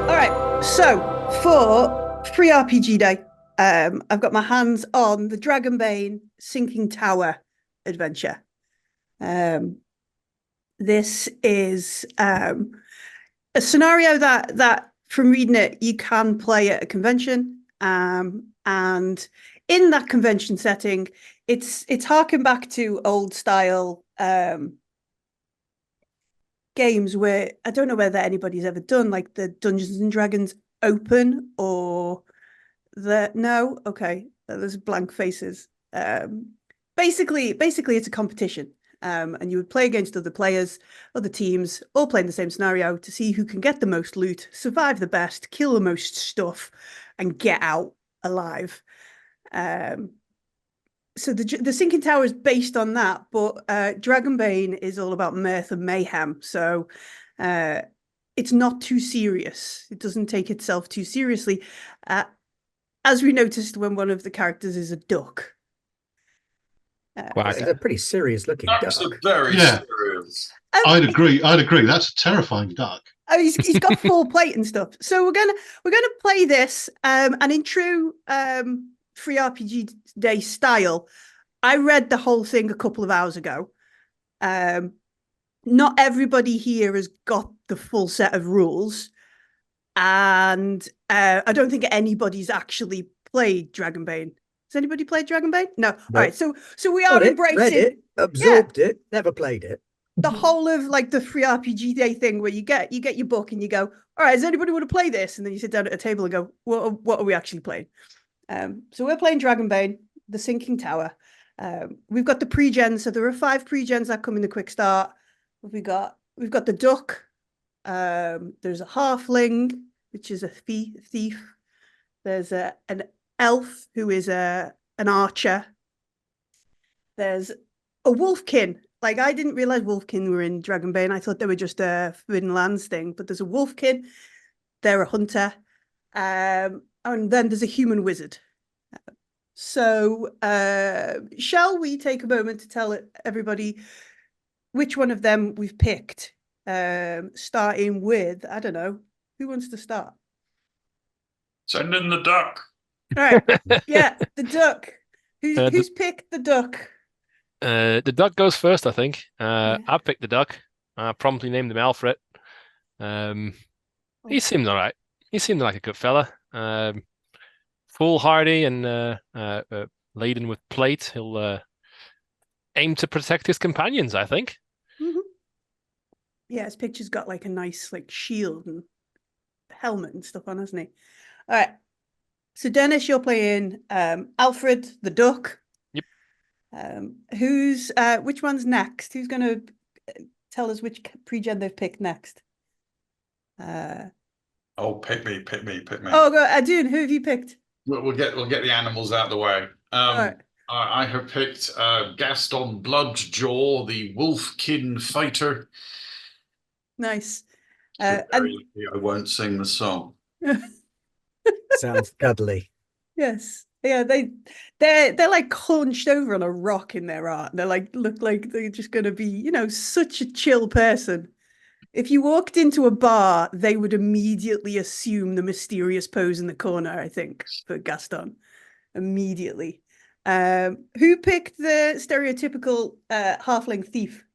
All right. So for free RPG Day, I've got my hands on the Dragonbane Sinking Tower adventure. Um, this is a scenario that from reading it you can play at a convention, and in that convention setting, it's harking back to old style games where I don't know whether anybody's ever done like the Dungeons and Dragons Open or the no, okay, there's blank faces. Basically, it's a competition, and you would play against other players, other teams, all playing the same scenario to see who can get the most loot, survive the best, kill the most stuff, and get out alive. Um, so the Sinking Tower is based on that, but Dragonbane is all about mirth and mayhem. So uh, it's not too serious. It doesn't take itself too seriously, as we noticed when one of the characters is a duck. Quack. It's a pretty serious looking That's duck. a very Yeah. serious. I'd agree. That's a terrifying duck. Oh, he's got full plate and stuff. So we're gonna play this, and in true free RPG Day style, I read the whole thing a couple of hours ago. Not everybody here has got the full set of rules, and I don't think anybody's actually played Dragonbane. Has anybody played Dragonbane? No. All right. So we are Got it, embracing read it, absorbed it, never played it. the whole of like the free RPG Day thing where you get your book and you go, all right, does anybody want to play this? And then you sit down at a table and go, what are we actually playing? So we're playing Dragonbane, the Sinking Tower. We've got the pre-gens, so there are 5 pre-gens that come in the quick start. We've got the duck. There's a halfling, which is a thief. There's an elf who is an archer. There's a wolfkin. Like, I didn't realize wolfkin were in Dragonbane. I thought they were just a Forbidden Lands thing, but there's a wolfkin. They're a hunter. And then there's a human wizard. So shall we take a moment to tell everybody which one of them we've picked? Starting with, I don't know, who wants to start? Send in the duck. All right. Yeah, the duck. Who's picked the duck? The duck goes first, I think. I picked the duck. I promptly named him Alfred. He seemed all right. He seemed like a good fella. Foolhardy and laden with plate. He'll aim to protect his companions, I think. Mm-hmm. Yeah, his picture's got like a nice like shield and helmet and stuff on, hasn't he? All right. So Dennis, you're playing Alfred the duck. Yep. Which one's next? Who's going to tell us which pre-gen they've picked next? Oh, pick me. Oh, go Adun, who have you picked? We'll get the animals out of the way. Right. I have picked Gaston Bloodjaw, the Wolfkin fighter. Nice. I won't sing the song. Sounds cuddly. Yes. Yeah, they're like hunched over on a rock in their art. They're like look like they're just gonna be, such a chill person. If you walked into a bar, they would immediately assume the mysterious pose in the corner, I think, for Gaston. Immediately. Who picked the stereotypical halfling thief?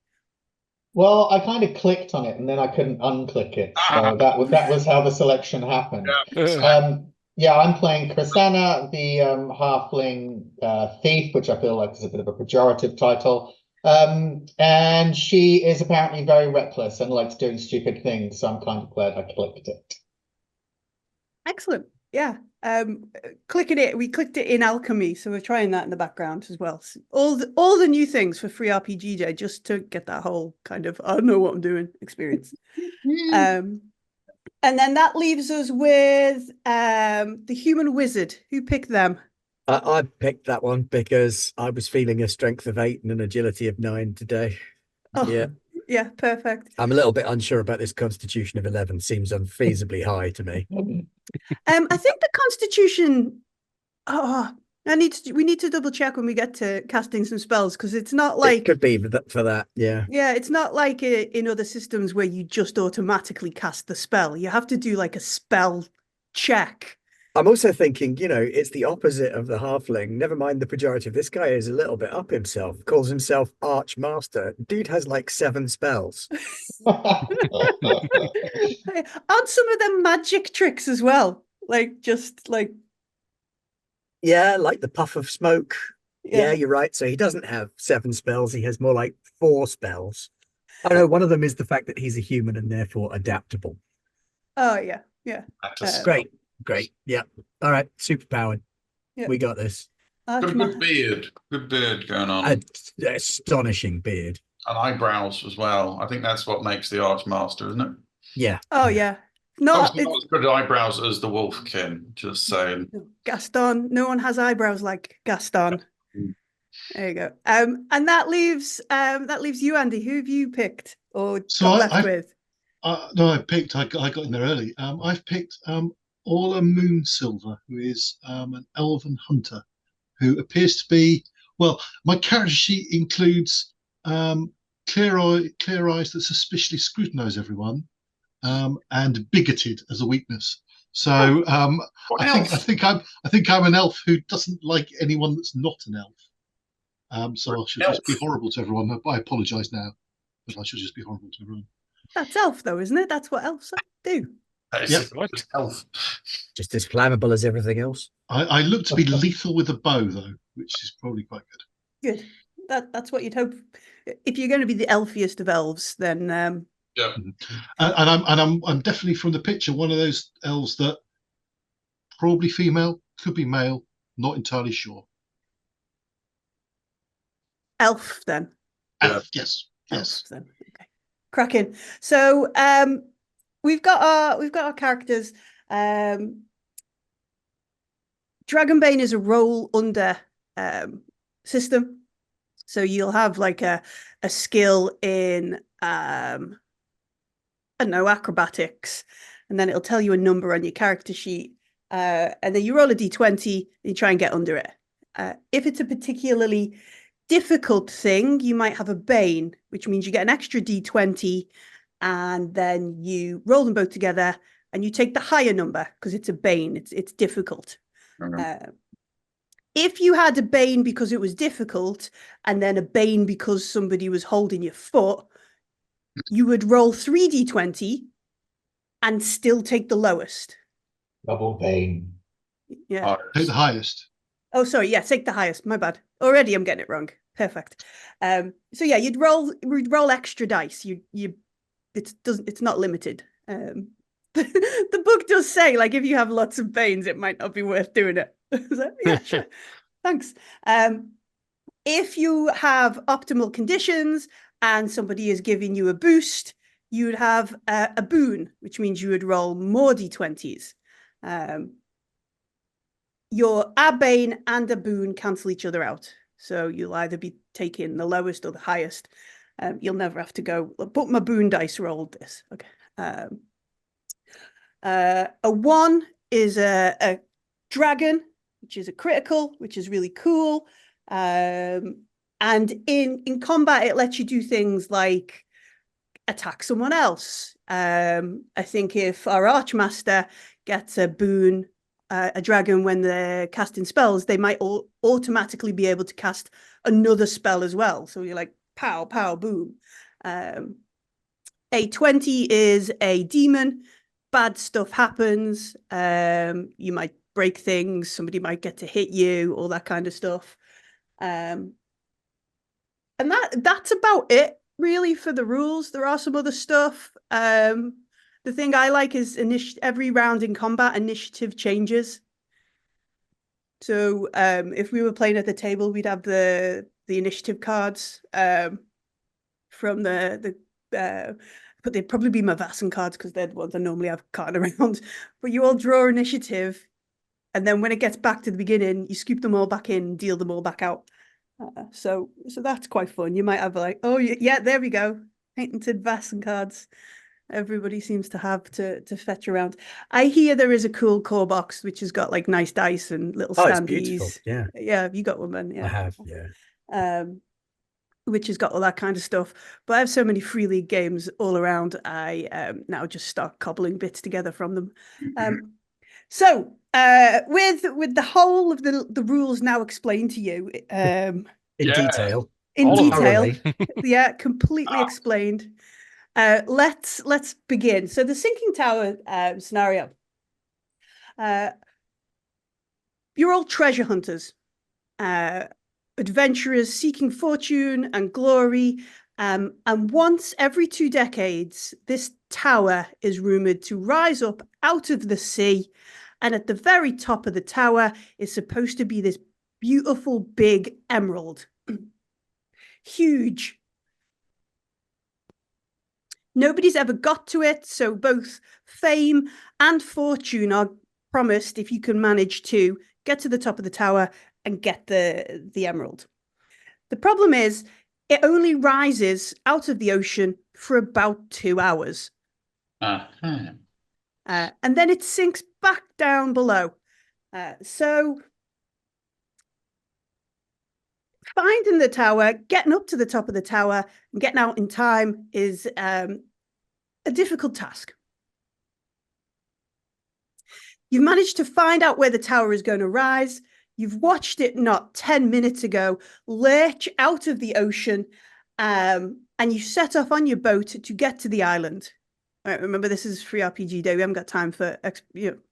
Well, I kind of clicked on it and then I couldn't unclick it. So that was how the selection happened. Yeah. I'm playing Krisanna, the halfling thief, which I feel like is a bit of a pejorative title. And she is apparently very reckless and likes doing stupid things, so I'm kind of glad I clicked it. Excellent. Yeah. We clicked it in Alchemy, so we're trying that in the background as well. So all the new things for free RPG Day, just to get that whole kind of I don't know what I'm doing experience. And then that leaves us with the human wizard. Who picked them? I picked that one because I was feeling a strength of 8 and an agility of 9 today. Oh, yeah, perfect. I'm a little bit unsure about this constitution of 11. Seems unfeasibly high to me. I think the constitution. Oh, We need to double check when we get to casting some spells, because it's not It like could be for that. Yeah. yeah, it's not like in other systems where you just automatically cast the spell. You have to do like a spell check. I'm also thinking, it's the opposite of the halfling. Never mind the pejorative. This guy is a little bit up himself, calls himself Archmaster. Dude has like 7 spells. Aren't some of them magic tricks as well? Like just like Yeah, like the puff of smoke. Yeah, yeah. you're right. So he doesn't have 7 spells. He has more like 4 spells. Oh no, one of them is the fact that he's a human and therefore adaptable. Oh yeah, yeah. Great. Yeah. All right. Superpowered. Yeah. We got this. Got a Archmaster. good beard going on, An astonishing beard. and eyebrows as well. I think that's what makes the Archmaster, isn't it? Yeah. Oh yeah. Not Obviously not as good eyebrows as the Wolfkin. Just saying. Gaston. No one has eyebrows like Gaston. Mm. There you go. And that leaves you, Andy. Who have you picked or So got left with? No, I got in there early. I've picked Orla Moonsilver, who is an elven hunter, who appears to be, well, my character sheet includes clear eyes that suspiciously scrutinise everyone, and bigoted as a weakness. So What I else? think I'm an elf who doesn't like anyone that's not an elf. So I should just be horrible to everyone. I apologise now, but I should just be horrible to everyone. That's elf, though, isn't it? That's what elves do. Yep. What? Elf. Just as flammable as everything else. I look to be lethal with a bow, though, which is probably quite good. Good. That's what you'd hope. If you're going to be the elfiest of elves, then Yeah. And I'm definitely from the picture one of those elves that probably female, could be male, not entirely sure. elf then. Yeah. Elf, yes. Elf then. Okay. Cracking. So we've got our characters. Dragonbane is a roll under system. So you'll have like a skill in I don't know, acrobatics, and then it'll tell you a number on your character sheet. And then you roll a d20 and you try and get under it. If it's a particularly difficult thing, you might have a Bane, which means you get an extra d20 and then you roll them both together and you take the higher number because it's a Bane, it's difficult. If you had a Bane because it was difficult and then a Bane because somebody was holding your foot, you would roll 3d20 and still take the lowest. Double Bane. Yeah. Take the highest. Oh, sorry. Yeah, take the highest. My bad. Already I'm getting it wrong. Perfect. So yeah, you'd roll extra dice. It's not limited. The book does say, like, if you have lots of Banes, it might not be worth doing it. So, yeah, sure. Thanks. If you have optimal conditions and somebody is giving you a boost, you would have a boon, which means you would roll more d20s. Your bane and a boon cancel each other out. So you'll either be taking the lowest or the highest. You'll never have to go, but my boon dice rolled this. Okay. A 1 is a dragon, which is a critical, which is really cool. And in combat, it lets you do things like attack someone else. I think if our Archmaster gets a boon, a dragon, when they're casting spells, they might automatically be able to cast another spell as well. So you're like, pow, pow, boom. A 20 is a demon. Bad stuff happens. You might break things. Somebody might get to hit you, all that kind of stuff. And that's about it, really, for the rules. There are some other stuff. The thing I like is every round in combat, initiative changes. So if we were playing at the table, we'd have the initiative cards from but they'd probably be my Vassen cards because they're the ones I normally have card around. But you all draw initiative, and then when it gets back to the beginning, you scoop them all back in, deal them all back out. So that's quite fun. You might have like, oh yeah, there we go, patented Vassen cards. everybody seems to have to fetch around. I hear there is a cool core box which has got like nice dice and little Oh, it's beautiful. standees. Yeah, Yeah, you got one then. I Yeah. have. Yeah. Which has got all that kind of stuff. But I have so many free league games all around. I now just start cobbling bits together from them. So with the whole of the rules now explained to you In Yeah. detail. in All of them. detail, Thoroughly. yeah, completely explained. Let's begin. So the sinking tower scenario. You're all treasure hunters, adventurers seeking fortune and glory. And once every 2 decades, this tower is rumored to rise up out of the sea. And at the very top of the tower is supposed to be this beautiful big emerald. Huge. Nobody's ever got to it, so both fame and fortune are promised if you can manage to get to the top of the tower and get the emerald. The problem is it only rises out of the ocean for about 2 hours. Uh-huh. And then it sinks back down below. So finding the tower, getting up to the top of the tower, and getting out in time is a difficult task. You've managed to find out where the tower is going to rise. You've watched it not 10 minutes ago lurch out of the ocean, and you set off on your boat to get to the island. All right, remember, this is free RPG Day. We haven't got time for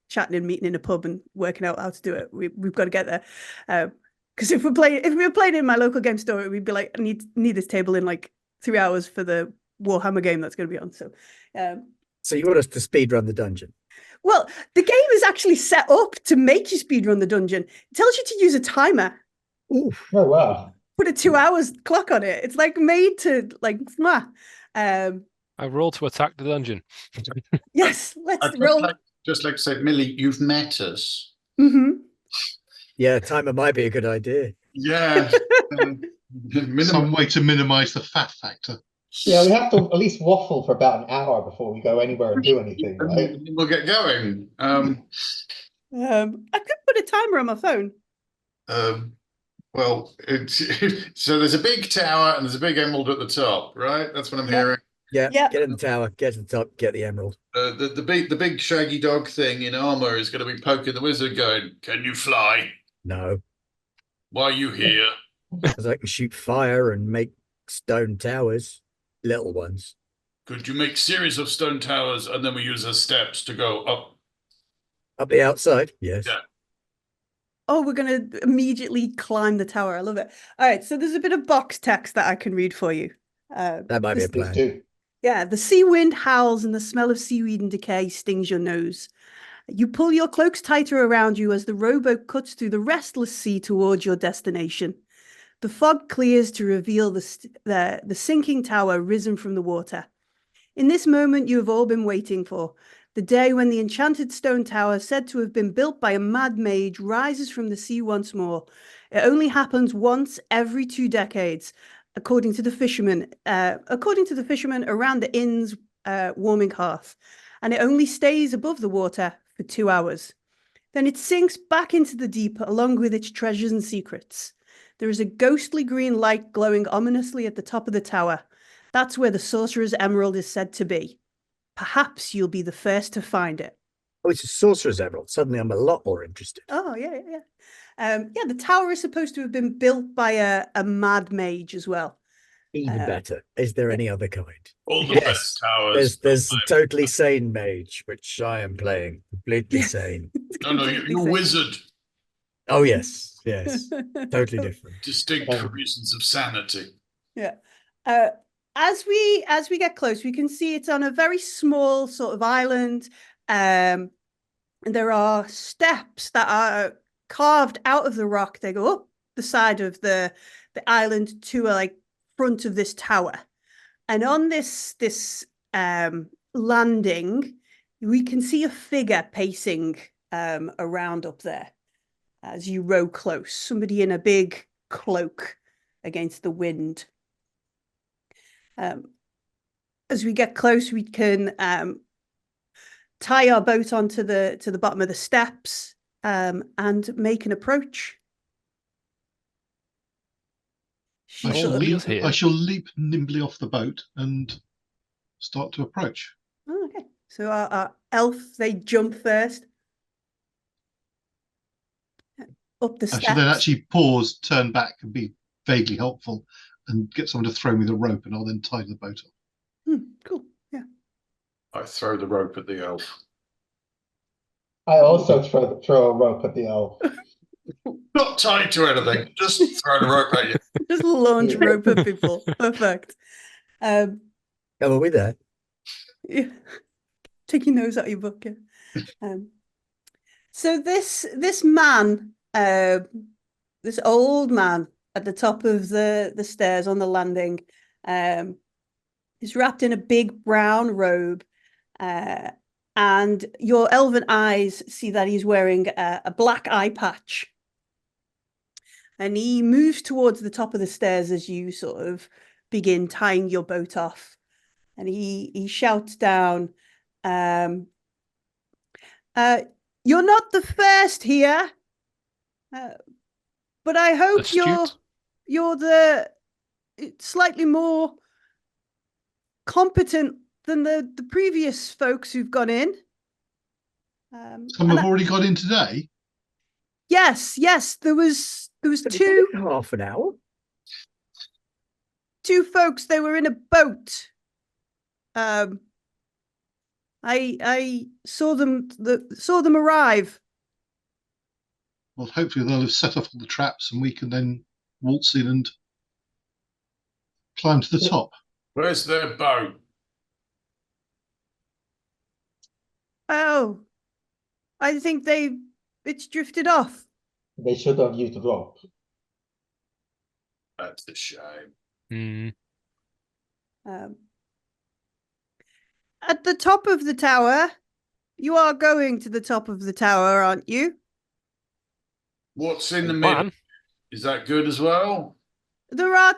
chatting and meeting in a pub and working out how to do it. We've got to get there. Because if we were playing in my local game store, we'd be like, I need this table in like 3 hours for the Warhammer game that's going to be on. So you want us to speed run the dungeon? Well, the game is actually set up to make you speedrun the dungeon. It tells you to use a timer. Oof. Oh, wow. Put a 2 hours clock on it. It's like made to like, I roll to attack the dungeon. yes, let's I'd roll. just like to say, Millie, you've met us. Mm-hmm. Yeah, timer might be a good idea. Yeah. Some way to minimize the fat factor. Yeah, we have to at least waffle for about an hour before we go anywhere and do anything, right? We'll get going. I could put a timer on my phone. Well, so there's a big tower and there's a big emerald at the top, right? That's what I'm hearing. Yeah, Yep. Get in the tower, get to the top, get the emerald. The big shaggy dog thing in armor is going to be poking the wizard, going, "Can you fly? No, Why are you here?" because I can shoot fire and make stone towers, little ones. Could you make series of stone towers and then we use as steps to go up? Up the outside, yes. Yeah. Oh, we're going to immediately climb the tower. I love it. All right, so there's a bit of box text that I can read for you. That might be a Please plan. do. Yeah, the sea wind howls and the smell of seaweed and decay stings your nose. You pull your cloaks tighter around you as the rowboat cuts through the restless sea towards your destination. The fog clears to reveal the sinking tower risen from the water. In this moment you have all been waiting for, the day when the enchanted stone tower, said to have been built by a mad mage, rises from the sea once more. It only happens once every 2 decades, according to the fishermen around the inn's warming hearth, and it only stays above the water for 2 hours. Then it sinks back into the deep along with its treasures and secrets. There is a ghostly green light glowing ominously at the top of the tower. That's where the sorcerer's emerald is said to be. Perhaps you'll be the first to find it. Oh, it's a sorcerer's emerald. Suddenly I'm a lot more interested. Oh, yeah. The tower is supposed to have been built by a mad mage as well. Even better. Is there any other kind? All the Yes. best towers. There's a totally sane mage, which I am playing. Completely sane. No, you're wizard. Oh, yes. Totally different. Distinct for reasons of sanity. Yeah. As we get close, we can see it's on a very small sort of island. And there are steps that are carved out of the rock. They go up the side of the island to a front of this tower. And on this landing, we can see a figure pacing around up there as you row close. Somebody in a big cloak against the wind. as we get close, we can tie our boat onto the bottom of the steps and make an approach. She I shall, sort of- leave- leap, here. I shall leap nimbly off the boat and start to approach. Oh, okay. So our elf, they jump first. Up the I steps. shall then actually pause, turn back, and be vaguely helpful, and get someone to throw me the rope, and I'll then tie the boat up. Cool. Yeah. I throw the rope at the elf. I also throw a rope at the elf. Not tied to anything. Just throw the rope at you. Just launch rope at people. Perfect. Oh, are we there? Yeah. Take your nose out of your book. Yeah. So this man, this old man at the top of the stairs on the landing, is wrapped in a big brown robe, and your elven eyes see that he's wearing a black eye patch. And he moves towards the top of the stairs as you sort of begin tying your boat off. And he shouts down, you're not the first here, but I hope Astute. you're the slightly more competent than the previous folks who've gone in. Some have already got in today. Yes, there was But it's two been half an hour. folks. They were in a boat. I saw them arrive. Well, hopefully they'll have set off all the traps, and we can then waltz in and climb to the top. Where's their boat? Oh, I think it's drifted off. They should have used rope. That's a shame. Hmm. At the top of the tower, you are going to the top of the tower, aren't you? What's in the middle? Man, Is that good as well? There are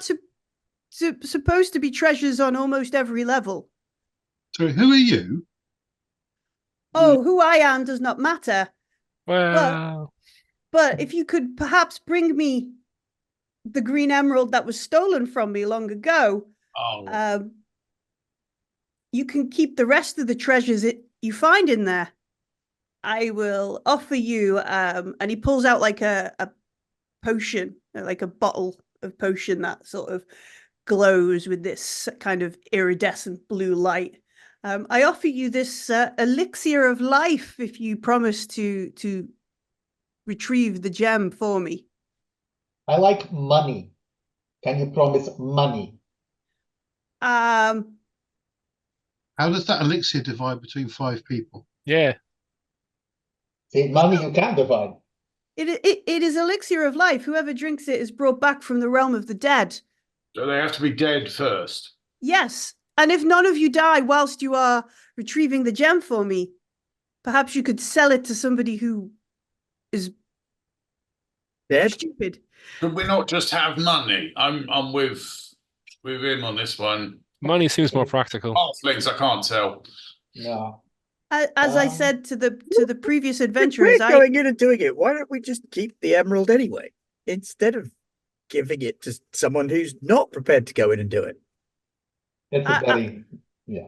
supposed to be treasures on almost every level. Sorry, who are you? Oh, who I am does not matter. well, But if you could perhaps bring me the green emerald that was stolen from me long ago, Oh, you can keep the rest of the treasures you find in there. I will offer you, and he pulls out like a potion, like a bottle of potion that sort of glows with this kind of iridescent blue light. I offer you this elixir of life if you promise to retrieve the gem for me. I like money. Can you promise money? How does that elixir divide between 5 people? yeah. See, money you can divide. It is elixir of life. Whoever drinks it is brought back from the realm of the dead. so they have to be dead first. Yes, and if none of you die whilst you are retrieving the gem for me, perhaps you could sell it to somebody who is Dead? stupid. Could we not just have money? I'm with him on this one. Money seems more practical. Halflings, I can't tell. No. As I said to the previous If we're adventurers, going in and doing it, why don't we just keep the emerald anyway? Instead of giving it to someone who's not prepared to go in and do it. It's a very, yeah.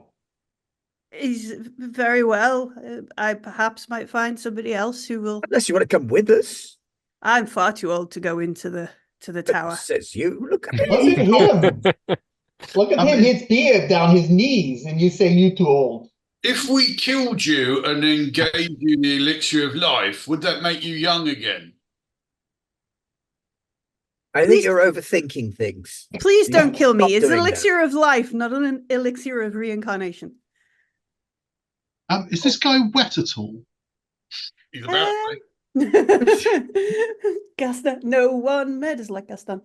is very well. I perhaps might find somebody else who will. Unless you want to come with us. I'm far too old to go into the tower. Says you. Look at Look at me. him. Look at him, his beard down his knees, and you say you too old. If we killed you and then gave you the elixir of life, would that make you young again? I think you're overthinking things. Please don't kill me. Stop It's an doing that. elixir of life, not an elixir of reincarnation. Is this guy wet at all? He's about to Gaston, no one matters like Gaston.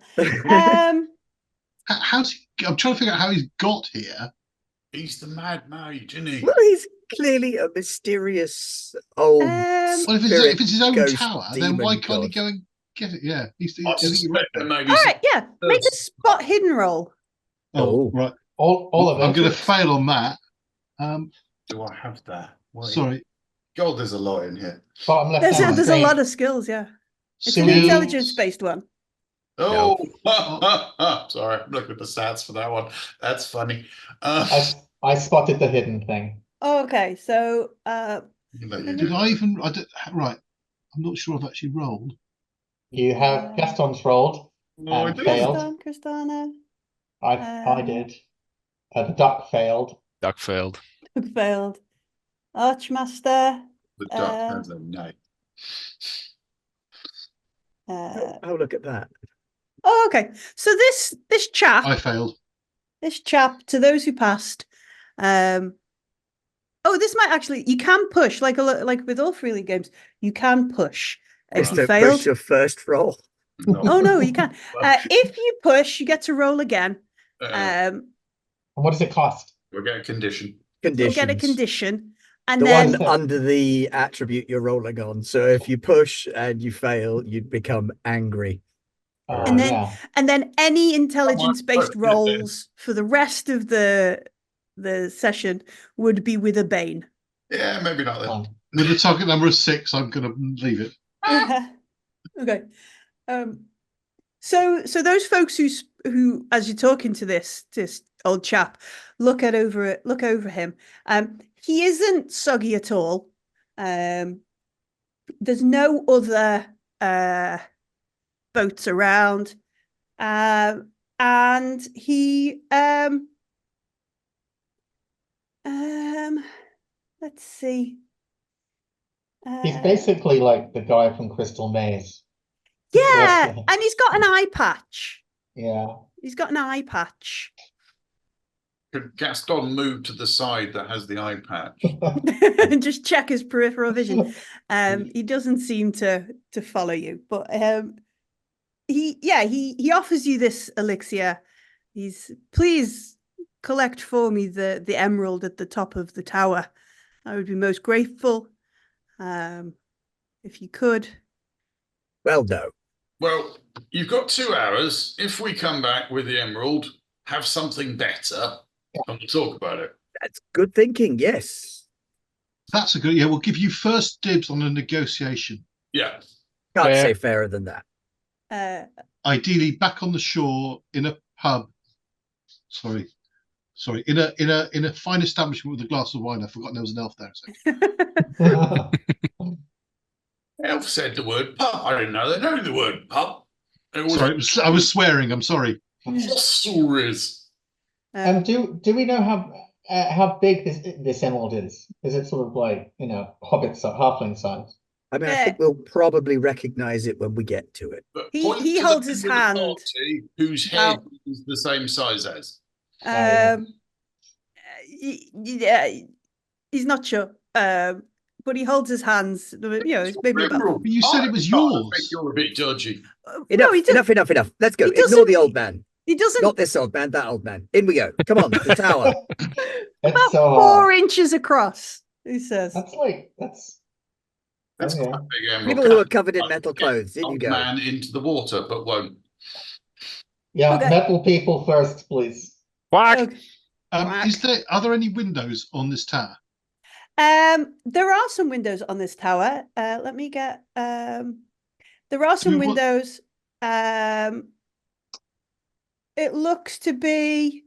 How's he? I'm trying to figure out how he's got here. He's the mad mage, isn't he? Well, he's clearly a mysterious old. Um, Well, if spirit it's his own ghost tower, then why demon can't he God. go and get it? Yeah, I suspect that maybe all right, yeah. Make a spot hidden roll. Oh, Oh. right. All of it. I'm going to fail on that. Do I have that? Sorry. God, there's a lot in here. Bottom left There's hand a screen. lot of skills, yeah. It's an Skills. intelligence-based one. Oh, sorry. I'm looking at the stats for that one. That's funny. I spotted the hidden thing. Oh, okay, so Did I even? Right. I'm not sure I've actually rolled. You have Gaston's rolled No, I and didn't. failed. Cristana, I did. The duck failed. Duck failed. failed. Archmaster. The duck has a name. Oh, look at that. Oh, okay. So this chap, I failed. to those who passed, this might actually, you can push like with all Free League games, you can push if you Just failed. push your first roll. No. Oh no, you can. If you push, you get to roll again. And what does it cost? We'll get a condition. You'll Conditions. get a condition, and The then one under the attribute you're rolling on. So if you push and you fail, you'd become angry. And then- Yeah. and then any intelligence-based Oh, yeah. rolls for the rest of the session would be with a bane. Yeah, maybe not then. With a target number of 6, I'm going to leave it. Okay. So those folks who, as you're talking to this old chap, look over him. He isn't soggy at all. There's no other boats around, and he let's see. He's basically like the guy from Crystal Maze. Yeah, and he's got an eye patch. Yeah. He's got an eye patch. Could Gaston move to the side that has the eye patch? And just check his peripheral vision. He doesn't seem to follow you, but he offers you this elixir. Please collect for me the emerald at the top of the tower. I would be most grateful if you could. Well, no. Well, you've got 2 hours. If we come back with the emerald, have something better, and we'll talk about it. That's good thinking. Yes. That's a good. Yeah, we'll give you first dibs on a negotiation. Yeah. Can't Fair. say fairer than that. Ideally, back on the shore in a pub. Sorry, in a fine establishment with a glass of wine. I forgot there was an elf there. So. Elf said the word pub. I didn't know they know the word pub. It was Sorry, I was swearing. I'm sorry. hostelries. Do we know how big this emerald is? Is it sort of like, hobbit halfling size? I mean, I think we'll probably recognize it when we get to it. But He point to the holds his member of the hand. party whose head is the same size as. Yeah, he's not sure. But he holds his hands. It's maybe about. Emerald. But you said it was I yours. think you're a bit dodgy. No, he doesn't. Enough. Let's go. He doesn't- Ignore the old man. He doesn't. Not this old man, that old man. In we go. Come on, the tower. It's About so 4 inches across. He says. That's That's Okay. quite a big emerald. People who are covered in metal clothes. In you Old go. man into the water, but won't. Yeah, Okay. metal people first, please. Quack! Okay. Are there any windows on this tower? There are some windows on this tower. Let me get. There are some we want- windows. It looks to be.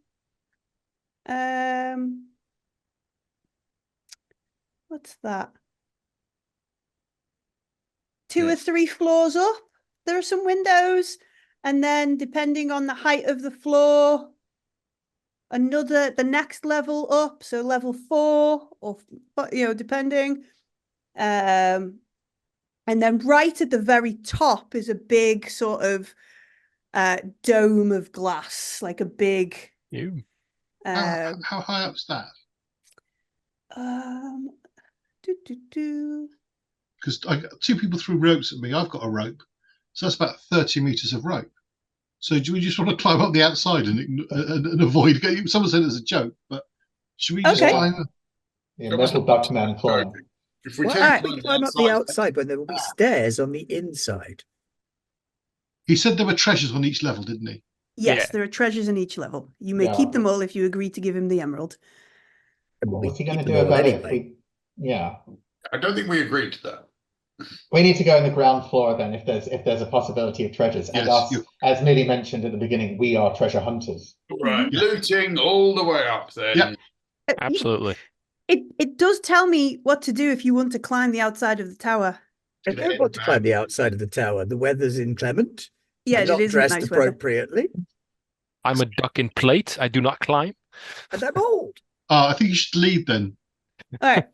What's that? 2 or 3 floors up. There are some windows, and then depending on the height of the floor, the next level up, so level 4, or depending. And then right at the very top is a big sort of dome of glass, like a big. You. How high up is that? Because 2 people threw ropes at me. I've got a rope, so that's about 30 meters of rope. So do we just want to climb up the outside and avoid getting? Someone said it was a joke, but should we just Okay. climb? Yeah, metal duckman climb. If we Well, can alright. We climb up the outside when there will be stairs on the inside. He said there were treasures on each level, didn't he? Yes, Yeah. there are treasures in each level. You may Yeah. keep them all if you agree to give him the emerald. What's he going to keep do them all about it? anyway. Yeah. I don't think we agreed to that. We need to go on the ground floor then if there's a possibility of treasures. And Yes, us, you- as Millie mentioned at the beginning, we are treasure hunters. Right, Yeah. looting all the way up then. Yeah. Absolutely. It does tell me what to do if you want to climb the outside of the tower. I don't want to climb the outside of the tower. The weather's inclement. Yeah, I'm it not isn't dressed nice weather. appropriately. I'm a duck in plate. I do not climb. And I'm old. I think you should lead then. All right.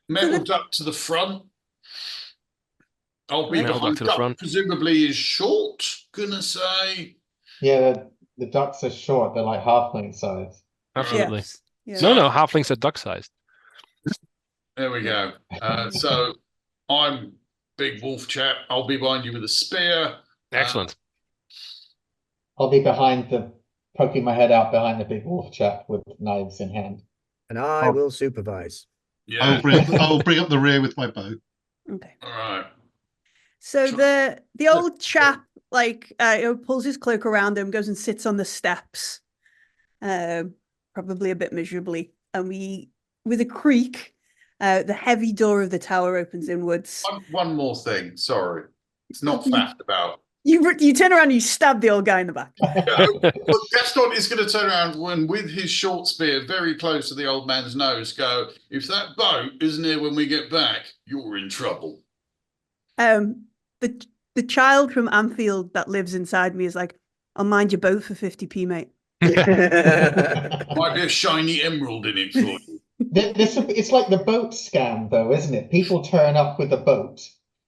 Metal duck to the front. I'll be Metal duck behind to the duck, front. presumably is short, gonna say. Yeah, the ducks are short. They're like halfling size. Absolutely. Yes. Yeah. No, halflings are duck sized. There we go. So I'm big wolf chap. I'll be behind you with a spear. Excellent. I'll be poking my head out behind the big wolf chap with knives in hand. And I will supervise. Yeah. I'll bring up the rear with my bow. Okay. All right. So the old chap pulls his cloak around him, goes and sits on the steps, probably a bit miserably, and with a creak, the heavy door of the tower opens inwards. One more thing. Sorry, it's not faffed about. You turn around and you stab the old guy in the back. Look, Gaston is going to turn around when, with his short spear very close to the old man's nose, go, if that boat isn't here when we get back, you're in trouble. The child from Anfield that lives inside me is like, I'll mind your boat for 50p, mate. Might be a shiny emerald in it for you. It's like the boat scam, though, isn't it? People turn up with a boat.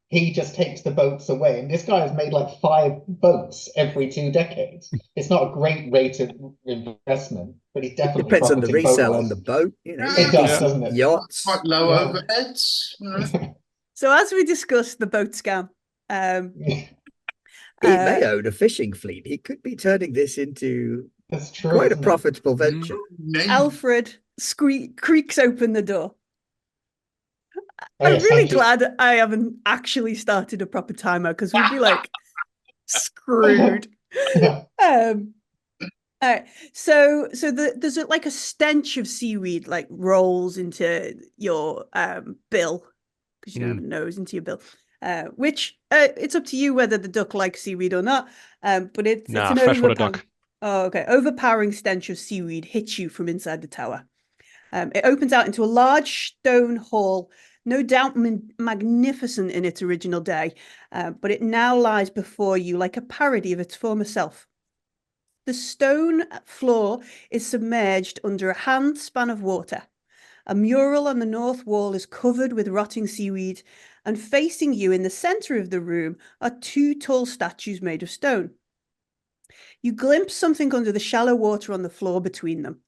He just takes the boats away. And this guy has made like 5 boats every 2 decades. It's not a great rate of investment, but he's definitely Depends on the profiting resale boat-wise. on the boat. You know, It does, doesn't it? Yachts. Quite low Yeah. overheads. You know. So as we discussed the boat scam, He may own a fishing fleet. He could be turning this into That's true. quite a isn't it? profitable venture. Alfred creaks open the door. Oh, I'm yes, really thank you. glad I haven't actually started a proper timer because we'd be like screwed. All right. So there's like a stench of seaweed like rolls into your bill because you don't have a nose, into your bill. Which it's up to you whether the duck likes seaweed or not. But it's an freshwater duck. Oh, okay. Overpowering stench of seaweed hits you from inside the tower. It opens out into a large stone hall, no doubt magnificent in its original day, but it now lies before you like a parody of its former self. The stone floor is submerged under a hand span of water. A mural on the north wall is covered with rotting seaweed, and facing you in the center of the room are 2 tall statues made of stone. You glimpse something under the shallow water on the floor between them.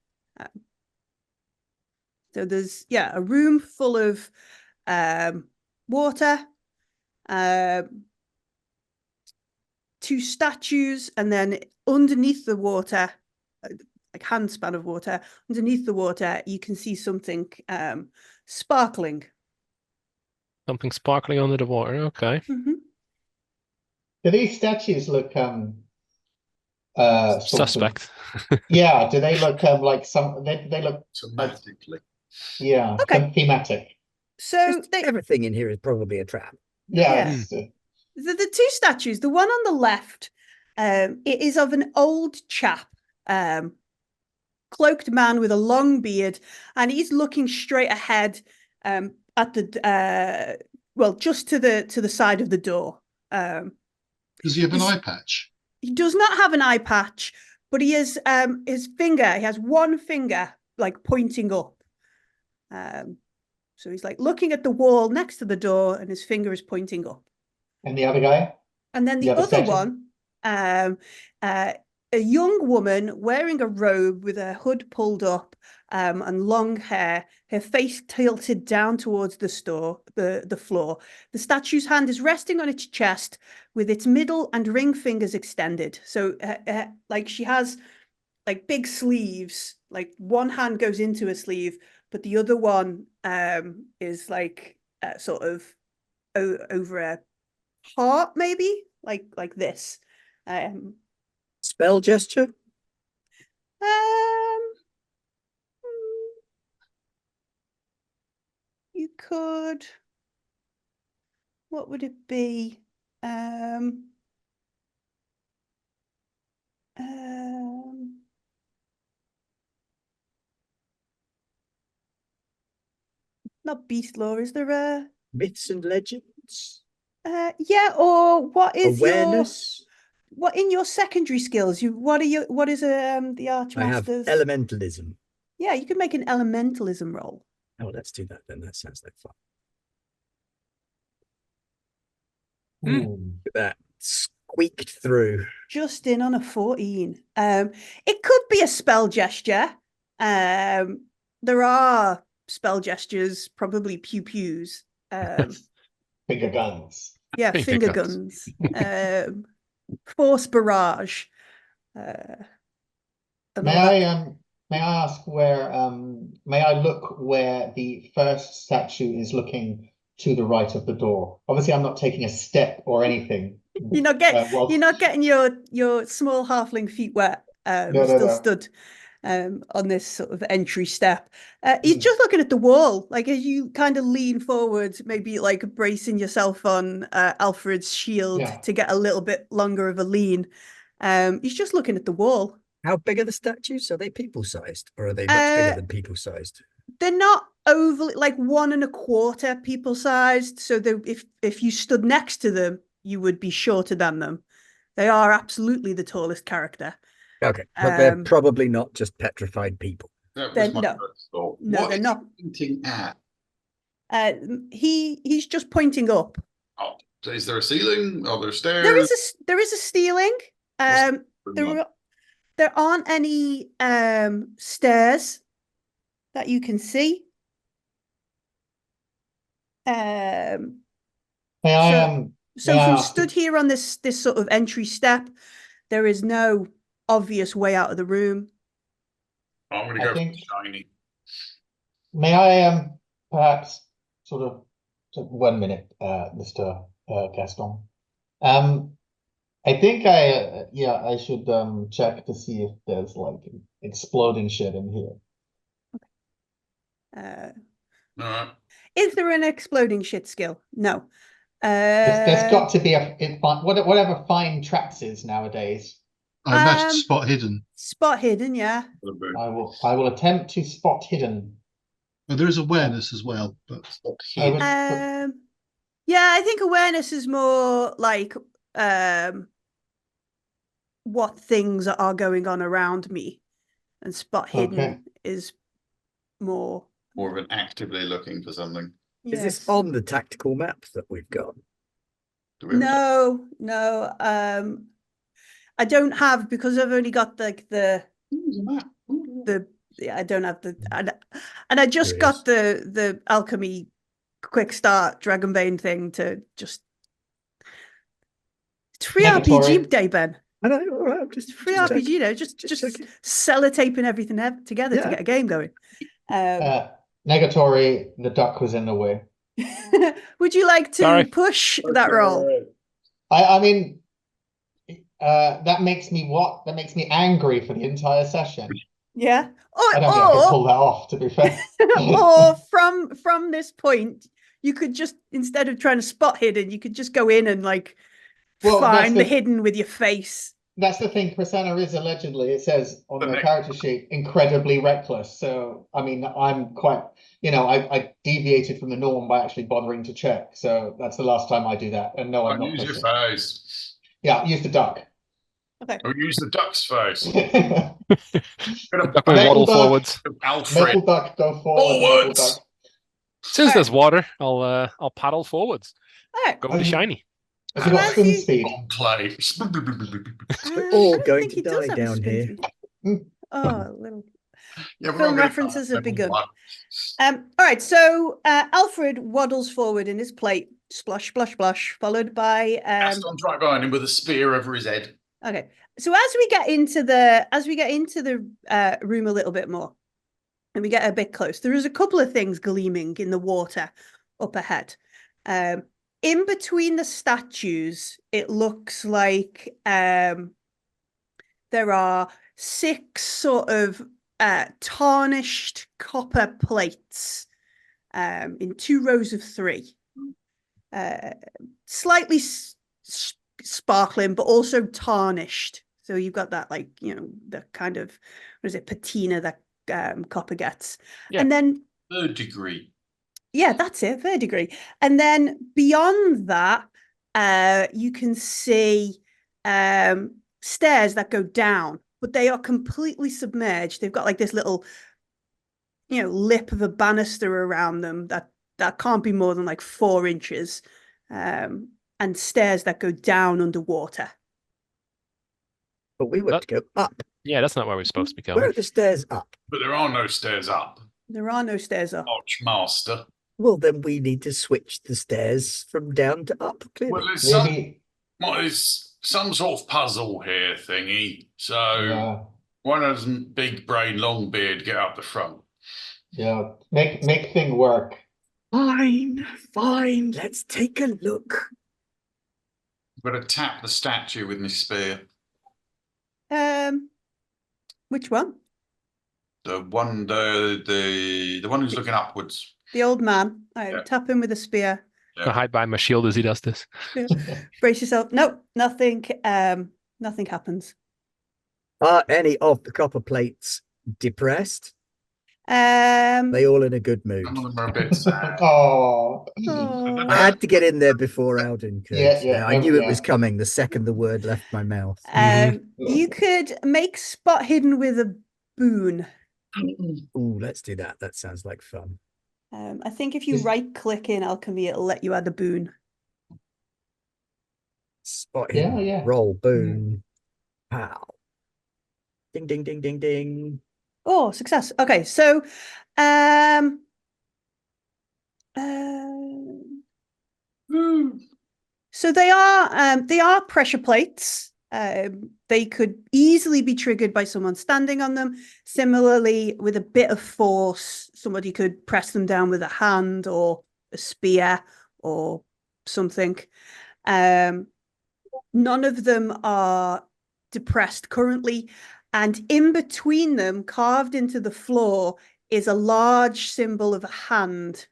So there's, a room full of water, 2 statues, and then underneath the water, like handspan of water, underneath the water, you can see something sparkling. Something sparkling under the water. Okay. Mm-hmm. Do these statues look sort of- Suspect. yeah, do they look like they look Automatically. yeah, Okay. thematic. So Everything in here is probably a trap. Yeah, the 2 statues, the one on the left, it is of an old chap, cloaked man with a long beard, and he's looking straight ahead at the just to the side of the door. Does he have an eye patch? He does not have an eye patch, but he has his finger. He has one finger like pointing up. So he's like looking at the wall next to the door, and his finger is pointing up. and the other guy? And then the other other statue? one, a young woman wearing a robe with her hood pulled up and long hair, her face tilted down towards the floor. The statue's hand is resting on its chest with its middle and ring fingers extended. So like she has like big sleeves, like one hand goes into a sleeve, but the other one is like sort of over a heart, maybe like this. Spell gesture? You could. What would it be? Not beast lore. Is there a? Myths and legends? Yeah. Or what is Awareness? what in your secondary skills? What is the I have Archmaster's? elementalism. Yeah, you could make an elementalism roll. Oh, let's do that then. That sounds like fun. Hmm. Look at that. Squeaked through. Just in on a 14. It could be a spell gesture. There are spell gestures, probably pew-pews. Finger guns. Yeah, Finger finger guns. guns. Force barrage. And all that. May I ask where may I look where the first statue is looking to the right of the door? Obviously, I'm not taking a step or anything. You're not getting your small halfling feet wet. Still stood on this sort of entry step. He's just looking at the wall, like as you kind of lean forward, maybe like bracing yourself on Alfred's shield to get a little bit longer of a lean. He's just looking at the wall. How big are the statues? Are they people-sized, or are they much bigger than people-sized? They're not overly, like 1 1/4 people-sized. So if you stood next to them, you would be shorter than them. They are absolutely the tallest character. Okay, but they're probably not just petrified people. That was my No. first thought. No, What they're is not. he pointing at? He's just pointing up. Oh, so is there a ceiling? Are there stairs? There is a ceiling. There aren't any stairs that you can see. May I So from stood here on this sort of entry step, there is no obvious way out of the room. I'm going to go for shiny. May I perhaps sort of 1 minute, Mr. Gaston. I think I should check to see if there's like exploding shit in here. All right. Is there an exploding shit skill? No. There's got to be whatever find traps is nowadays. I imagine spot hidden. Spot hidden, yeah. I will attempt to spot hidden. Well, there is awareness as well, but Yeah, I think awareness is more like what things are going on around me, and spot hidden is more of an actively looking for something. Is this on the tactical map that we've got? No. I don't have, because I've only got like I don't have the and I just got the alchemy quick start Dragonbane thing to just. It's free RPG day, Ben. I know, all right, I'm just free RPG day, just sellotaping everything together to get a game going. Negatory, the duck was in the way. Would you like to push that roll? I mean, that makes me what? That makes me angry for the entire session. Yeah. I don't think I can pull that off, to be fair. Or from this point, you could just, instead of trying to spot hidden, you could just go in and like find the hidden with your face. That's the thing. Persona is allegedly, it says on the character sheet, incredibly reckless. So, I mean, I'm quite, I deviated from the norm by actually bothering to check. So that's the last time I do that. And no, I'm not. Use your face. Yeah, use the duck. Okay. Or use the duck's face. Waddle forwards. Alfred. Metal duck, go forward. Duck. Since there's water, I'll paddle forwards. Right. Go with the shiny. Has he got swim speed? Play. We're all going to die down here. Oh, little Yeah, film references have begun. All right, so Alfred waddles forward in his plate, splosh, splosh, splosh, followed by Gaston Dragonbane with a spear over his head. Okay, so as we get into the room a little bit more, and we get a bit close, there is a couple of things gleaming in the water up ahead. In between the statues, it looks like there are 6 sort of tarnished copper plates in 2 rows of 3. Slightly sparkling, but also tarnished. So you've got that, like, you know, the kind of, what is it, patina that copper gets. Yeah. And then 3rd degree. yeah, that's it, 3rd degree. And then beyond that, you can see stairs that go down, but they are completely submerged. They've got like this little, you know, lip of a banister around them that can't be more than like 4 inches, and stairs that go down underwater. But we want to go up. Yeah, that's not where we're supposed to be going. Where are the stairs up? But there are no stairs up. There are no stairs up. Archmaster. Well, then we need to switch the stairs from down to up, clearly. Well, it's some sort of puzzle here thingy. So Yeah. why doesn't Big Brain Longbeard get up the front? Yeah. Make thing work. Fine, let's take a look. I'm gonna tap the statue with my spear. Which one? The one who's looking upwards. The old man. I tap him with a spear. I hide behind my shield as he does this. Brace yourself. No, nothing. Nothing happens. Are any of the copper plates depressed? They all in a good mood. Some of them are a bit sad. Oh. I had to get in there before Alden could. Yeah, I knew it was coming the second the word left my mouth. You could make spot hidden with a boon. Ooh, let's do that. That sounds like fun. I think if you right click in alchemy, it'll let you add a boon. Spot hidden. Yeah. Roll boon. Pow. Ding, ding, ding, ding, ding. Oh, success. Okay, so so they are pressure plates. They could easily be triggered by someone standing on them. Similarly, with a bit of force, somebody could press them down with a hand or a spear or something. None of them are depressed currently. And in between them, carved into the floor, is a large symbol of a hand.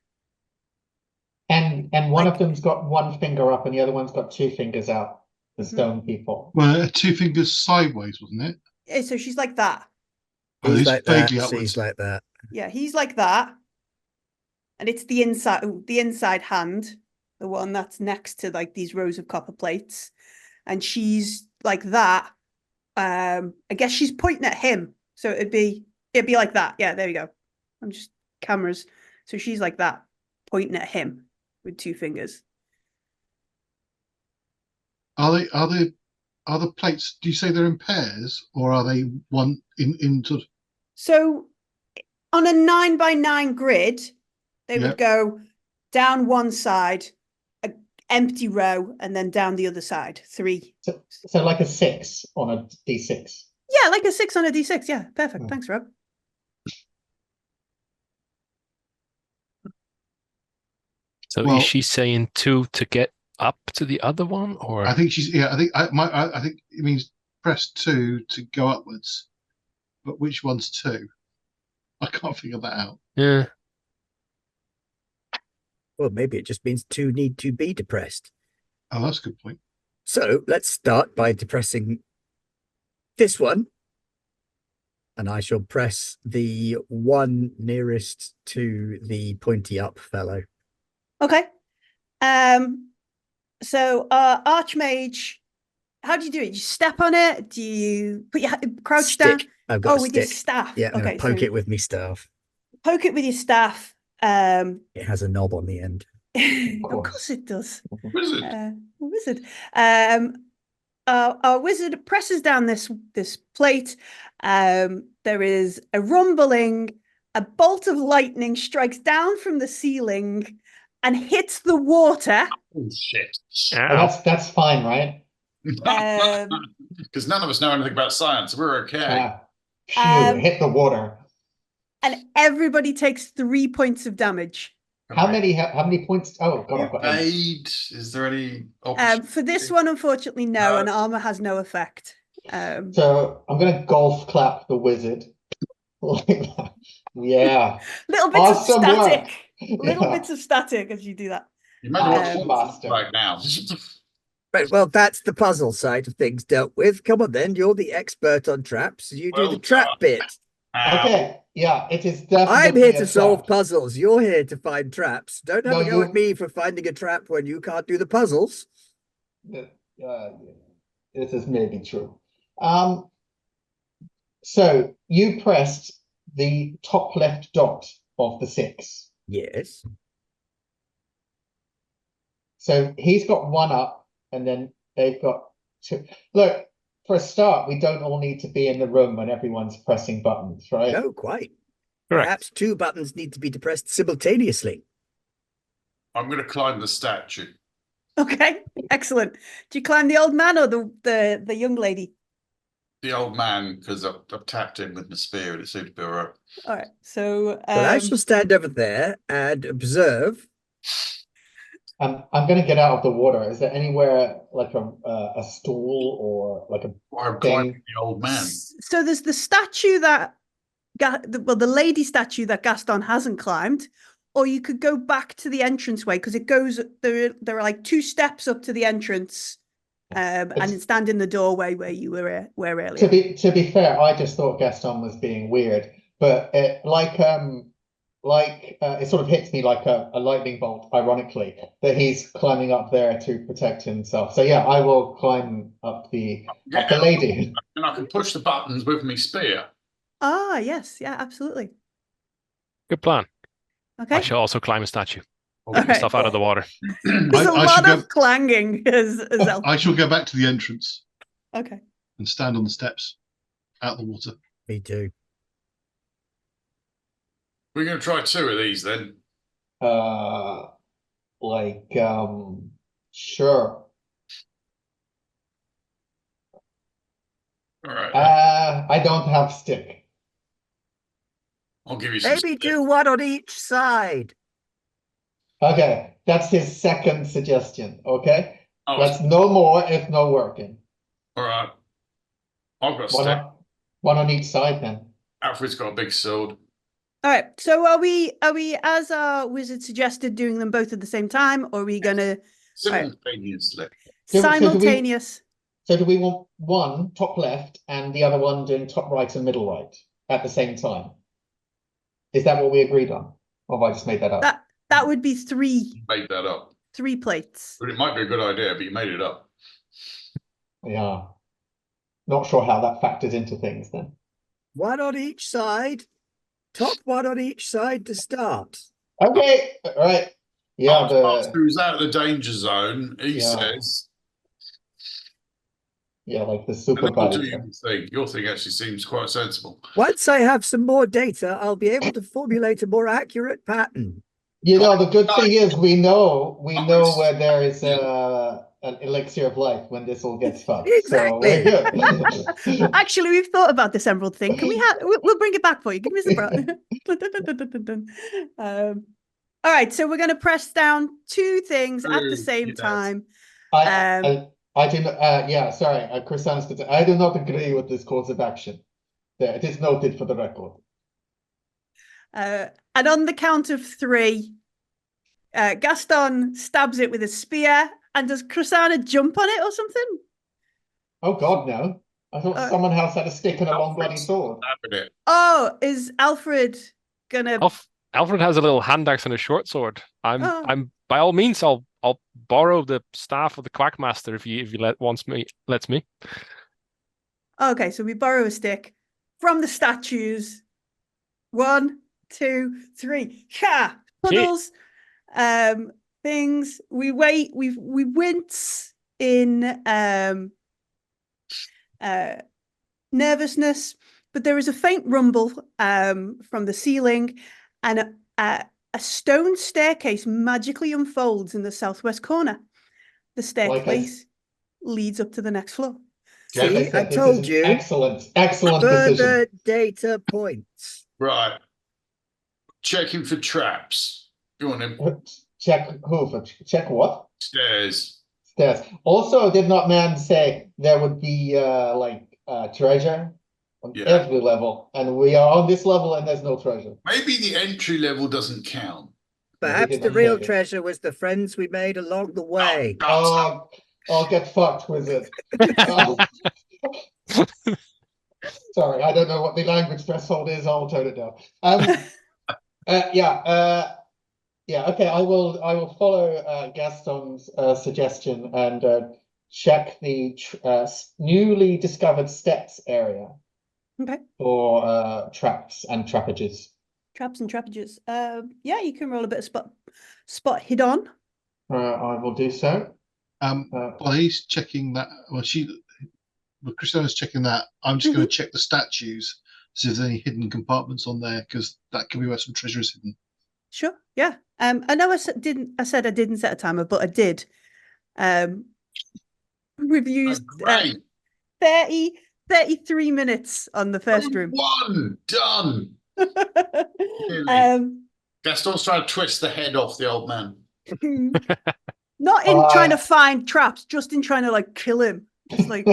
And one of them's got 1 finger up and the other one's got 2 fingers out. The stone people. Well, 2 fingers sideways, wasn't it? Yeah, so she's like that. Oh, He's he's like that. vaguely upwards. She's like that. Yeah, he's like that. And it's the inside hand, the one that's next to like these rows of copper plates. And she's like that. I guess she's pointing at him. So it'd be like that. Yeah, there you go. I'm just cameras. So she's like that, pointing at him with 2 fingers. Are the plates? Do you say they're in pairs, or are they one in sort of? So on a 9x9 grid, they would go down one side, an empty row, and then down the other side. 3. So like a 6 on a D6. Yeah, like a 6 on a D6. Yeah, perfect. Thanks, Rob. So Well- is she saying 2 to get up to the other one, or I think she's. Yeah, I think it means press 2 to go upwards, but which one's 2? I can't figure that out. yeah? Well, maybe it just means 2 need to be depressed. Oh, that's a good point. So let's start by depressing this one. And I shall press the one nearest to the pointy up fellow. Okay. So Archmage, how do you do it? You step on it? Do you put your crouch down? Stick. I've got a with your stick. staff. Yeah, I'm okay. gonna poke So it with me staff. poke it with your staff. It has a knob on the end. Of course it does. Wizard. Wizard. Our wizard presses down this plate. There is a rumbling. A bolt of lightning strikes down from the ceiling and hits the water. Oh shit! Ow. That's fine, right? Because none of us know anything about science. We're okay. Phew, hit the water. And everybody takes 3 points of damage. How many points? Oh god, I've got 8. Aid? Is there any? For this one, unfortunately, no, and armor has no effect. So I'm going to golf clap the wizard. Like that. Yeah. Little bits Awesome of work. static. Little Yeah. bits of static as you do that. Imagine Awesome, what master. right now. Right, well, that's the puzzle side of things dealt with. Come on then, you're the expert on traps. You do Well the trap done. bit. Okay. Yeah, it is definitely I'm here to a solve trap. puzzles. You're here to find traps. Don't have No, a go at you- me for finding a trap when you can't do the puzzles. This is maybe true. So you pressed the top left dot of the 6. Yes. So he's got 1 up, and then they've got 2. Look, for a start, we don't all need to be in the room when everyone's pressing buttons, right? No, quite. Correct. Perhaps 2 buttons need to be depressed simultaneously. I'm going to climb the statue. Okay, excellent. Do you climb the old man or the young lady? The old man, because I've tapped him with my spear and it seemed to be all right. All right. So But I shall stand over there and observe. I'm going to get out of the water. Is there anywhere like a stool or like a I'm thing? climbing the old man. So there's the statue that the lady statue that Gaston hasn't climbed, or you could go back to the entranceway because it goes there are like 2 steps up to the entrance, and stand in the doorway where you were earlier. To be fair, I just thought Gaston was being weird, but it it sort of hits me like a lightning bolt, ironically, that he's climbing up there to protect himself. So yeah, I will climb up the lady. And I can push the buttons with my spear. Ah, yes, yeah, absolutely. Good plan. Okay. I shall also climb a statue. I'll Get get the Okay. stuff out of the water. There's a I lot should go- of clanging as I shall go back to the entrance Okay. and stand on the steps out the water. Me too. We're going to try 2 of these then. Sure. All right. I don't have stick. I'll give you some. Maybe do 1 on each side. Okay, that's his second suggestion. Okay, Oh, that's no more if no working. all right. I've got a One stick. one on each side then. Alfred's got a big sword. All right. So are we as our wizard suggested doing them both at the same time, or are we gonna Simultaneously. So do we- simultaneous? So do we want one top left and the other one doing top right and middle right at the same time? Is that what we agreed on? Or have I just made that up? That would be 3 You made that up. plates. But it might be a good idea, but you made it up. Yeah. Not sure how that factors into things then. 1 on each side. Top 1 on each side to start. Okay, all right. Yeah, Who's out of the danger zone, he Yeah. says. like the And super then we'll do buddy. your thing. Your thing actually seems quite sensible. Once I have some more data, I'll be able to formulate a more accurate pattern. You know, the good thing is we know where there is an elixir of life when this all gets fucked. Exactly. So we're good. Actually, we've thought about this emerald thing. Can we have? We'll bring it back for you. Give me some. All right. So we're going to press down 2 things at the same Yes. time. I do not, sorry, Chris Anderson, I do not agree with this course of action. There, it is noted for the record. And on the count of 3, Gaston stabs it with a spear. And does Crusana jump on it or something? Oh God, no. I thought someone else had a stick and a long bloody sword. Having it. Oh, is Alfred gonna? Alfred has a little hand axe and a short sword. Oh. I'm by all means I'll borrow the staff of the Quackmaster if you lets me. Okay, so we borrow a stick from the statues. 1, 2, 3. Ha! Puddles. Things. We wait. We wince in nervousness, but there is a faint rumble from the ceiling, and a stone staircase magically unfolds in the southwest corner. The staircase leads up to the next floor. Like See, I said, this told is you. Excellent decision. Further data points. Right. Checking for traps. Go on then. Check check what? Stairs. Stairs. Also, did not man say there would be treasure on Yeah. every level, and we are on this level and there's no treasure. Maybe the entry level doesn't count. Perhaps did the not real make it. treasure was the friends we made along the way. Oh, get fucked, wizard. Oh. Sorry, I don't know what the language threshold is. I'll tone it down. Okay. I will follow Gaston's suggestion and check the newly discovered steps area. Okay. For traps and trappages. Traps and trappages. Yeah, you can roll a bit of spot hid on. I will do so. While he's checking that, well, Christiana's checking that. I'm just going to check the statues, see if there's any hidden compartments on there, because that could be where some treasure is hidden. Sure. Yeah. I know I said I didn't set a timer, but I did. We've used 33 minutes on the first room. One done. Gaston's trying to twist the head off the old man. Not in trying to find traps, just in trying to like kill him. Just like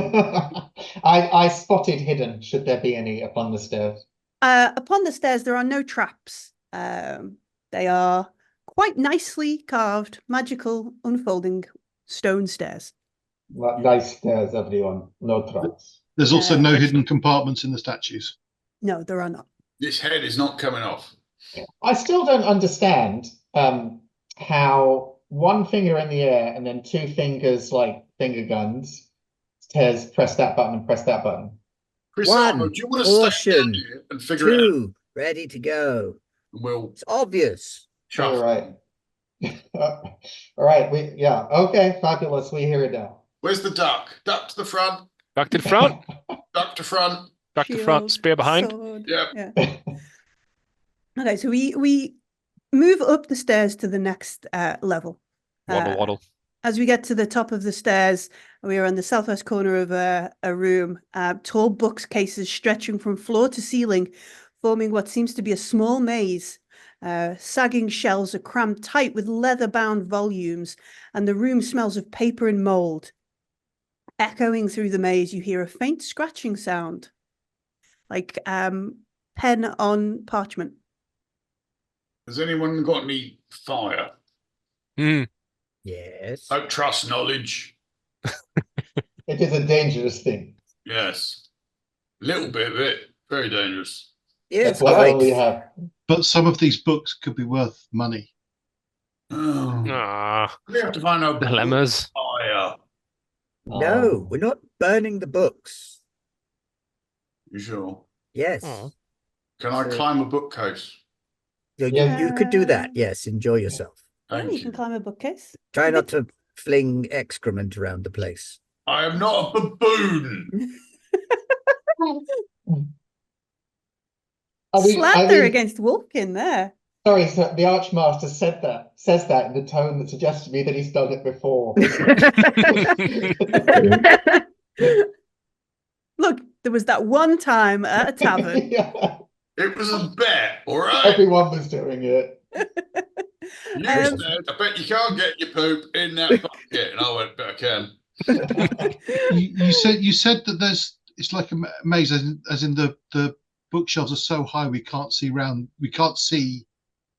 I spotted hidden. Should there be any upon the stairs? Upon the stairs, there are no traps. They are quite nicely carved, magical, unfolding stone stairs. Nice stairs, everyone. No traps. There's also no hidden compartments in the statues. No, there are not. This head is not coming off. I still don't understand how one finger in the air and then two fingers like finger guns says press that button and press that button. Christiana, do you want to stay down here and figure it out? Ready to go. Well, it's obvious. All right. All right. Okay. Fabulous. We hear it now. Where's the duck? Duck to the front. Duck to the front. Duck to front. Duck to front. Spear behind. Yeah. Okay, so we move up the stairs to the next level. Waddle. As we get to the top of the stairs, we are on the southwest corner of a room. Tall bookcases stretching from floor to ceiling, forming what seems to be a small maze. Sagging shelves are crammed tight with leather-bound volumes, and the room smells of paper and mold. Echoing through the maze, you hear a faint scratching sound, like pen on parchment. Has anyone got any fire? Yes. Don't trust knowledge. It is a dangerous thing. Yes. A little bit of it. Very dangerous. Yes, we have. But some of these books could be worth money. Oh. We have to find out dilemmas. Fire. No, we're not burning the books. You sure? Yes. Can I climb a bookcase? You could do that. Yes, enjoy yourself. You can climb a bookcase. Try not to fling excrement around the place. I am not a baboon. Slander against Wolfkin there. Sorry, sir, the Archmaster says that in the tone that suggests to me that he's done it before. Look, there was that one time at a tavern. Yeah. It was a bet, all right? Everyone was doing it. You said, I bet you can't get your poop in that bucket. And I went, but I can. You said that it's like a maze, as in the bookshelves are so high we can't see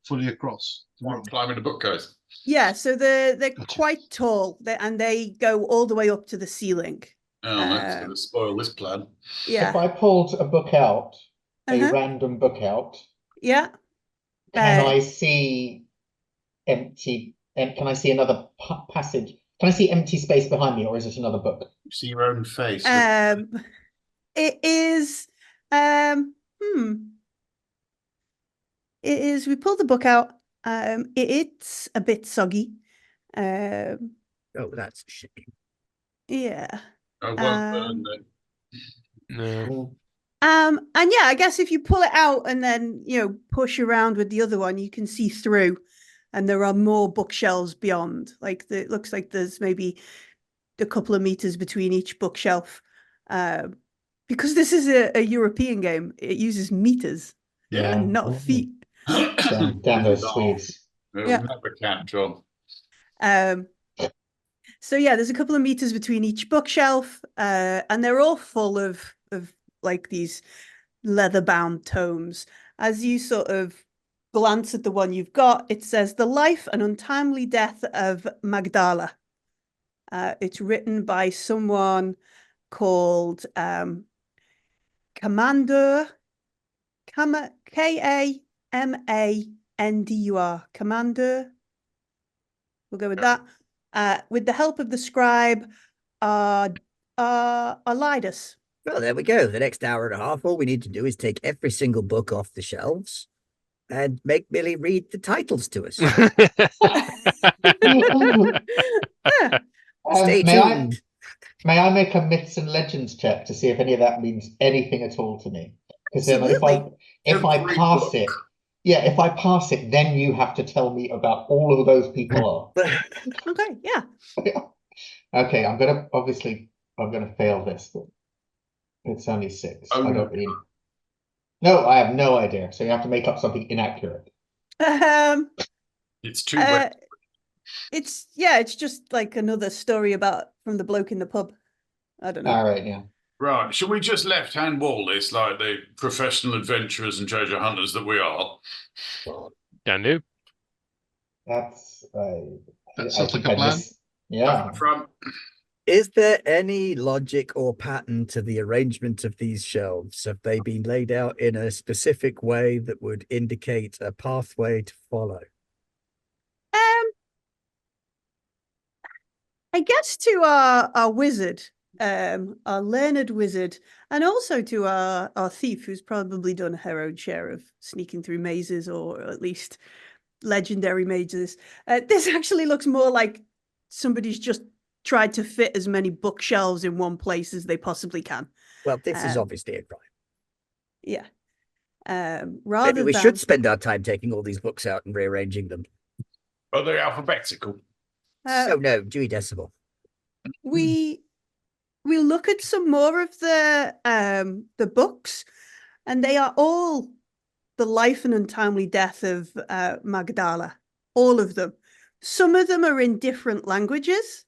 fully across. I'm climbing a bookcase. Yeah, so they're quite tall, and they go all the way up to the ceiling. Oh, that's going to spoil this plan. Yeah. If I pulled a book out, a random book out, yeah, can I see empty? And can I see another passage? Can I see empty space behind me, or is it another book? You see your own face. It is. It is. We pulled the book out. It's a bit soggy. Oh, that's a shame. Yeah. I won't burn then. No. And yeah, I guess if you pull it out and then push around with the other one, you can see through, and there are more bookshelves beyond. Like it looks like there's maybe a couple of meters between each bookshelf. Because this is a European game, it uses meters and not feet. Damn those Swedes. Yeah. Never can, John. So yeah, there's a couple of meters between each bookshelf, and they're all full of of like these leather-bound tomes. As you sort of glance at the one you've got, it says The Life and Untimely Death of Magdala. It's written by someone called Kamandur, Kamandur. Kamandur. We'll go with that. With the help of the scribe, Alidus. Well, there we go. The next hour and a half, all we need to do is take every single book off the shelves and make Millie read the titles to us. Yeah. Stay tuned. May I make a myths and legends check to see if any of that means anything at all to me? Because then if I pass it, if I pass it, then you have to tell me about all of those people are. Okay, yeah. Okay, I'm gonna fail this. But it's only 6. Oh, I don't really. No, I have no idea. So you have to make up something inaccurate. It's too wet. It's just like another story from the bloke in the pub. I don't know. All right, yeah. Right, should we just left-hand wall this like the professional adventurers and treasure hunters that we are? Can do. That sounds like a plan. Yeah. Front. Is there any logic or pattern to the arrangement of these shelves? Have they been laid out in a specific way that would indicate a pathway to follow? I guess to our wizard, our learned wizard, and also to our thief, who's probably done her own share of sneaking through mazes, or at least legendary mazes. This actually looks more like somebody's just tried to fit as many bookshelves in one place as they possibly can. Well, this is obviously a crime. Yeah. Maybe we should spend our time taking all these books out and rearranging them. Are they alphabetical? No, Dewey Decimal. We look at some more of the books, and they are all The Life and Untimely Death of Magdala. All of them. Some of them are in different languages,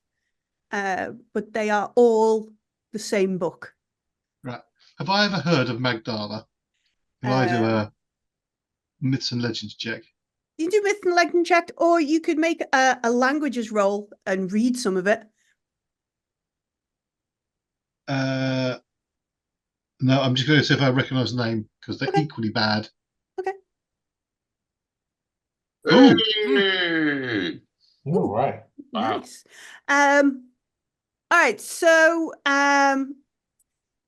but they are all the same book. Right. Have I ever heard of Magdala? Can I do a myths and legends check? You do myth and legend check, or you could make a languages roll and read some of it. No, I'm just going to see if I recognise the name, because they're equally bad. Okay. Ooh. Hey! All right. Nice. All right. So,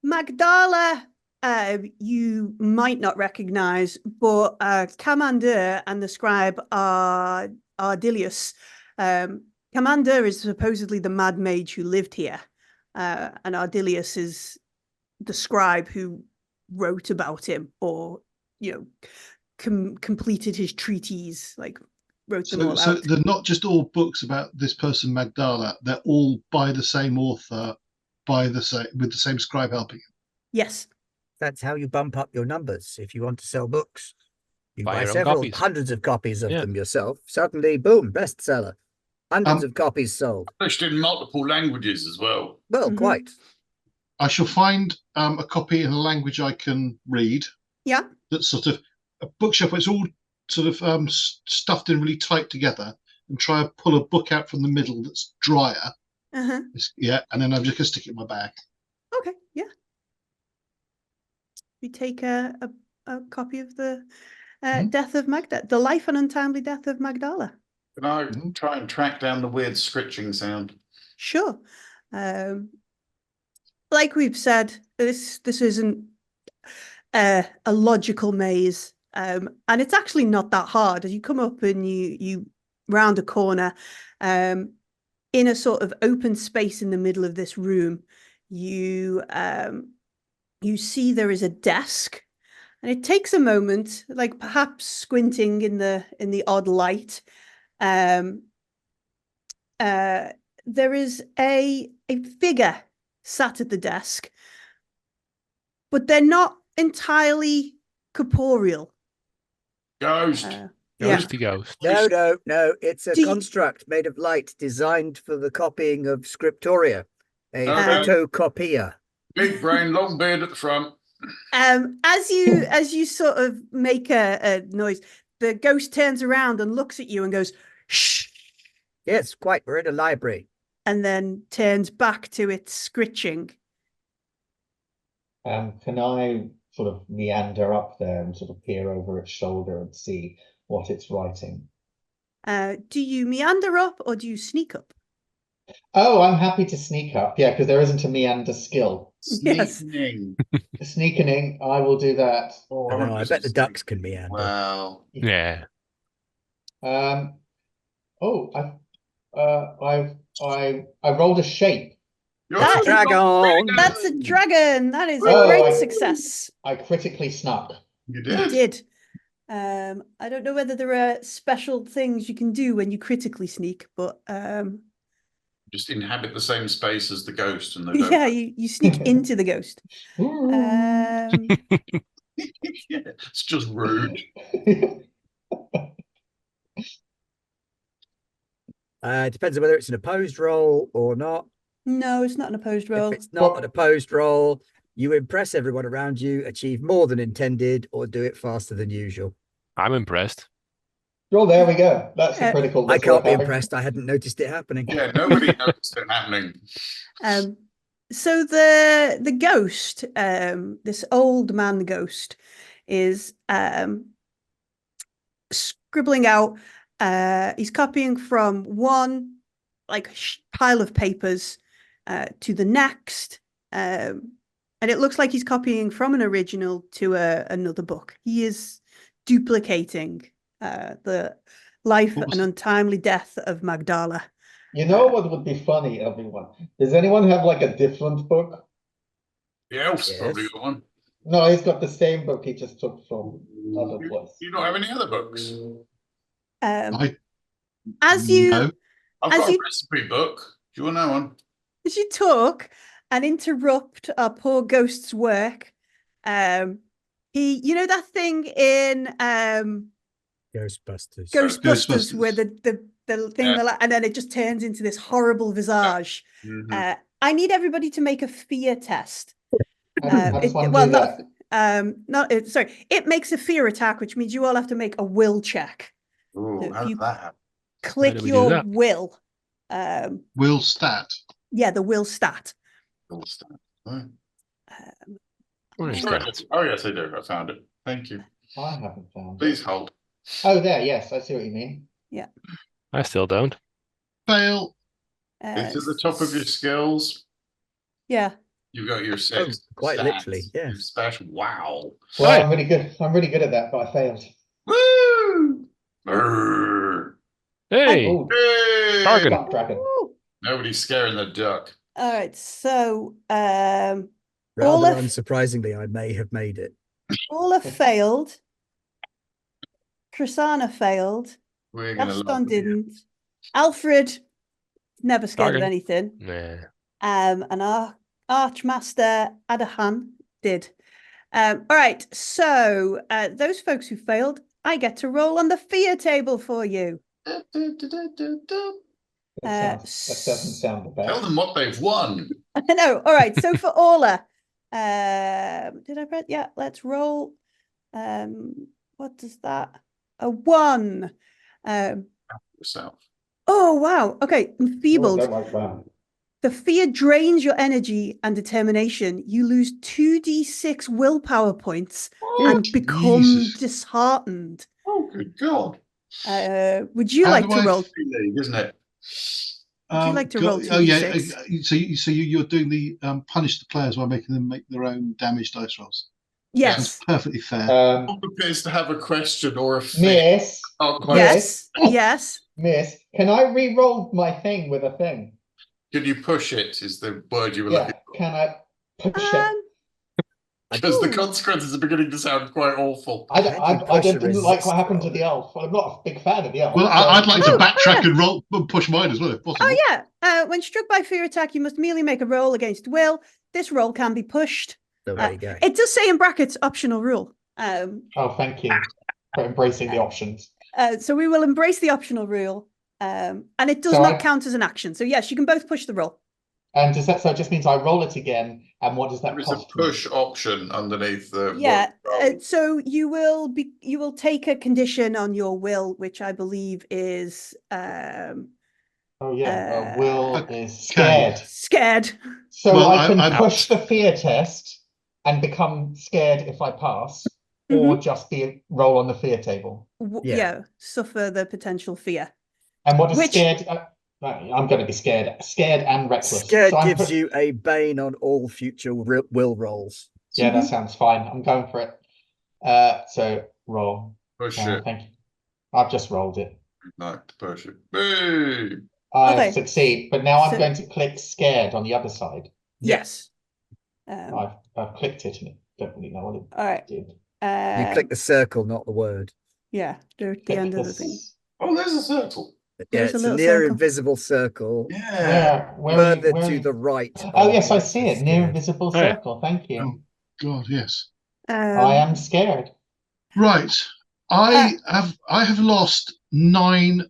Magdala, you might not recognize, but Commander and the scribe are Ardilius. Commander is supposedly the mad mage who lived here, and Ardilius is the scribe who wrote about him, or completed his treatise, like wrote them all out. So they're not just all books about this person Magdala; they're all by the same author, with the same scribe helping him. Yes. That's how you bump up your numbers if you want to sell books. You Buy buy your own several copies. hundreds of copies of them yourself. Suddenly, boom, bestseller. Hundreds of copies sold. Published in multiple languages as well. Well, quite. I shall find a copy in a language I can read. Yeah. That's sort of a bookshelf where it's all sort of stuffed in really tight together, and try and pull a book out from the middle that's drier. Uh-huh. And then I'm just going to stick it in my bag. Okay, yeah. We take a copy of the Death of Magdala, The Life and Untimely Death of Magdala. Can I try and track down the weird scritching sound? Sure. Like we've said, this isn't a logical maze, and it's actually not that hard. As you come up and you round a corner, in a sort of open space in the middle of this room, you see there is a desk, and it takes a moment, like perhaps squinting in the odd light. There is a figure sat at the desk, but they're not entirely corporeal. Ghost. Ghosty ghost. No. It's a construct made of light designed for the copying of scriptoria. A photocopier. Big brain, long beard at the front. As you sort of make a noise, the ghost turns around and looks at you and goes, "Shh," Yes, quite. We're in a library. and then turns back to its scritching. Can I sort of meander up there and sort of peer over its shoulder and see what it's writing? Do you meander up or do you sneak up? Oh, I'm happy to sneak up. Yeah, because there isn't a meander skill. Yes. Sneaking. Sneaking, I will do that. Oh, I don't know. I wouldn't bet the just ducks sneak. can meander. Wow. Yeah. Oh, I rolled a shape. That- Dragon! That's a dragon. That is a Oh, great I- success. I critically snuck. You You did. did. I don't know whether there are special things you can do when you critically sneak, but Just inhabit the same space as the ghost, and they don't. yeah, you sneak into the ghost. Ooh. Yeah, it's just rude. It depends on whether it's an opposed roll or not. No, it's not an opposed roll. If it's not an opposed roll, you impress everyone around you, achieve more than intended, or do it faster than usual. I'm impressed. Oh, there we go. That's the critical. I that's can't worth be having. impressed. I hadn't noticed it happening. Yeah, nobody noticed it happening. So the ghost, this old man ghost, is scribbling out. He's copying from one pile of papers to the next, and it looks like he's copying from an original to another book. He is duplicating the life and untimely death of Magdala. You know what would be funny, everyone? Does anyone have like a different book? The elf's Yes. probably got one. No, he's got the same book he just took from other place. You don't have any other books? I As you no. I've As got you- a recipe book. Do you want to know one? as you talk and interrupt our poor ghost's work, you know that thing in Ghostbusters. Ghostbusters where Ghostbusters. the thing Yeah. and then it just turns into this horrible visage. Mhm. I need everybody to make a fear test. I just want to well, do that. sorry. It makes a fear attack, which means you all have to make a will check. Ooh, if how you- did that happen? Click do we do your that? will. Will stat. Yeah, the will stat. Cool stuff. Oh. Where is Sorry. that? Oh, yes, I do. I found it. Thank you. I haven't found it. Please hold. Oh, there. Yes, I see what you mean. I still don't. Fail. It's at the top of your skills. Yeah. You've got your six. quite stats, literally, yeah. your Special. Wow. Well, Right. I'm really good. I'm really good at that, but I failed. Woo! Brrr. Hey, Oh, Hey! Dragon. duck dragon. Woo! Nobody's scaring the duck. All right. So Rather Olaf- unsurprisingly, I may have made it. Olaf failed. Tristana failed. We're gonna Gaston love you. didn't. Alfred never scared of Dragon. anything. nah. And our Archmaster Adahan did. All right. So those folks who failed, I get to roll on the fear table for you. That doesn't sound the Tell best. them what they've won. I know. All right. So for Orla, did I press? Yeah. Let's roll. What does that? A 1. Yourself. Oh wow. Okay. Oh, Enfeebled. don't like that. The fear drains your energy and determination. You lose 2d6 willpower points and become Jesus. disheartened. Oh, good God. Would you How like do to I roll? League, isn't it? Would you like to roll Oh yeah. 2d6? So you're doing the punish the players by making them make their own damage dice rolls. Yes. That's perfectly fair. Bob appears to have a question or a fear. Miss, Not quite. Yes. Yes. Miss, can I re-roll my thing with a thing? Can you push it? Is the word you were Yeah, looking for? can I push it? Because the ooh. consequences are beginning to sound quite awful. I Anti-pressure didn't like resist what happened to roll. the elf. I'm not a big fan of the elf. Well, so- I'd like to Oh, backtrack yeah. and roll, push mine as well if possible. Oh yeah. When struck by fear attack, you must merely make a roll against will. This roll can be pushed. So there you go. It does say in brackets optional rule. Oh, thank you for embracing the options. So we will embrace the optional rule. And it does So not I- count as an action. So yes, you can both push the roll. And does that, so it just means I roll it again, and what does that There is a cost me? push option underneath the Yeah. roll. So you will take a condition on your will, which I believe is Oh yeah, uh, Will is scared. scared. So Well, I can I'm- push the fear test and become scared if I pass, or just be roll on the fear table. Yeah. Yeah, suffer the potential fear. And what does Which- scared? I'm going to be scared and reckless. Scared So I'm gives you a bane on all future will rolls. Yeah, that Mhm. sounds fine. I'm going for it. So roll. Push it. Thank you. I've just rolled it. No, push it. Boom. I Okay. succeed, but now I'm So- going to click scared on the other side. Yes. I've clicked it and it don't really know what it All right. did. You click the circle, not the word. Yeah, they're at the Click end of the this- thing. Oh, there's a circle. Yeah, There's a it's a little near circle. invisible circle. Yeah. Where are you- Further where are to you- the right. Oh of yes, I where see says it. Near scared. invisible Oh, yeah. circle. Thank you. Oh God, yes. I am scared. Right. I have lost 9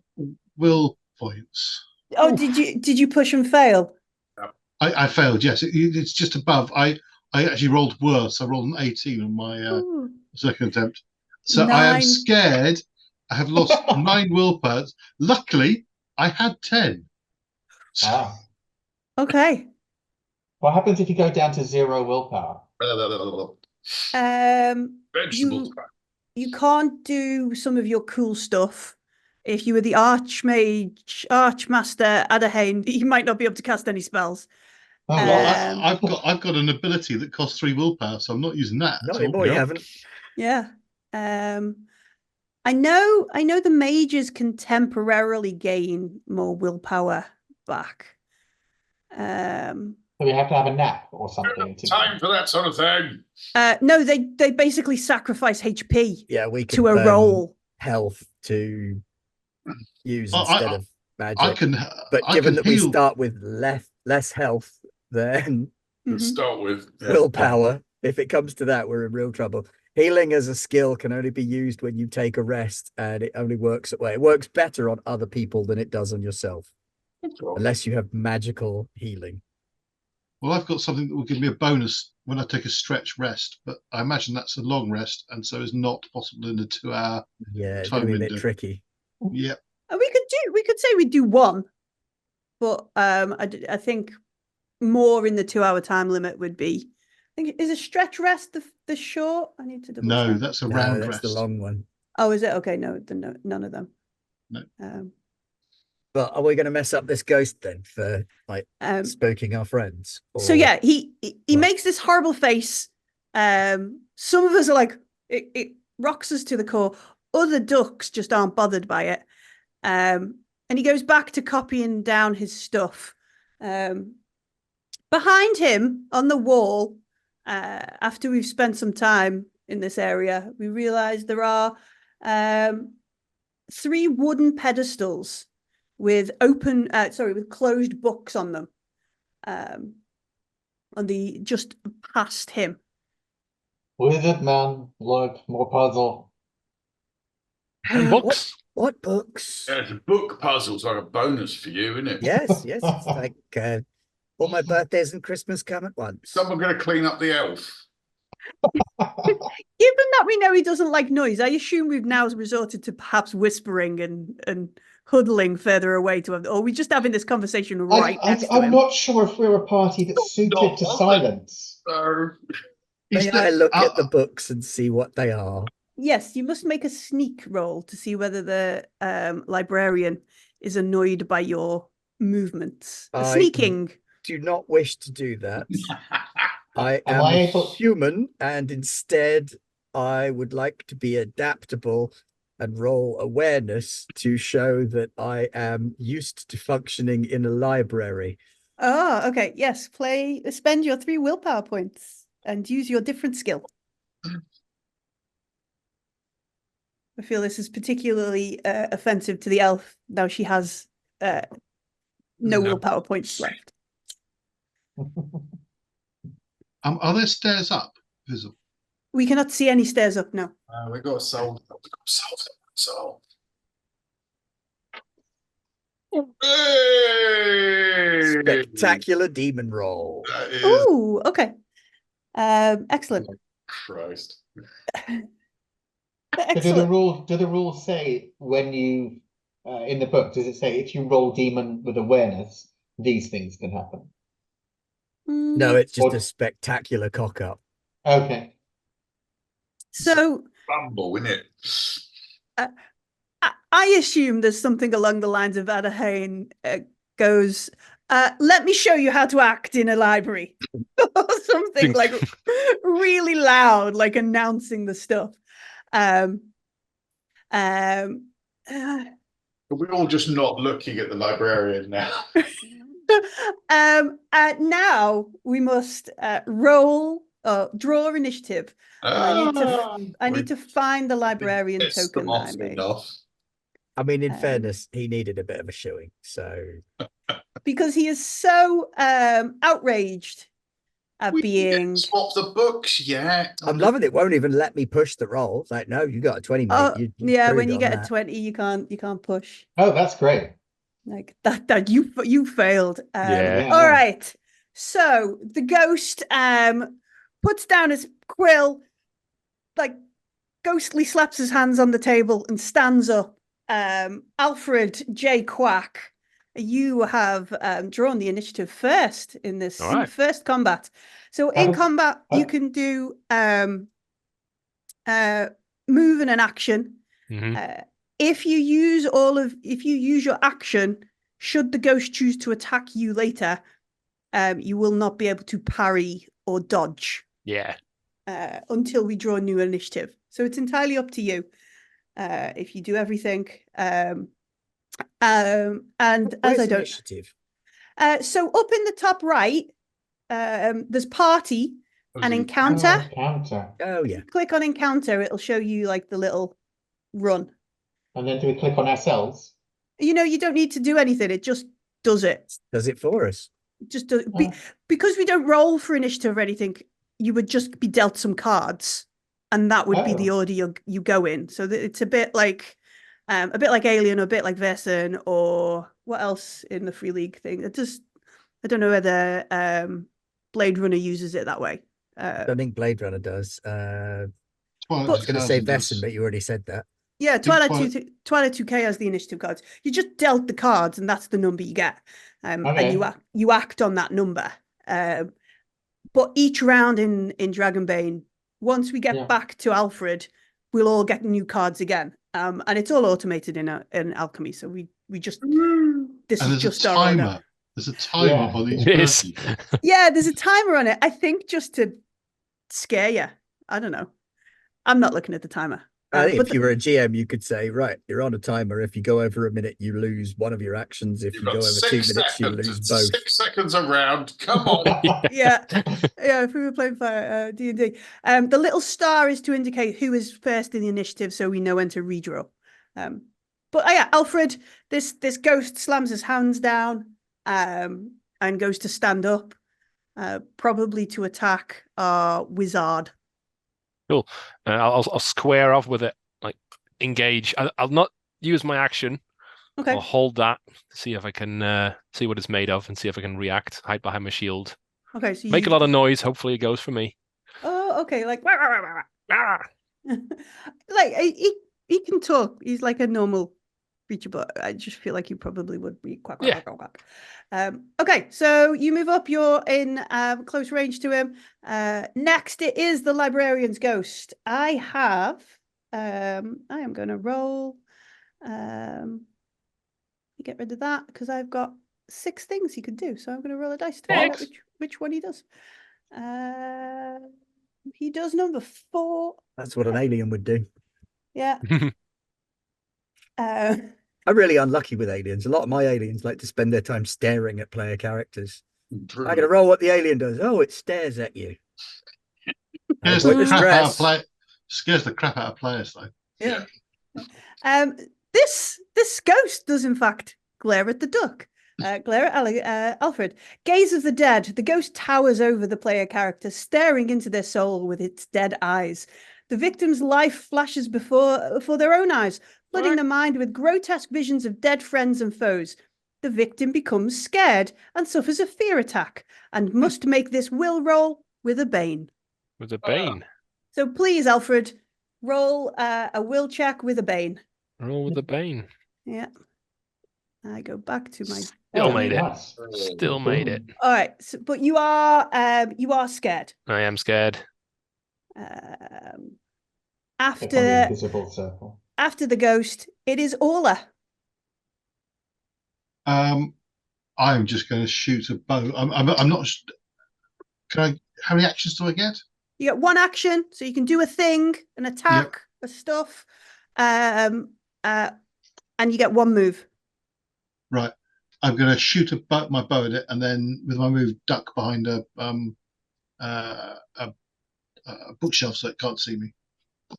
will points. Oh, did you push and fail? I failed. Yes, it's just above. I actually rolled worse. I rolled an 18 on my Ooh. second attempt. So I am 9. scared. I have lost 9 will points. Luckily, I had 10. Ah. Okay. What happens if you go down to 0 willpower? Vegetables. You can't do some of your cool stuff. If you were the Archmaster Adahane, you might not be able to cast any spells. Oh, Well, well, I've got an ability that costs 3 willpower, so I'm not using that. Not at all. anymore, you Yeah. haven't. Yeah. I know the mages can temporarily gain more willpower back. So we have to have a nap or something. Time for that sort of thing. No, they basically sacrifice HP Yeah, we can to a burn roll. health to use Oh, instead of magic. I can. But I given can that we heal. start with less health than To Mhm. start with. Yeah. willpower, if it comes to that, we're in real trouble. Healing as a skill can only be used when you take a rest, and it only works it works better on other people than it does on yourself, unless you have magical healing. Well, I've got something that will give me a bonus when I take a stretch rest, but I imagine that's a long rest, and so is not possible in the 2-hour. Yeah, it's Time gonna be a bit window. tricky. Yep. And we could say we do one, but I think more in the 2-hour time limit would be. I think is a stretch rest the short. I need to double No, check. that's a No, round that's rest. the long one. Oh, is it? Okay, no, none of them. No. But are we going to mess up this ghost then for like Um, spooking our friends? So Or- yeah, he What? makes this horrible face. Some of us are like, it rocks us to the core. Other ducks just aren't bothered by it. And he goes back to copying down his stuff. Behind him on the wall, after we've spent some time in this area, we realize there are 3 wooden pedestals with with closed books on them. On the just past him. Wizard man, look, more puzzle. And books. What books? Yeah, it's a book puzzle's like a bonus for you, isn't it? Yes, it's like all my birthdays and Christmas come at once. Someone going to clean up the elf. Given that we know he doesn't like noise, I assume we've now resorted to perhaps whispering and huddling further away to him, or are we just having this conversation right next to I'm him? not sure if we're a party that's suited to silence. May I look at the books and see what they are? Yes, you must make a sneak roll to see whether the librarian is annoyed by your movements. Sneaking. Do not wish to do that. I Am am I able- human, and instead I would like to be adaptable and roll awareness to show that I am used to functioning in a library. Oh, okay. Yes, spend your 3 willpower points and use your different skill. I feel this is particularly offensive to the elf. Now she has no willpower points left. Are there stairs up visible? We cannot see any stairs up now. We got to solve. Solve. Hey! spectacular demon roll. That is Ooh, okay. Excellent. Christ. So Excellent. do the rules say when you in the book, does it say if you roll demon with awareness, these things can happen? No, it's just Or- a spectacular cock up. Okay. So Bumble, isn't it? I assume there's something along the lines of Adahane goes, let me show you how to act in a library. Or something like really loud, like announcing the stuff. We're all just not looking at the librarian now. Now we must draw initiative. And I need to find the librarian Pissed token them that I off made. enough. I mean, in fairness, he needed a bit of a showing. So Because he is so outraged at We being swap the books, yeah. I'm loving it. Won't even let me push the roll. It's like, no, you got a 20, mate. You yeah, when screwed you on get that. a 20 you can't push. Oh, that's great. Like that you failed. Yeah. All right. So the ghost puts down his quill, like ghostly slaps his hands on the table and stands up. Alfred J. Quack, you have drawn the initiative first in this first combat. So in combat, you can do move and an action. If you use your action, should the ghost choose to attack you later, you will not be able to parry or dodge. Yeah. Until we draw a new initiative. So it's entirely up to you. If you do everything. And Where's as I don't initiative? So up in the top right, there's party and encounter. Oh yeah. Click on encounter, it'll show you like the little run. And then do we click on ourselves? You don't need to do anything, it just does it. Does it for us. Just does because we don't roll for initiative or anything, you would just be dealt some cards. And that would be the order you go in. So it's a bit like Alien, or a bit like Versen, or what else in the Free League thing. I don't know whether Blade Runner uses it that way. I don't think Blade Runner does. I Twilight was going to say 2000 Vesson, does. but you already said that. Yeah, Twilight 2K has the initiative cards. You just dealt the cards, and that's the number you get, and you act on that number. But each round in Dragonbane, once we get back to Alfred, we'll all get new cards again. And it's all automated in alchemy. So we just this is just our order. There's a timer on each Yes. person. Yeah, there's a timer on it. I think just to scare you. I don't know. I'm not looking at the timer. I think if you were a GM, you could say, right, you're on a timer. If you go over a minute, you lose one of your actions. If you go over 2 minutes, you lose both. 6 seconds around. Come on. Yeah. If we were playing for D&D. The little star is to indicate who is first in the initiative, so we know when to redraw. But yeah, Alfred, this ghost slams his hands down and goes to stand up, probably to attack our wizard. Cool. I'll square off with it, like engage. I'll not use my action. Okay. I'll hold that to see if I can see what it's made of and see if I can react. Hide behind my shield. Okay. So make a lot of noise. Hopefully, it goes for me. Oh, okay. Like, like he can talk. He's like a normal creature, but I just feel like you probably would be quack. Okay, so you move up. You're in close range to him. Next, it is the librarian's ghost. I am going to roll. Get rid of that because I've got 6 things he can do. So I'm going to roll a dice to find out which one he does. He does number 4. That's what an alien would do. Yeah. I'm really unlucky with aliens. A lot of my aliens like to spend their time staring at player characters. I'm going to roll what the alien does. Oh, it stares at you. Scares the crap out of players, though. Yeah. This ghost does in fact glare at the duck. Glare at Alfred. Gaze of the dead. The ghost towers over the player character, staring into their soul with its dead eyes. The victim's life flashes before their own eyes, flooding the mind with grotesque visions of dead friends and foes. the victim becomes scared and suffers a fear attack and must make this will roll with a bane. With a bane. So please, Alfred, roll a will check with a bane. Roll with a bane. Yeah. I go back to my. Still made it. Nice. Still made it. All right, so, but you are scared. I am scared. Um, Click on the after invisible circle. after the ghost, it is Orla. I'm just going to shoot a bow. I'm not. Can I? How many actions do I get? You get one action, so you can do a thing, an attack, a stuff, and you get one move. Right. I'm going to shoot my bow at it, and then with my move, duck behind a bookshelf so it can't see me.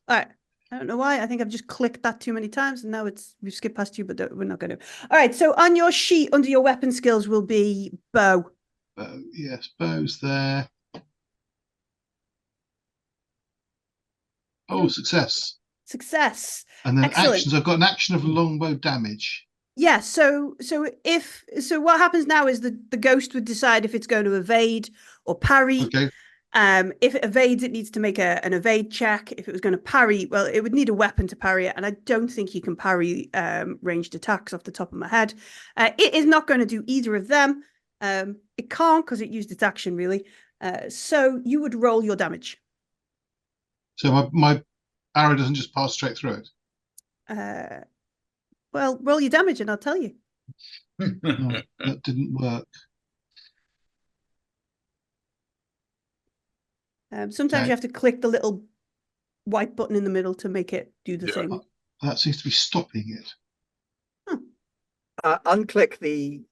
All right. I don't know why. I think I've just clicked that too many times, and now we've skipped past you, but we're not going to. All right. So on your sheet, under your weapon skills, will be bow. Yes, bow's there. Oh, success. Success. And then Excellent. actions. I've got an action of longbow damage. Yeah. So what happens now is the ghost would decide if it's going to evade or parry. Okay. If it evades, it needs to make an evade check. If it was going to parry, well, it would need a weapon to parry it, and I don't think you can parry ranged attacks off the top of my head. It is not going to do either of them. It can't because it used its action, really. So you would roll your damage. So my arrow doesn't just pass straight through it. Well, roll your damage and I'll tell you. No, that didn't work. Sometimes Okay. you have to click the little white button in the middle to make it do the thing. That seems to be stopping it. Unclick the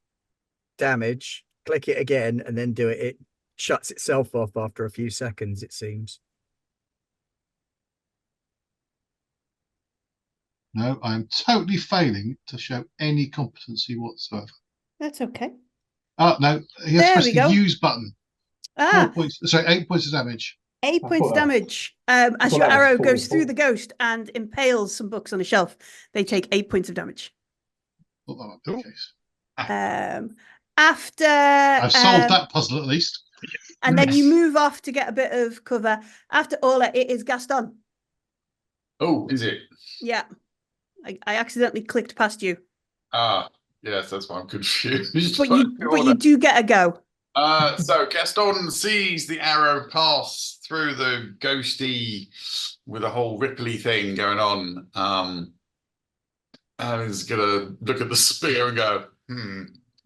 damage, click it again, and then do it. It shuts itself off after a few seconds, it seems. No, I'm totally failing to show any competency whatsoever. That's okay. Oh, no, you There have to press we the go. use button. 8 8 points of damage. I points thought that- damage. As thought your that was arrow goes 44. through the ghost and impales some books on a shelf, they take 8 points of damage. Thought that might be the case. After I've solved that puzzle at least. and then you move off to get a bit of cover. After Orla, it is Gaston. Oh, is it? Yeah. I accidentally clicked past you. Yes, that's why I'm confused. But you do get a go. So Gaston sees the arrow pass through the ghosty with a whole ripply thing going on. And he's gonna look at the spear and go,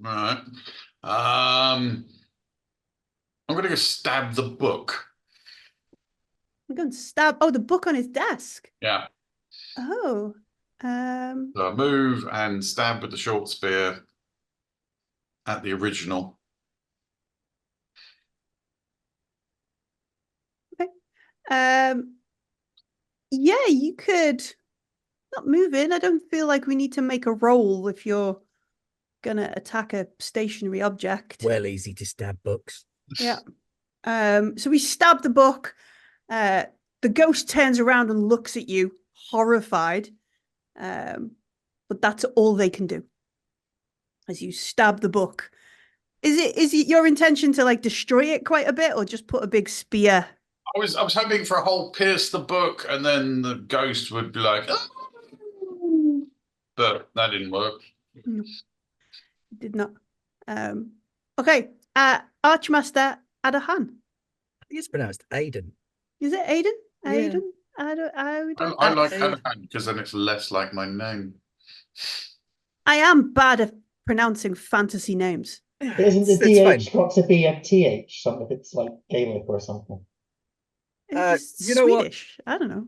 right. I'm gonna go stab the book. I'm going to stab. Oh, the book on his desk. Yeah. Oh. So I move and stab with the short spear at the original. Yeah, you could not move in. I don't feel like we need to make a roll if you're gonna attack a stationary object. Well, easy to stab books. Yeah. So we stab the book. The ghost turns around and looks at you, horrified. But that's all they can do. As you stab the book. Is it your intention to like destroy it quite a bit, or just put a big spear? I was hoping for a whole pierce the book, and then the ghost would be like, "Oh!" But that didn't work. No, did not. Okay. Archmaster Adahan. I think it's pronounced Aiden. Is it Aiden? Yeah. Aiden? I don't. I like Anahan because then it's less like my name. I am bad at pronouncing fantasy names. Isn't the It's DH got to be a TH? Something if it's like Gaelic or something. It's you know what? Swedish. I don't know.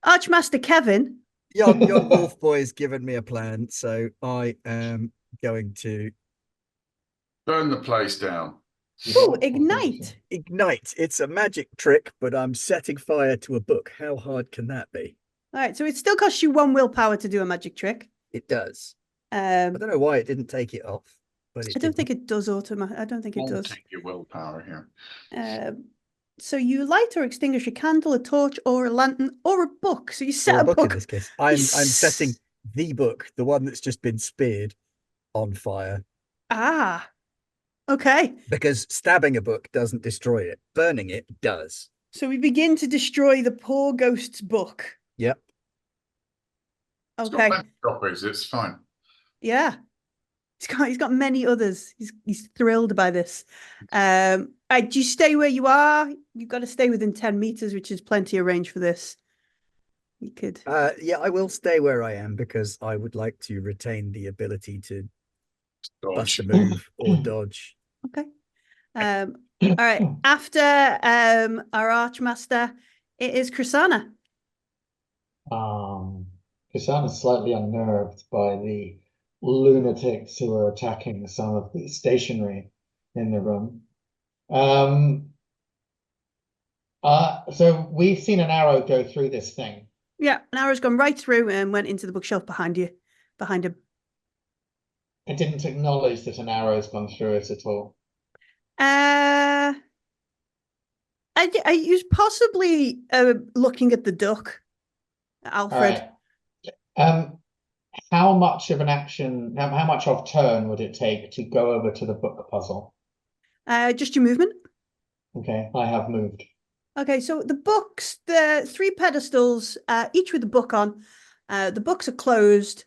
Archmaster Kevin. Young Wolf Boy's given me a plan, so I am going to Burn the place down. Oh, ignite. ignite. It's a magic trick, but I'm setting fire to a book. How hard can that be? All right, so it still costs you 1 willpower to do a magic trick. It does. I don't know why it didn't take it off, but I don't think it does automatic. I don't think it Won't does. take your willpower here. So you light or extinguish a candle, a torch, or a lantern, or a book. So you set Or a a book book. in this case. I'm setting the book, the one that's just been speared, on fire. Ah, okay. Because stabbing a book doesn't destroy it. Burning it does. So we begin to destroy the poor ghost's book. Yep. It's got Okay. plenty of copies. It's fine. Yeah. He's got many others. He's thrilled by this. Do you stay where you are? You've got to stay within 10 meters, which is plenty of range for this. You could. Yeah, I will stay where I am because I would like to retain the ability to bust a move or dodge. Okay. All right. After our Archmaster, it is Krisana. Kasana's slightly unnerved by the lunatics who are attacking some of the stationery in the room. So we've seen an arrow go through this thing. Yeah, an arrow's gone right through and went into the bookshelf behind him. It didn't acknowledge that an arrow's gone through it at all. I was possibly looking at the duck, Alfred. All right. How much of an action, how much of turn would it take to go over to the book puzzle? Just your movement. Okay, I have moved. Okay, so the books, the 3 pedestals, each with a book on. The books are closed.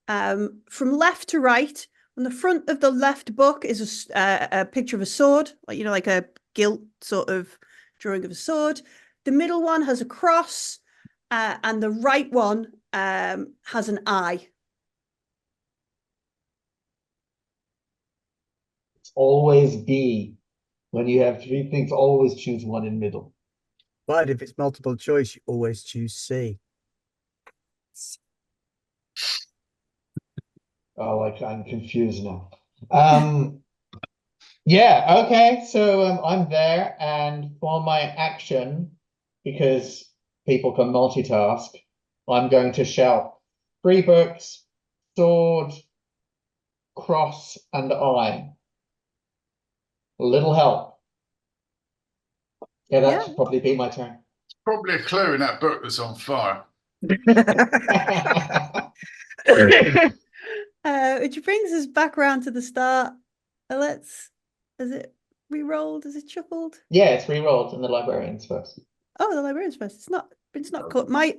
From left to right, on the front of the left book is a picture of a sword, like a gilt sort of drawing of a sword. The middle one has a cross, and the right one has an eye. It's always B. When you have 3 things, always choose one in middle. But if it's multiple choice, you always choose C. Oh, I'm confused now. Yeah, okay. So I'm there, and for my action, because people can multitask, I'm going to shout 3 books, sword, cross, and eye. A little help. Yeah, that should probably be my turn. Probably a clue in that book that's on fire. Which brings us back around to the start. Has it re-rolled? Is it shuffled? Yeah, it's re-rolled in the librarian's first. Oh, the librarian's first. It's not caught. My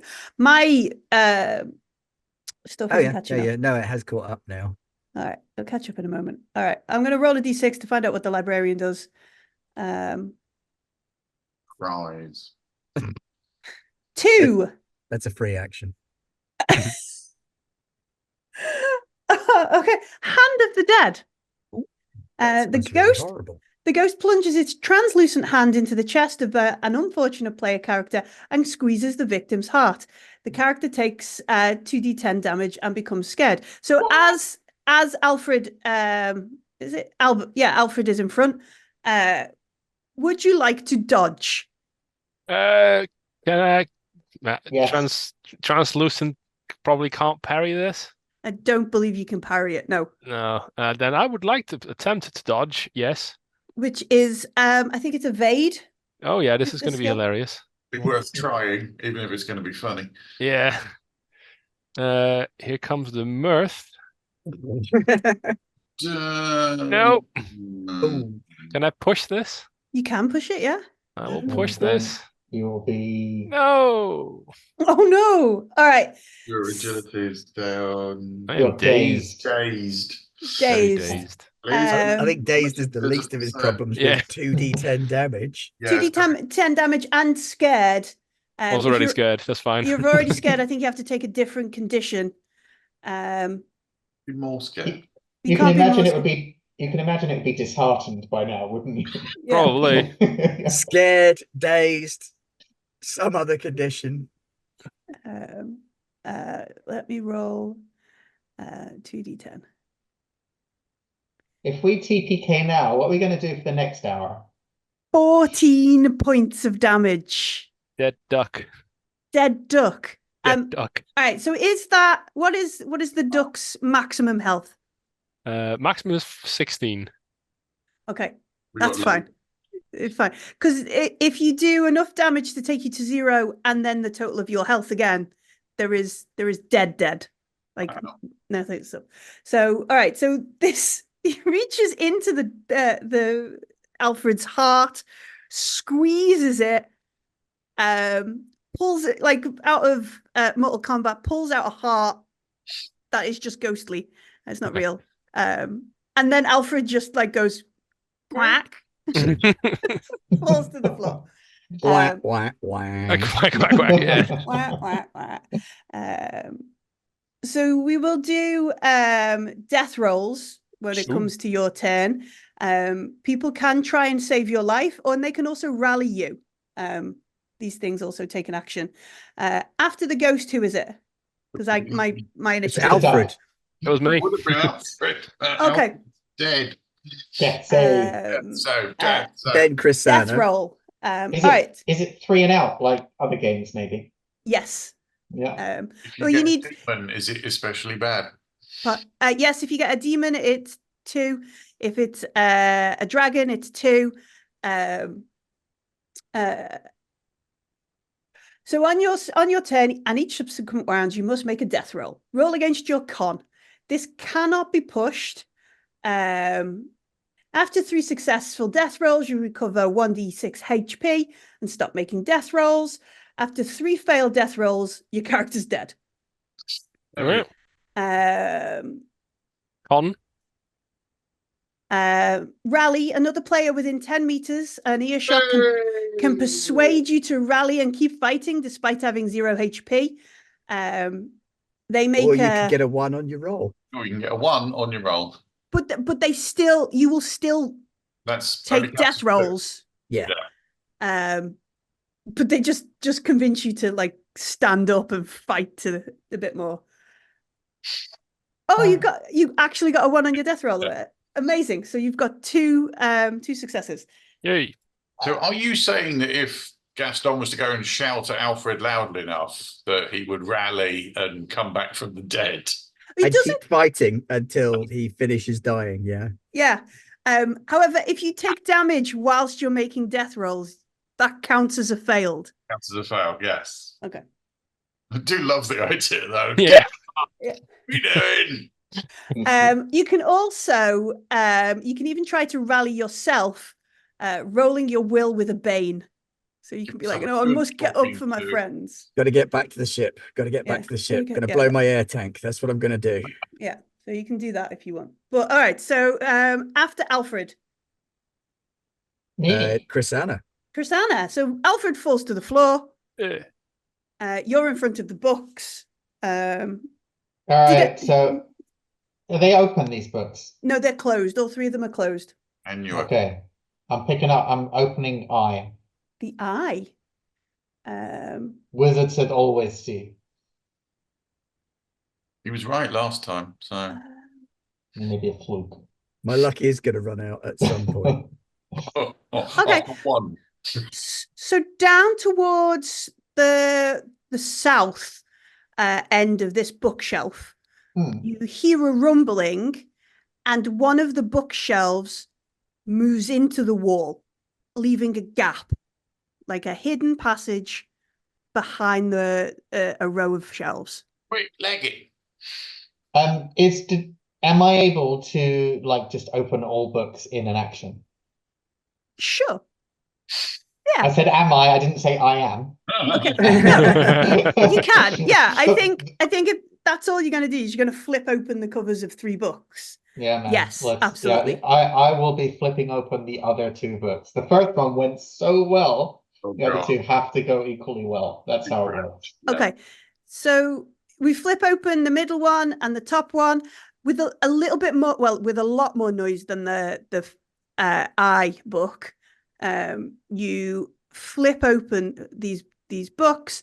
stuff isn't catching up. Yeah. No, it has caught up now. All right, I'll catch up in a moment. All right, I'm going to roll a d6 to find out what the librarian does. Rise. 2. That's a free action. Okay, Hand of the Dead. The ghost plunges its translucent hand into the chest of an unfortunate player character and squeezes the victim's heart. The character takes 2d10 damage and becomes scared. So as Alfred, is it Albert? Yeah, Alfred is in front. Would you like to dodge? Can I? Yes. Translucent probably can't parry this. I don't believe you can parry it. No. No. Then I would like to attempt to dodge. Yes. Which is, I think it's evade. Oh yeah, this is the going to be skill. hilarious. Be worth trying, even if it's going to be funny. Yeah. Here comes the mirth. No. Can I push this? You can push it, yeah. I will push this. You will be... No. Oh no! All right. Your agility is down. I am dazed. Dazed. So Dazed. dazed. I think dazed is the least of his problems Yeah. with 2d10 damage. Yeah. 2d10 damage and scared. I was already scared. That's fine. You're already scared. I think you have to take a different condition. Be more scared. You can imagine it would be... You can imagine it would be disheartened by now, wouldn't you? Yeah. Probably. Scared, dazed, some other condition. Let me roll 2d10. If we TPK now, what are we going to do for the next hour? 14 points of damage. Dead duck. Dead duck. Dead duck. All right. So is that what is the duck's maximum health? Maximum is 16. Okay, We got that's fine. It's fine because if you do enough damage to take you to 0 and then the total of your health again, there is dead. Like nothing. So all right. So this he reaches into the Alfred's heart, squeezes it, pulls it like out of Mortal Kombat, pulls out a heart that is just ghostly. It's not real. And then Alfred just like goes quack, falls to the floor. Whack, whack, whack. Quack, quack, quack, yeah. Wah, wah, wah. So we will do death rolls when it Sure. comes to your turn. People can try and save your life, or they can also rally you. These things also take an action. After the ghost, who is it? Because my It's initiative. Alfred. That was me. Would have been Alfred. Okay. Dead. Yeah, so So dead. So Then Chris Death Sanna. roll. is All it right. is it 3 and out like other games maybe? Yes. Yeah. if you Well, get you need. a demon, is it especially bad? But yes, if you get a demon, it's 2. If it's a dragon, it's 2. So on your turn and each subsequent round, you must make a death roll. Roll against your con. This cannot be pushed. After 3 successful death rolls, you recover 1d6 HP and stop making death rolls. After 3 failed death rolls, your character's dead. All right. Con. Rally, another player within 10 meters an earshot can persuade you to rally and keep fighting despite having 0 HP. They make Or you could get a 1 on your roll. Or you can get a 1 on your roll. but you will still That's take death rolls. Yeah. But they just convince you to like stand up and fight a bit more. Oh, you actually got a 1 on your death roll. Yeah. Amazing. So you've got 2 successes. Yay. So are you saying that if Gaston was to go and shout at Alfred loudly enough that he would rally and come back from the dead? He And doesn't. keep fighting until he finishes dying, yeah. Yeah. However, if you take damage whilst you're making death rolls, that counts as a failed. Counts as a fail, yes. Okay. I do love the idea though. Yeah. Yeah. What are you doing? You can also you can even try to rally yourself, rolling your will with a bane. So you can be like, no, I must get up for my friends. Got to get back to the ship. Got to get back Yes, to the ship. gotta Gonna get blow back. my air tank. That's what I'm gonna do. Yeah. So you can do that if you want. But all right. So after Alfred, Me. Chrisanna. Chrisanna. So Alfred falls to the floor. Yeah. You're in front of the books. All right, so are they open, these books? No, they're closed. All 3 of them are closed. And you Okay. I'm opening eye. The eye. Wizards should always see. he was right last time, so Maybe a fluke. My luck is gonna run out at some point. Okay. after 1. So down towards the south end of this bookshelf, you hear a rumbling, and one of the bookshelves moves into the wall, leaving a gap, like a hidden passage behind a row of shelves. Quick, leg it. Am I able to like just open all books in an action? Sure. I said am I didn't say I am. Okay. No, you can. Yeah, I think if that's all you're going to do is you're going to flip open the covers of 3 books. Yeah, man. Yes, absolutely. Yeah, I will be flipping open the other 2 books. The first one went so well. Oh, The other God. 2 have to go equally well. That's how it works. Okay, so we flip open the middle one and the top one with a little bit more, well, with a lot more noise than the I book. You flip open these books.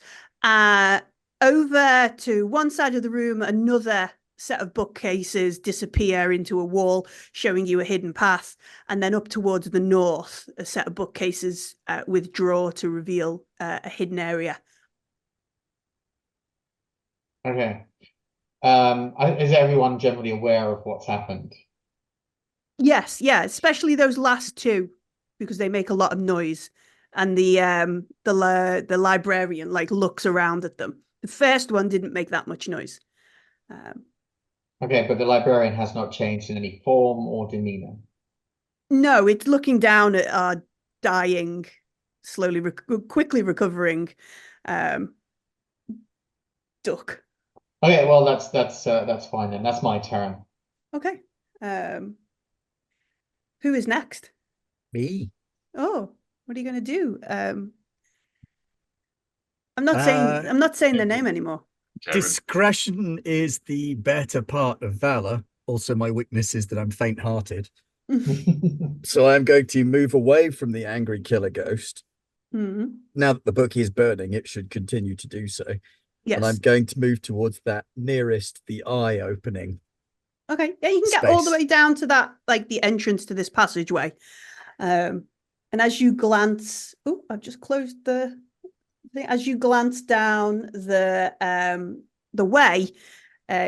Over to one side of the room, another set of bookcases disappear into a wall, showing you a hidden path. And then up towards the north, a set of bookcases withdraw to reveal a hidden area. Okay. Is everyone generally aware of what's happened? Yes, yeah, especially those last 2, because they make a lot of noise. And the librarian like looks around at them. The first one didn't make that much noise. Okay, but the librarian has not changed in any form or demeanor. No, it's looking down at our dying, quickly recovering duck. Okay, well that's fine then. That's my turn. Okay. Who is next? Me. Oh, what are you going to do? I'm not saying their name anymore. Discretion is the better part of valor. Also, my weakness is that I'm faint-hearted. So I'm going to move away from the angry killer ghost. Mm-hmm. Now that the bookie is burning, it should continue to do so. Yes. And I'm going to move towards that nearest the eye opening. Okay. Yeah, you can get all the way down to that, like the entrance to this passageway. And as you glance, oh, I've just closed the thing. As you glance down the way,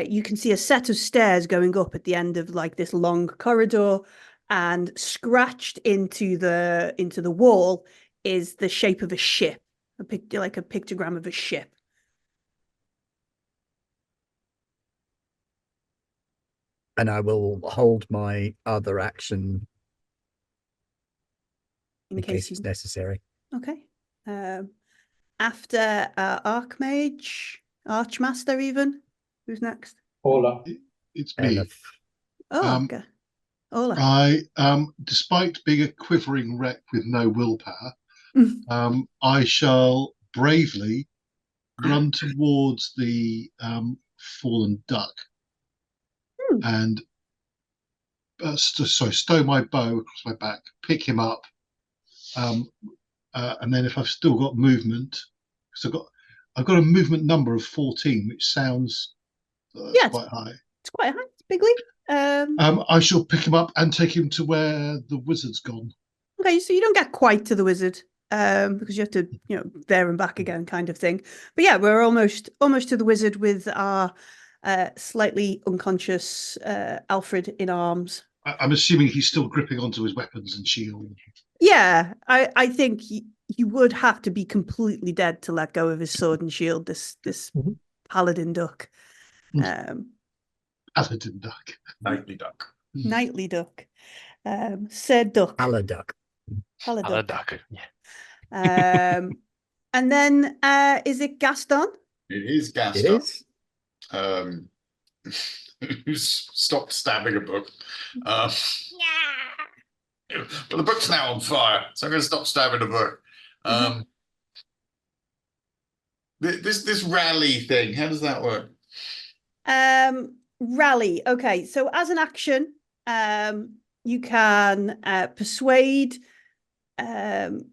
you can see a set of stairs going up at the end of like this long corridor, and scratched into the wall is the shape of a ship, like a pictogram of a ship. And I will hold my other action in case it's necessary. Okay. After Archmaster, even. Who's next? Ola. It's me. Oh, okay. Ola. I, despite being a quivering wreck with no willpower, I shall bravely run towards the fallen duck and stow my bow across my back, pick him up, and then if I've still got movement, because I've got a movement number of 14, which sounds quite high. It's quite high. It's bigly. I shall pick him up and take him to where the wizard's gone. Okay, so you don't get quite to the wizard, because you have to, there and back again, kind of thing. But yeah, we're almost to the wizard with our slightly unconscious Alfred in arms. I'm assuming he's still gripping onto his weapons and shield. Yeah, I think he would have to be completely dead to let go of his sword and shield. This paladin duck. Paladin duck. Nightly duck. Nightly duck. Said duck. Aladuck. Aladuck. Yeah. And then is it Gaston? It is Gaston. It is. Who's stopped stabbing a book. But the book's now on fire, so I'm going to stop stabbing the book. This rally thing, how does that work? Rally. Okay, so as an action, you can persuade another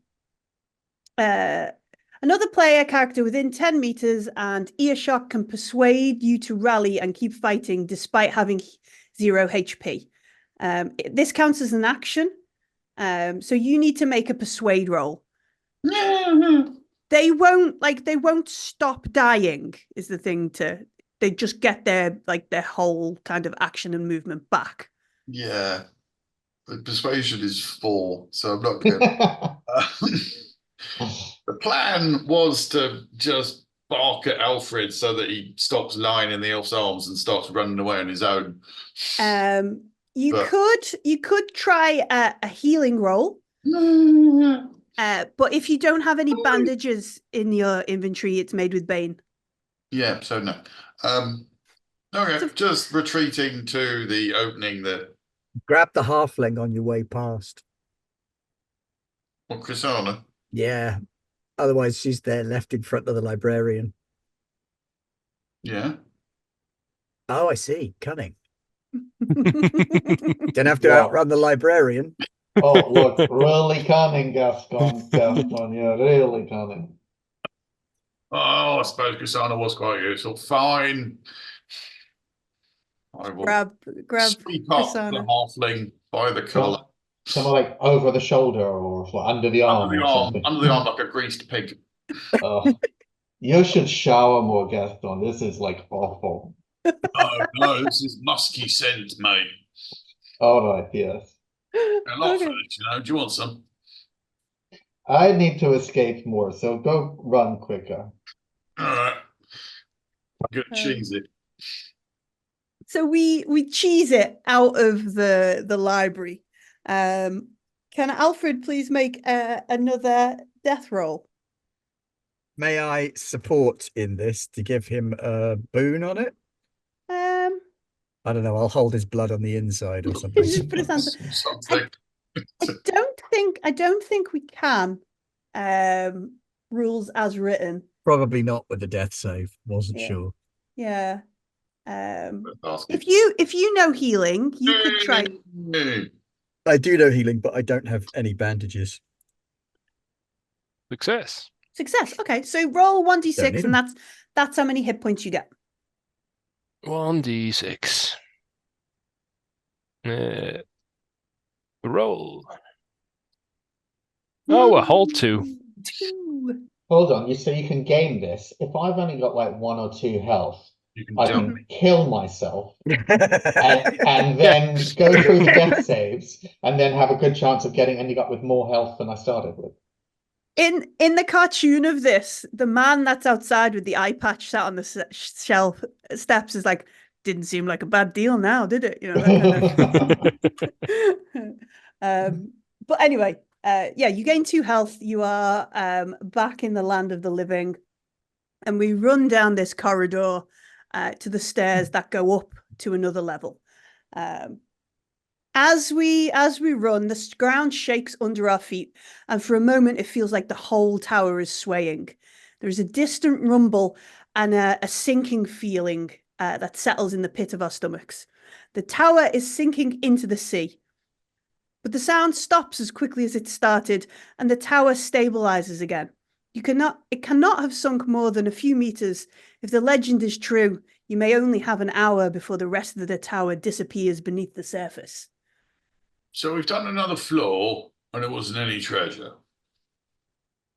player character within 10 meters, and earshot can persuade you to rally and keep fighting despite having 0 HP. This counts as an action. So you need to make a persuade roll. They won't stop dying is the thing. They just get their whole kind of action and movement back. Yeah. The persuasion is 4, so I'm not good. The plan was to just bark at Alfred so that he stops lying in the elf's arms and starts running away on his own. You could try a healing roll, but if you don't have any bandages in your inventory, it's made with Bane. Yeah, so no. Okay, just retreating to the opening that. Grab the halfling on your way past. What, Chrisana? Yeah. Otherwise, she's there left in front of the librarian. Yeah. Oh, I see. Cunning. Don't have to outrun the librarian. Oh, look, really cunning, Gaston. Yeah, really cunning. Oh, I suppose Chrisana was quite useful. Fine. I will grab sweep up the halfling by the collar. Somewhere like over the shoulder or under the arm. Under the arm like a greased pig. You should shower more, Gaston. This is like awful. No, this is musky scent, mate. All right, yes. A lot for it, do you want some? I need to escape more, so go run quicker. All right. I'm gonna cheese it. So we cheese it out of the library. Can Alfred please make another death roll? May I support in this to give him a boon on it? I don't know. I'll hold his blood on the inside or something. Just put his hands. Something. I don't think we can. Rules as written. Probably not with the death save. Wasn't Yeah. sure. Yeah. If you know healing, you could try. I do know healing, but I don't have any bandages. Success. Success. Okay, so roll 1d6, Don't need and 'em. that's how many hit points you get. 1d6. Roll. Oh, a hold 2. 2. Hold on, so you can game this. If I've only got like 1 or 2 health, You can I dump can me. kill myself and then go through the death saves and then have a good chance of ending up with more health than I started with. In the cartoon of this, the man that's outside with the eye patch sat on the shelf steps is like, didn't seem like a bad deal now, did it? You know, that kind of. But anyway, yeah, you gain 2 health. You are back in the land of the living, and we run down this corridor to the stairs that go up to another level. As we run, the ground shakes under our feet, and for a moment it feels like the whole tower is swaying. There's a distant rumble and a sinking feeling that settles in the pit of our stomachs. The tower is sinking into the sea. But the sound stops as quickly as it started, and the tower stabilizes again. It cannot have sunk more than a few meters. If the legend is true, you may only have an hour before the rest of the tower disappears beneath the surface. So we've done another floor, and it wasn't any treasure.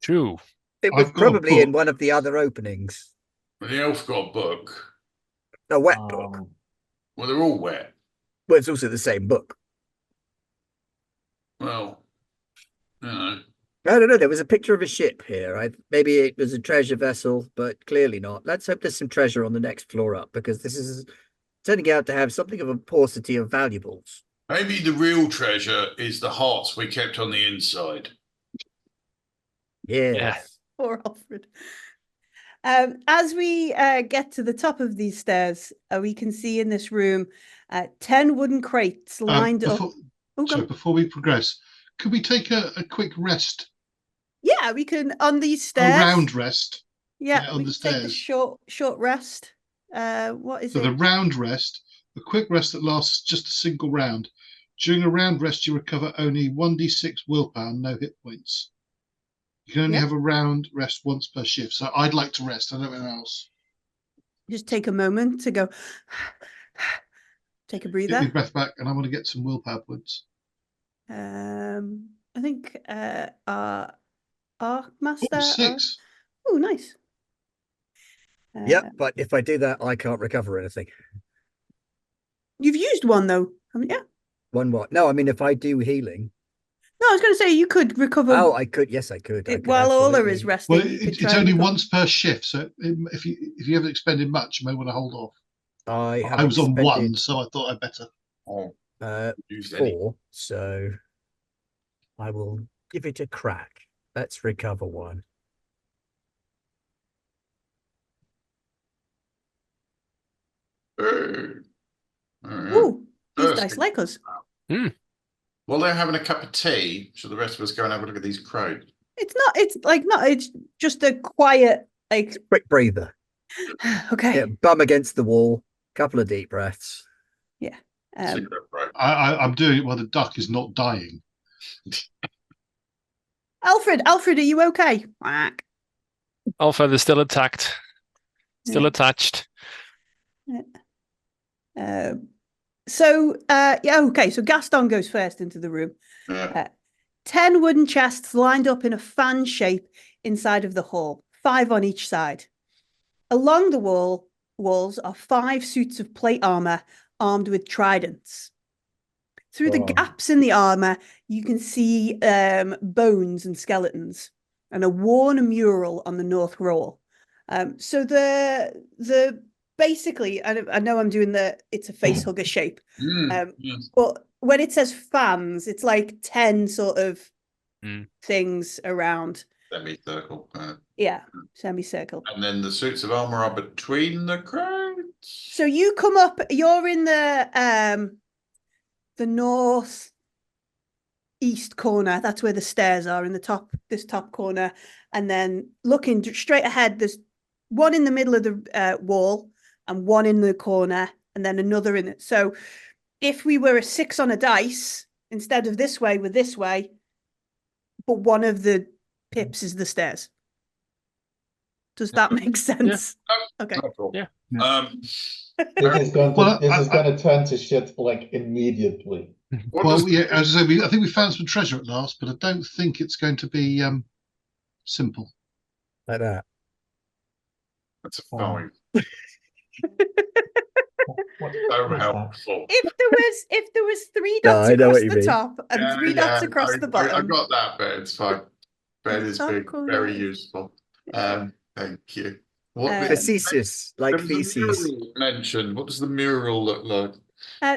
True. It was I've got a probably in book. one of the other openings. And the elf got a book. A wet book. Well, they're all wet. Well, it's also the same book. Well, you know. I don't know. There was a picture of a ship here. Maybe it was a treasure vessel, but clearly not. Let's hope there's some treasure on the next floor up, because this is turning out to have something of a paucity of valuables. Maybe the real treasure is the hearts we kept on the inside. Yes. Yeah. Poor Alfred. As we get to the top of these stairs, we can see in this room 10 wooden crates lined up. Before we progress, could we take a quick rest? Yeah, we can on these A stairs. round rest. Yeah, on we the can take the stairs. short rest. What is So it? the round rest, a quick rest that lasts just a single round. During a round rest, you recover only 1d6 willpower, no hit points. You can only Yep. have a round rest once per shift. So I'd like to rest. I don't know else. Just take a moment to go. Take a Get breather. my breath back, and I want to get some willpower points. I think our master. Oh, 6. Oh, nice. Yep, but if I do that, I can't recover anything. You've used one though, haven't you? One what? No, I mean, if I do healing. No, I was going to say you could recover. Oh, I could. Yes, I could. While Ola is resting. Well, you could it's try and only recover. once per shift. So if you haven't expended much, you may want to hold off. I was on 1, expended, so I thought I'd better. Used any. 4, so I will give it a crack. Let's recover 1. Ooh, these Thirsty. dice like us. While they're having a cup of tea, should the rest of us go and have a look at these crates? It's just a quiet, like, Quick breather. okay. Yeah, bum against the wall. Couple of deep breaths. Yeah. Secret break. I'm doing it while the duck is not dying. Alfred, are you okay? Quack. Alfred is still attacked. Still Yeah. attached. Yeah, okay. So Gaston goes first into the room. Yeah. 10 wooden chests lined up in a fan shape inside of the hall, 5 on each side. Along the walls are 5 suits of plate armor armed with tridents. Through the gaps in the armor, you can see bones and skeletons and a worn mural on the north wall. So the basically, I know I'm doing it's a face hugger shape, Yes. but when it says fans, it's like 10 sort of Mm. things around. Semicircle. Yeah, semicircle. And then the suits of armor are between the crates. So you come up, you're in the north east corner. That's where the stairs are in this top corner. And then looking straight ahead, there's one in the middle of the wall and one in the corner and then another in it. So if we were a 6 on a dice, instead of this way, we're this way, but one of the pips is the stairs. Does that make sense? Okay. Yeah. This is going to turn to shit like immediately. Well, yeah, as I say, I think we found some treasure at last, but I don't think it's going to be simple. Like that. That's a 5. What So is that? helpful. If there was 3 No, dots I know across what you the mean. top and 3 dots across the I bottom. got that bit. It's fine. That The is top big, corner. very useful. Thank you. What Facetious, like there was a feces. mural mentioned. What does the mural look like?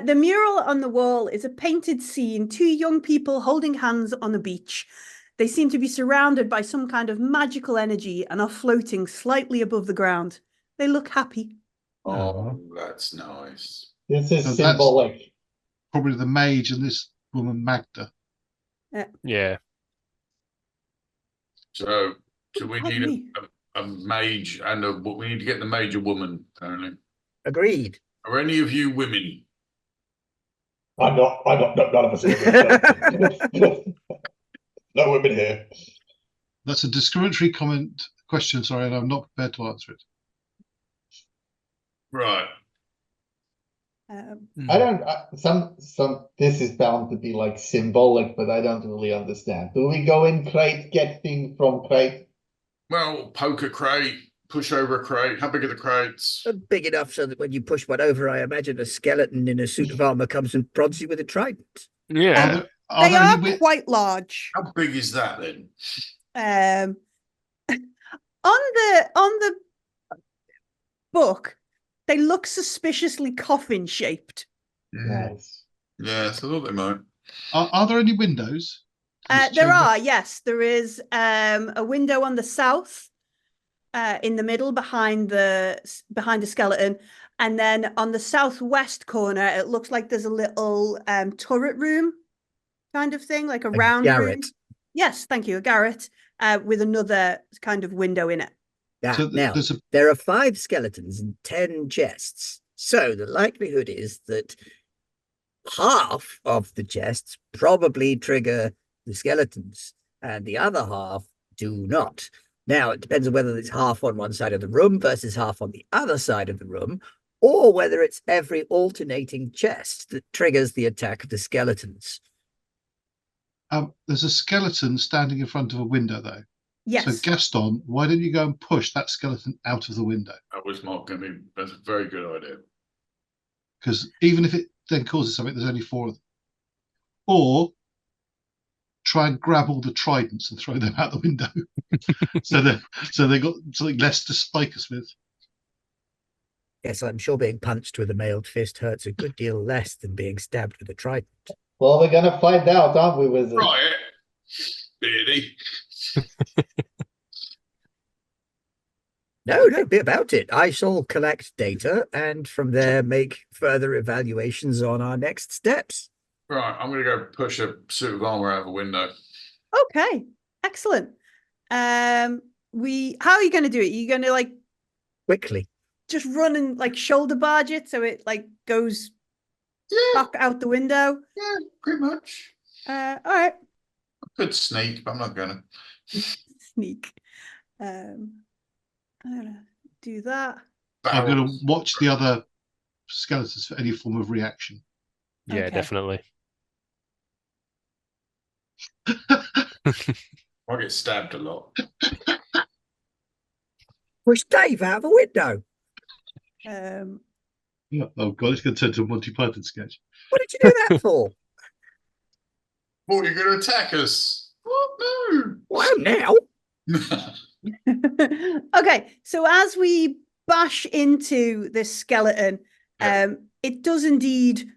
The mural on the wall is a painted scene, 2 young people holding hands on a beach. They seem to be surrounded by some kind of magical energy and are floating slightly above the ground. They look happy. Oh, that's nice. This is So that's- symbolic. Probably the mage and this woman Magda. Yeah. So, do we Pardon need me. a mage and we need to get the mage a woman, apparently. Agreed. Are any of you women? I'm not, none of us are women. No women here. That's a discriminatory question, sorry, and I'm not prepared to answer it. Right. I don't, this is bound to be like symbolic, but I don't really understand. Do we go in crate, get things from crate? Well, poke a crate, push over a crate. How big are the crates? Big enough so that when you push one over, I imagine a skeleton in a suit of armor comes and prods you with a trident. Yeah. Are They there are any quite large. How big is that then? On the book, they look suspiciously coffin shaped. Nice. Yeah, so I thought they might. are there any windows? to this There chamber? are, yes. There is a window on the south, in the middle behind the skeleton, and then on the southwest corner, it looks like there's a little turret room kind of thing, like a round garret. room. Yes, thank you, a garret, with another kind of window in it. So Now, there's a there are 5 skeletons and 10 chests. So the likelihood is that half of the chests probably trigger the skeletons and the other half do not. Now, it depends on whether it's half on one side of the room versus half on the other side of the room, or whether it's every alternating chest that triggers the attack of the skeletons. there's a skeleton standing in front of a window, though. Yes. So Gaston, why don't you go and push that skeleton out of the window? That was not going to be. That's a very good idea. Because even if it then causes something, there's only 4 of them. Or try and grab all the tridents and throw them out the window. so they got something less to spike us with. Yes, I'm sure being punched with a mailed fist hurts a good deal less than being stabbed with a trident. Well, we're gonna find out, aren't we, Wizard? Right, Beardy. No, be about it. I shall collect data and from there make further evaluations on our next steps. Right, I'm going to go push a suit of armor out of a window. Okay, excellent. How are you going to do it? You're going to like Quickly. just run and like shoulder barge it so it like goes back out the window? Yeah, pretty much. All right. I could sneak, but I'm not going to. Sneak. I'm gonna do that. I'm going to watch the other skeletons for any form of reaction. Yeah, Okay. definitely. I get stabbed a lot. Push Dave out of a window. Oh god, it's going to turn to a Monty Python sketch. What did you do that for? Thought you're going to attack us. What? Well, now. No. Okay, so as we bash into this skeleton. Yeah. It does indeed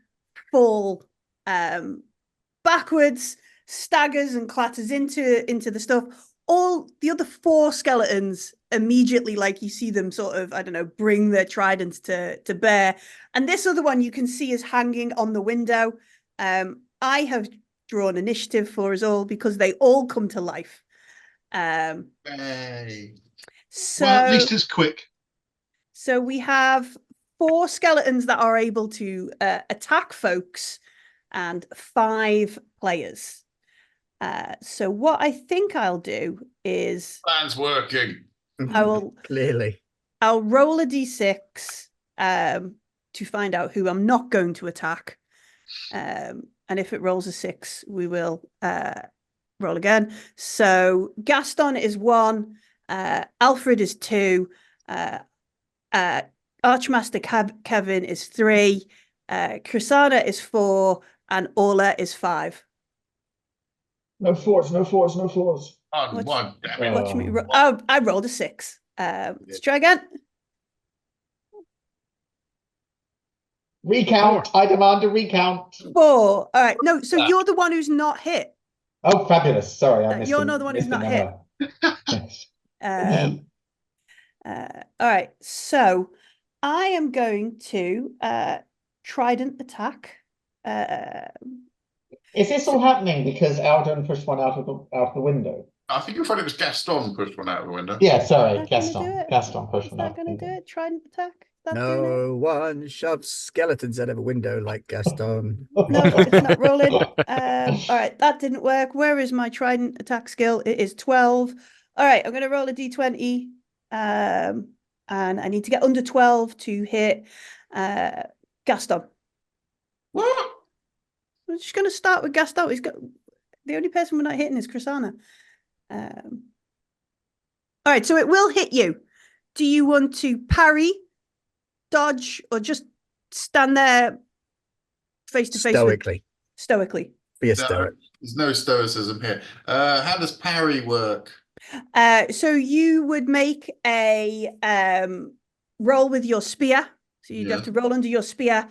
fall backwards, staggers and clatters into the stuff. All the other 4 skeletons immediately, like you see them sort of, I don't know, bring their tridents to bear. And this other one you can see is hanging on the window. I have drawn initiative for us all because they all come to life. Hey. So, Well, at least it's quick. so we have 4 skeletons that are able to attack folks and 5 players. So what I think I'll do is Plan's working. Clearly. I'll roll a d6 to find out who I'm not going to attack. And if it rolls a 6, we will roll again. So Gaston is 1, Alfred is 2, Archmaster Kevin is 3, Chrisana is 4, and Orla is 5. No fours, no fours, no fours. Oh, Watch- one, damn it. Watch me. Oh, I rolled a 6. Let's try again. Recount. I demand a recount. 4. All right. No, so Ah. you're the one who's not hit. Oh, fabulous. Sorry, I missed You're the- not the one who's missed the not memo. Um, all right. So I am going to trident attack. Is this all happening because Alden pushed one out of the window? I think you thought it was Gaston pushed one out of the window. Yeah, sorry, Is that gonna do Gaston. it? Gaston pushed Is one that out of the going to do window. it? Trident attack? Is that doing it? No one shoves skeletons out of a window like Gaston. No, it's not rolling. All right, that didn't work. Where is my trident attack skill? It is 12. All right, I'm going to roll a d20. And I need to get under 12 to hit Gaston. What? I'm just going to start with Gaston. He's got the only person we're not hitting is Chrisana. All right, so it will hit you. Do you want to parry, dodge, or just stand there face to face? Stoically. Stoically. Be a No, stoic. there's no stoicism here. How does parry work? So you would make a roll with your spear. So you'd have Yeah. to roll under your spear.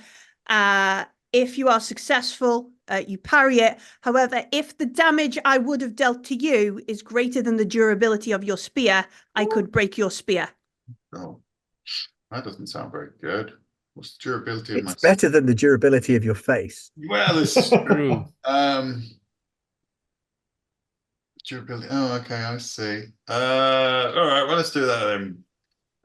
If you are successful, you parry it. However, if the damage I would have dealt to you is greater than the durability of your spear, I could break your spear. Oh, that doesn't sound very good. What's the durability of my... It's better than the durability of your face. Well, this is True. durability. Oh, okay, I see. All right, well, let's do that then.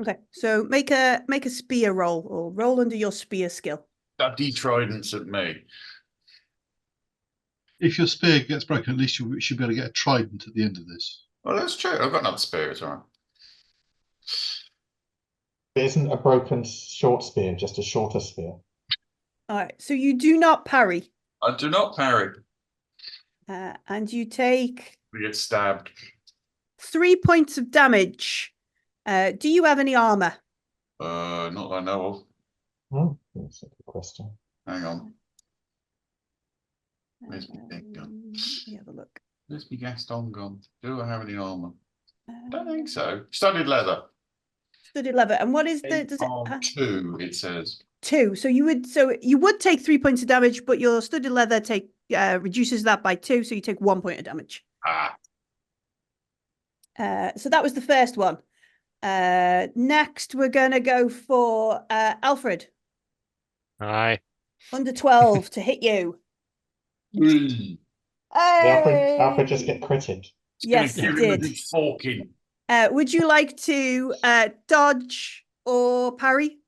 Okay, so make a spear roll or roll under your spear skill. Bloody tridents at me. If your spear gets broken, at least you should be able to get a trident at the end of this. Well, that's true. I've got another spear, it's all right. It isn't a broken short spear, just a shorter spear. All right, so you do not parry, I do not parry. and you take We get stabbed. 3 points of damage. Do you have any armor? Not that I know of. Hmm, that's a good question. Hang on. Where's my big gun? Let me have a look. Where's my Gaston gone? Do I have any armor? Don't think so. Studded leather. Studded leather. And what is the does it Arm 2, it says. 2? So you would take 3 points of damage, but your studded leather reduces that by 2, so you take 1 point of damage. Ah, So that was the first one. Next we're gonna go for Alfred. Aye. Under 12 to hit you. mm. Alfred just get critted. Yes, Gonna he give him a did. good forking. Would you like to dodge or parry?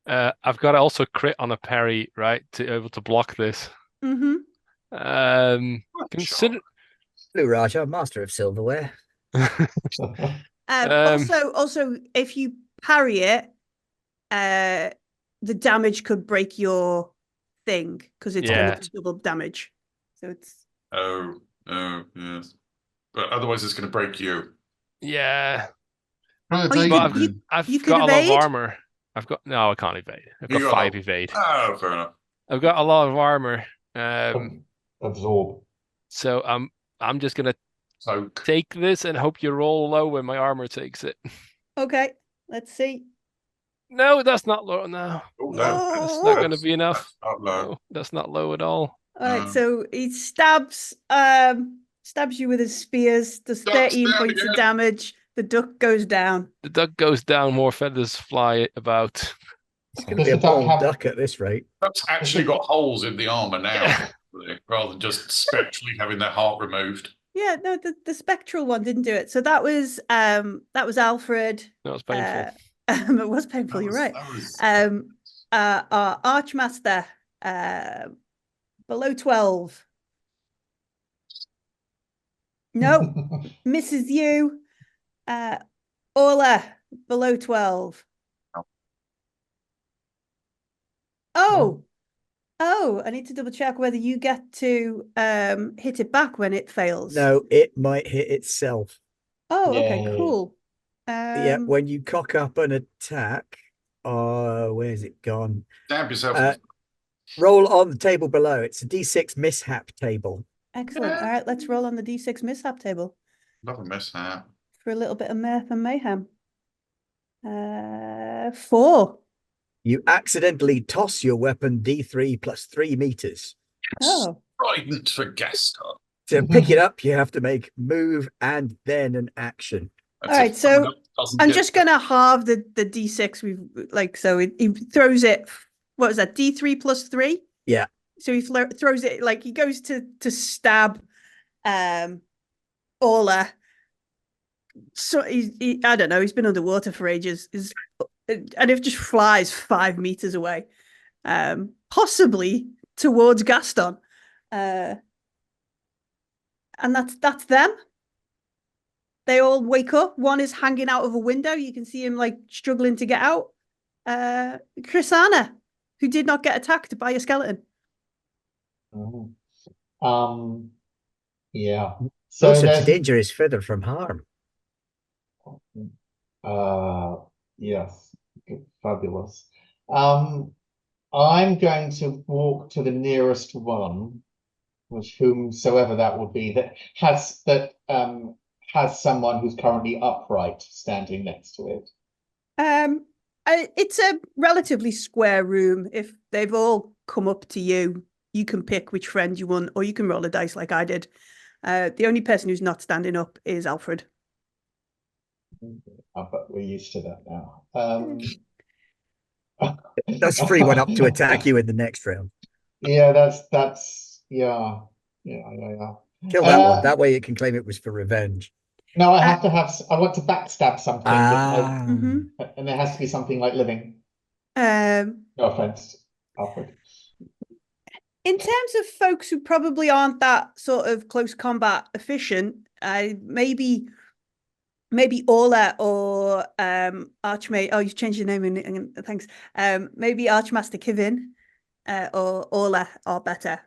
I've got to also crit on a parry, right, to be able to block this. Mm-hmm. Consider. Blue Raja, master of silverware. Also, if you parry it, the damage could break your thing because it's Yeah. going to double damage. So it's Oh, yes. But otherwise, it's going to break you. Yeah, Right, Oh, you evade could- then. I've You could got a lot of evade? armor. No, I can't evade. I've You got got 5 a- evade. Oh, fair enough. I've got a lot of armor. Absorb. So I'm just gonna Soak. take this and hope you roll low when my armor takes it. okay. Let's see. No, that's not low. No, Oh, no, no. that's not going to be enough. Not low. No, that's not low at all. All right, No. so he stabs you with his spears, does Duck's 13 down points of again. damage. The duck goes down. The duck goes down, more feathers fly about. It's going to be Does a the duck bold have- duck at this rate. Duck's actually got holes in the armor now, rather than just spectrally having their heart removed. Yeah, no, the spectral one didn't do it. So that was Alfred. That was painful. It was painful, you're right. Our Archmaster, below 12. No, misses you. Orla, below 12. Oh, I need to double check whether you get to hit it back when it fails. No, it might hit itself. Oh, okay, Yay. cool. Yeah, when you cock up an attack, where's it gone? Stab yourself. Roll on the table below. It's a D6 mishap table. Excellent. All right, let's roll on the D6 mishap table Love a mishap. for a little bit of mirth and mayhem. 4. You accidentally toss your weapon D3 plus 3 meters. Oh, Trident for Gaston. To pick it up, you have to make move and then an action. That's All right, if so someone doesn't I'm get just gonna halve the D6. We've like so he throws it. What was that? D3 plus 3. Yeah. So he throws it like he goes to stab, Orla. So he I don't know. He's been underwater for ages. And it just flies 5 meters away, possibly towards Gaston. And that's them. They all wake up. One is hanging out of a window. You can see him like struggling to get out. Chrisana, who did not get attacked by a skeleton. Yeah. So Also, to there's danger is further from harm. yes, fabulous. I'm going to walk to the nearest one, which whomsoever that would be, that has someone who's currently upright standing next to it. It's a relatively square room. If they've all come up to you, you can pick which friend you want, or you can roll a dice like I did. The only person who's not standing up is Alfred. But we're used to that now. That's free one up to attack you in the next round. Yeah, that's yeah. Kill that one. That way it can claim it was for revenge. No, I have to have. I want to backstab something, Mhm. and there has to be something like living. No offense, Alfred. In terms of folks who probably aren't that sort of close combat efficient, maybe Orla or Archmage. Oh, you've changed your name in thanks. Maybe Archmaster Kivin or Orla are better.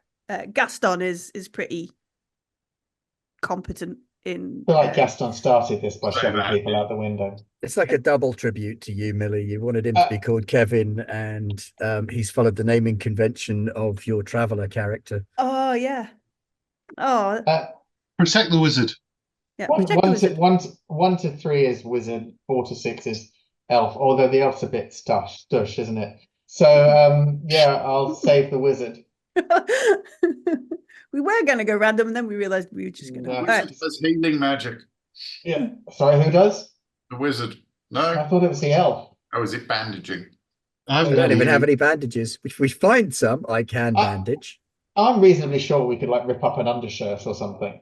Gaston is pretty competent in. I feel like Gaston started this by shoving people out the window. It's like a double tribute to you, Millie. You wanted him to be called Kevin, and he's followed the naming convention of your traveler character. Oh yeah. Oh. Protect the wizard. Yeah. 1 to 3 is wizard. 4 to 6 is elf. Although the elf's a bit stush, isn't it? So yeah, I'll save the wizard. We were going to go random, and then we realized we were just going to. Yeah. Right. There's healing magic. Yeah. Sorry, who does? The wizard. No. I thought it was the elf. Oh, is it bandaging? I I haven't don't got even any. have any bandages. If we find some, I can bandage. I'm reasonably sure we could like rip up an undershirt or something.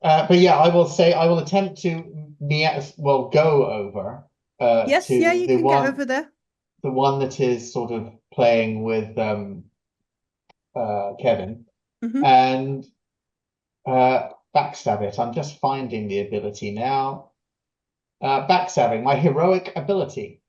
But yeah, I will attempt to go over. Yes, to yeah, you the can one, get over there. The one that is sort of playing with Kevin and backstab it. I'm just finding the ability now. Backstabbing, my heroic ability.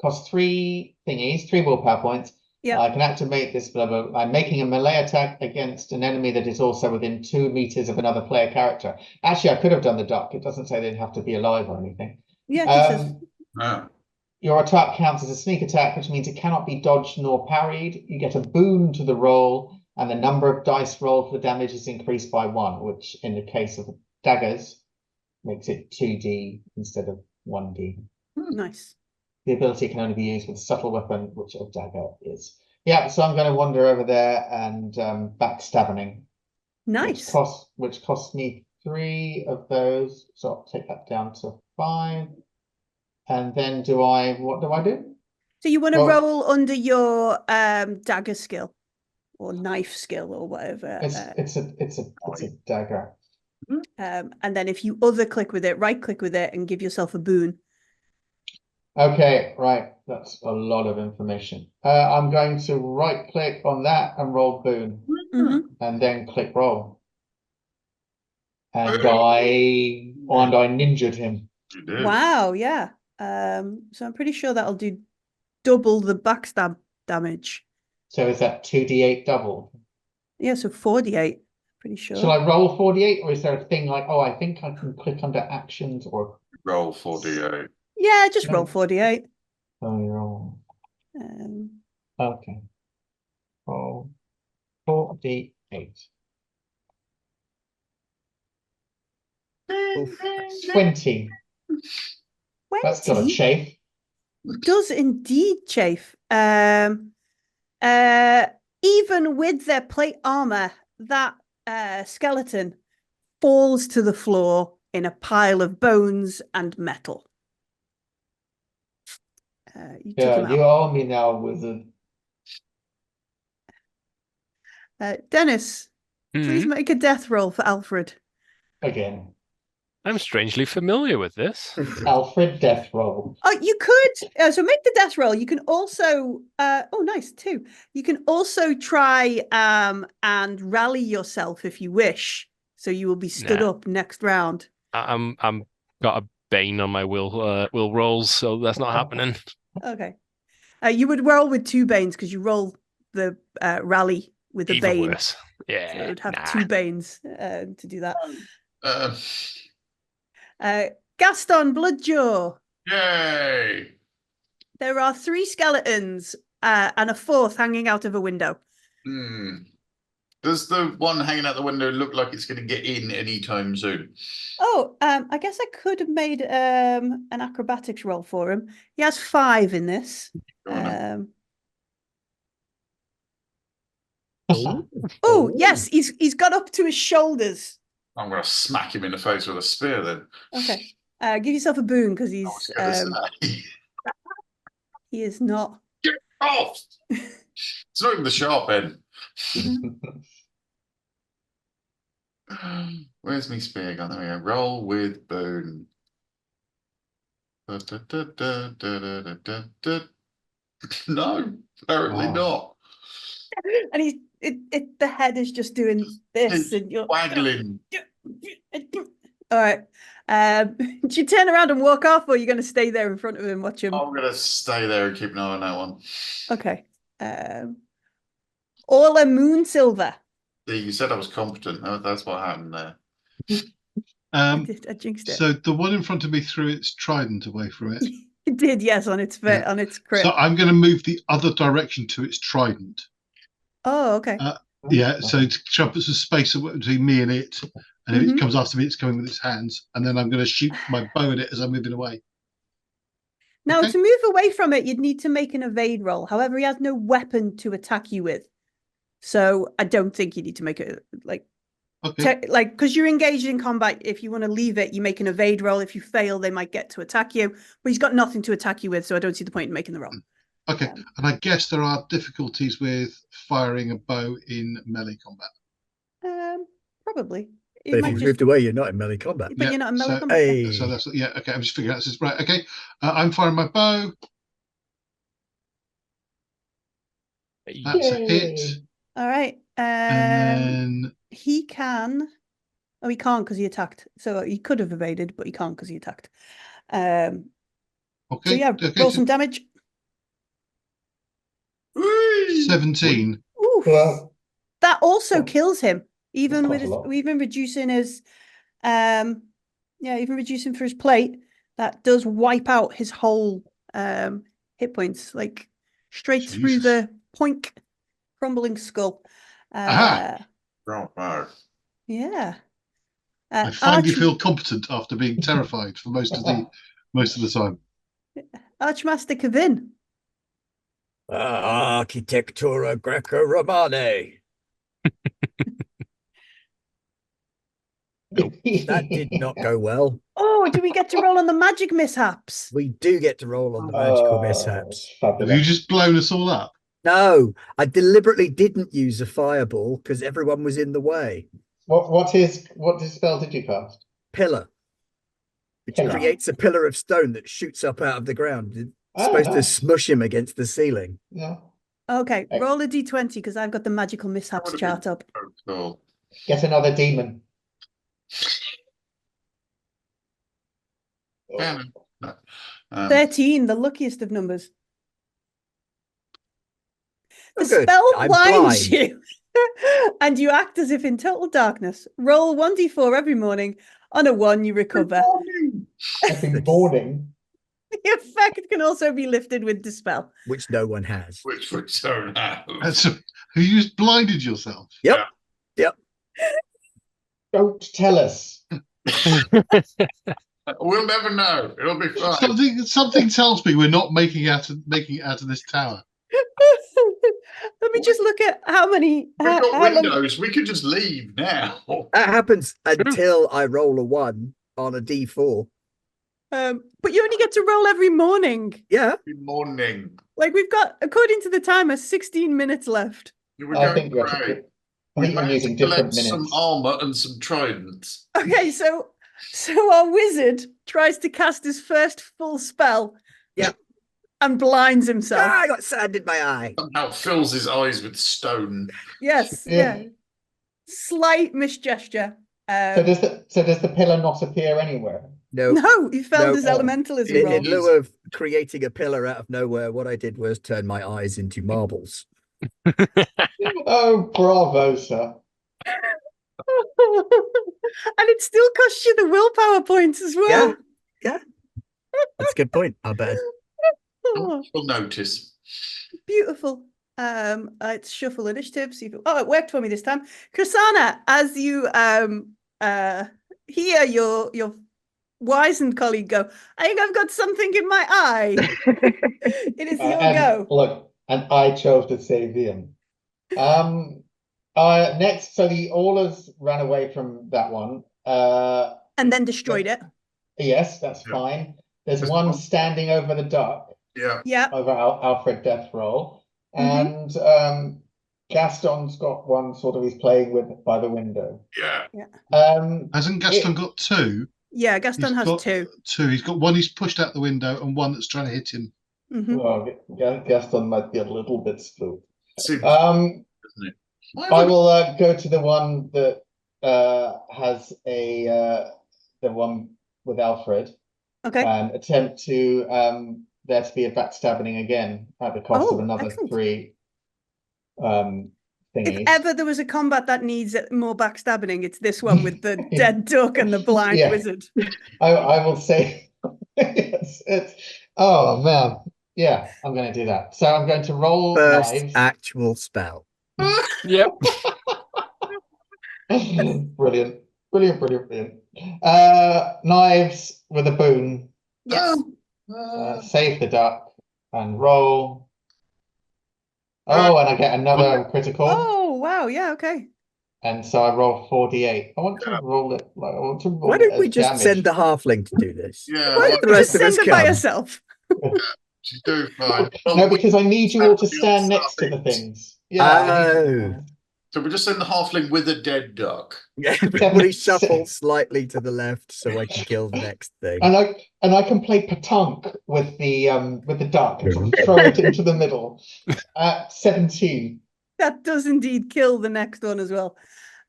Costs 3 thingies, 3 willpower points. Yeah. I can activate this. I'm making a melee attack against an enemy that is also within 2 meters of another player character. Actually, I could have done the duck. It doesn't say they have to be alive or anything. Yeah, it just says. No. Your attack counts as a sneak attack, which means it cannot be dodged nor parried. You get a boon to the roll, and the number of dice rolled for damage is increased by 1, which in the case of daggers makes it 2d instead of 1d. Nice. The ability can only be used with a subtle weapon, which a dagger is. Yeah, so I'm going to wander over there and backstabbing. Nice. Which costs me 3 of those. So I'll take that down to 5. And then what do I do? So you want to Well- roll under your dagger skill or knife skill or whatever. It's a dagger. And then if you other click with it, right click with it and give yourself a boon. Okay, right. That's a lot of information. I'm going to right click on that and roll boon, and then click roll. And I ninja'd him. You did. Wow, yeah. So I'm pretty sure that'll do double the backstab damage. So is that 2d8 double? Yeah, so 48. Pretty sure. Shall I roll 48, or is there a thing like, oh, I think I can click under actions or Roll 4d8. Yeah, just roll 48. roll? Um, Okay. Roll 4d8. Oof. 20. That's got a 20 chafe. does indeed chafe. Even with their plate armor, that skeleton falls to the floor in a pile of bones and metal. You took him Yeah, you out. owe me now, wizard. Dennis, please make a death roll for Alfred. Again. I'm strangely familiar with this. Alfred death roll. Oh, you could. So make the death roll. You can also. Oh, nice too. You can also try and rally yourself if you wish. So you will be stood Nah. up next round. I'm got a bane on my will rolls, so that's not happening. Okay. You would roll with 2 banes because you roll the rally with a Even bane. worse. Yeah. So it would have nah. 2 banes to do that. Uh, Gaston Bloodjaw. Yay! There are 3 skeletons and a 4th hanging out of a window. Does the one hanging out the window look like it's going to get in anytime soon? Oh, I guess I could have made an acrobatics roll for him. He has 5 in this. Go on then. Oh, yes, he's got up to his shoulders. I'm going to smack him in the face with a spear then. Okay. Give yourself a boon because I was he's gonna say. he is not. Get off! It's not even the sharp end. Where's my spear gone? There we go. Roll with boon. No, apparently not. And the head is just doing this, and you're Waggling. All right. Do you turn around and walk off, or are you going to stay there in front of him, watch him? I'm going to stay there and keep an eye on that one. Okay. Orla Moonsilver. You said I was competent. That's what happened there. I jinxed it. So the one in front of me threw its trident away from it. It did, yes, on its Yeah. on its crit. So I'm going to move the other direction to its trident. Oh, okay. Yeah, so to jump some space between me and it, and if it comes after me, it's coming with its hands, and then I'm going to shoot my bow at it as I'm moving away. Now, Okay. to move away from it, you'd need to make an evade roll. However, he has no weapon to attack you with, so I don't think you need to make it Okay. because you're engaged in combat. If you want to leave it, you make an evade roll. If you fail, they might get to attack you, but he's got nothing to attack you with, so I don't see the point in making the roll. Okay, and I guess there are difficulties with firing a bow in melee combat. Probably. It But if might you've just- moved away, you're not in melee combat. But you're not in melee so- combat. Hey. So that's okay. I'm just figuring out this. Right. Okay. I'm firing my bow. That's a hit. All right. And then He can. Oh, he can't because he attacked. So he could have evaded, but he can't because he attacked. okay. So yeah, okay, roll so some damage. 17. Oof. Well, That also Oh. kills him, even That's with quite a lot. even reducing his, even reducing for his plate. That does wipe out his whole hit points, like straight through Jesus. the poink, crumbling skull. Aha. Oh, no. Yeah. I finally Archery- feel competent after being terrified for most of the time. Archmaster Kevin. Architectura Greco-Romane. That did not go well. Oh, do we get to roll on the magic mishaps? We do get to roll on the magical mishaps. Have you Fabulous. just blown us all up? No, I deliberately didn't use a fireball because everyone was in the way. What spell did you cast? Pillar, which Pillar. creates a pillar of stone that shoots up out of the ground. It's Oh, supposed to nice. smush him against the ceiling. Yeah. Okay, Hey. roll a d20 because I've got the magical mishaps would've chart up. Oh, cool. Get another demon. Yeah. 13, the luckiest of numbers. The Oh, good. spell I'm blinds blind. you, and you act as if in total darkness. Roll 1d4 every morning. On a 1, you recover. Every morning. The effect can also be lifted with Dispel. Which no one has. Which we don't have. That's who you just blinded yourself. Yep. Don't tell us. We'll never know. It'll be fine. Something tells me we're not making it out of this tower. Let me just look at how many. We've got how long- windows. We could just leave now. That happens until I roll a 1 on a d4. But you only get to roll every morning. Yeah. Good morning. Like we've got, according to the timer, 16 minutes left. You were I going think you're great. I think you're managed using to collect different some minutes. armor and some tridents. Okay, so our wizard tries to cast his first full spell. Yeah. And blinds himself. Ah, I got sand in my eye. Somehow fills his eyes with stone. Yes, yeah. Slight misgesture. So does the pillar not appear anywhere? No. No, he failed No. his elementalism In, roll. in lieu of creating a pillar out of nowhere, what I did was turn my eyes into marbles. Oh, bravo, sir. And it still costs you the willpower points as well. Yeah. That's a good point. I bet. Oh, You'll notice. beautiful. It's shuffle initiative. See if it worked for me this time. Krisana, as you hear your wizened colleague go, I think I've got something in my eye. It is your go. Look, and I chose to save him. Next, so the Aulers ran away from that one. And then destroyed it. Yes, that's Yeah. fine. There's There's one one- standing over the duck, Yeah. Yeah. over Alfred Death Roll. Mhm. And Gaston's got one sort of he's playing with by the window. Yeah. Hasn't Gaston got two? Yeah, Gaston He's has got two. Two. He's got one he's pushed out the window and one that's trying to hit him. Mhm. Well, Gaston might be a little bit spooked. Seems, Um, doesn't it? Why I would- will go to the one that has the one with Alfred Okay. and attempt to there to be a backstabbing again at the cost of Oh, another excellent. 3 If thingies. ever there was a combat that needs more backstabbing, it's this one with the dead duck and the blind Yeah. wizard. I will say it's oh man. Yeah, I'm gonna do that. So I'm going to roll First knives. actual spell. Yep. Brilliant. Knives with a boon. Yes. Save the duck and roll. Oh, and I get another critical. Oh, wow. Yeah, okay. And so I roll 4d8. I want to roll it like I want to roll Why it don't as we just damage. send the halfling to do this? Yeah. Why well, don't the you rest just of us send it by come? yourself? she's doing fine. No, because I need you all to Happy stand on next to the Sundays. things. Yeah. I need you- So we just send the halfling with a dead duck. Yeah, everybody shuffle slightly to the left so I can kill the next thing. And I can play petanque with the duck and sort of throw it into the middle at 17. That does indeed kill the next one as well.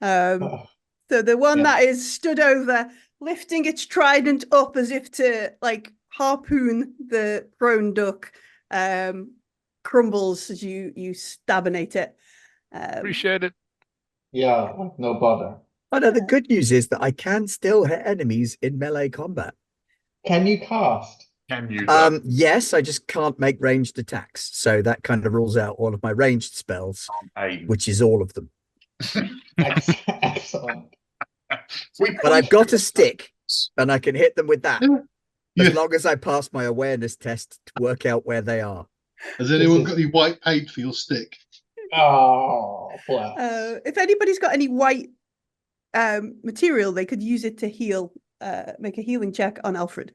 Oh, So the one Yeah. that is stood over, lifting its trident up as if to like harpoon the prone duck, crumbles as you stabinate it. Appreciate it. yeah, no bother. Oh no, the good news is that I can still hit enemies in melee combat. Can you cast? Can you? Yes, I just can't make ranged attacks. So that kind of rules out all of my ranged spells, aim? which is all of them. Excellent. But I've got a stick and I can hit them with that. as long as I pass my awareness test to work out where they are. Has anyone got any white paint for your stick? Oh, bless. If anybody's got any white material, they could use it to heal, make a healing check on Alfred,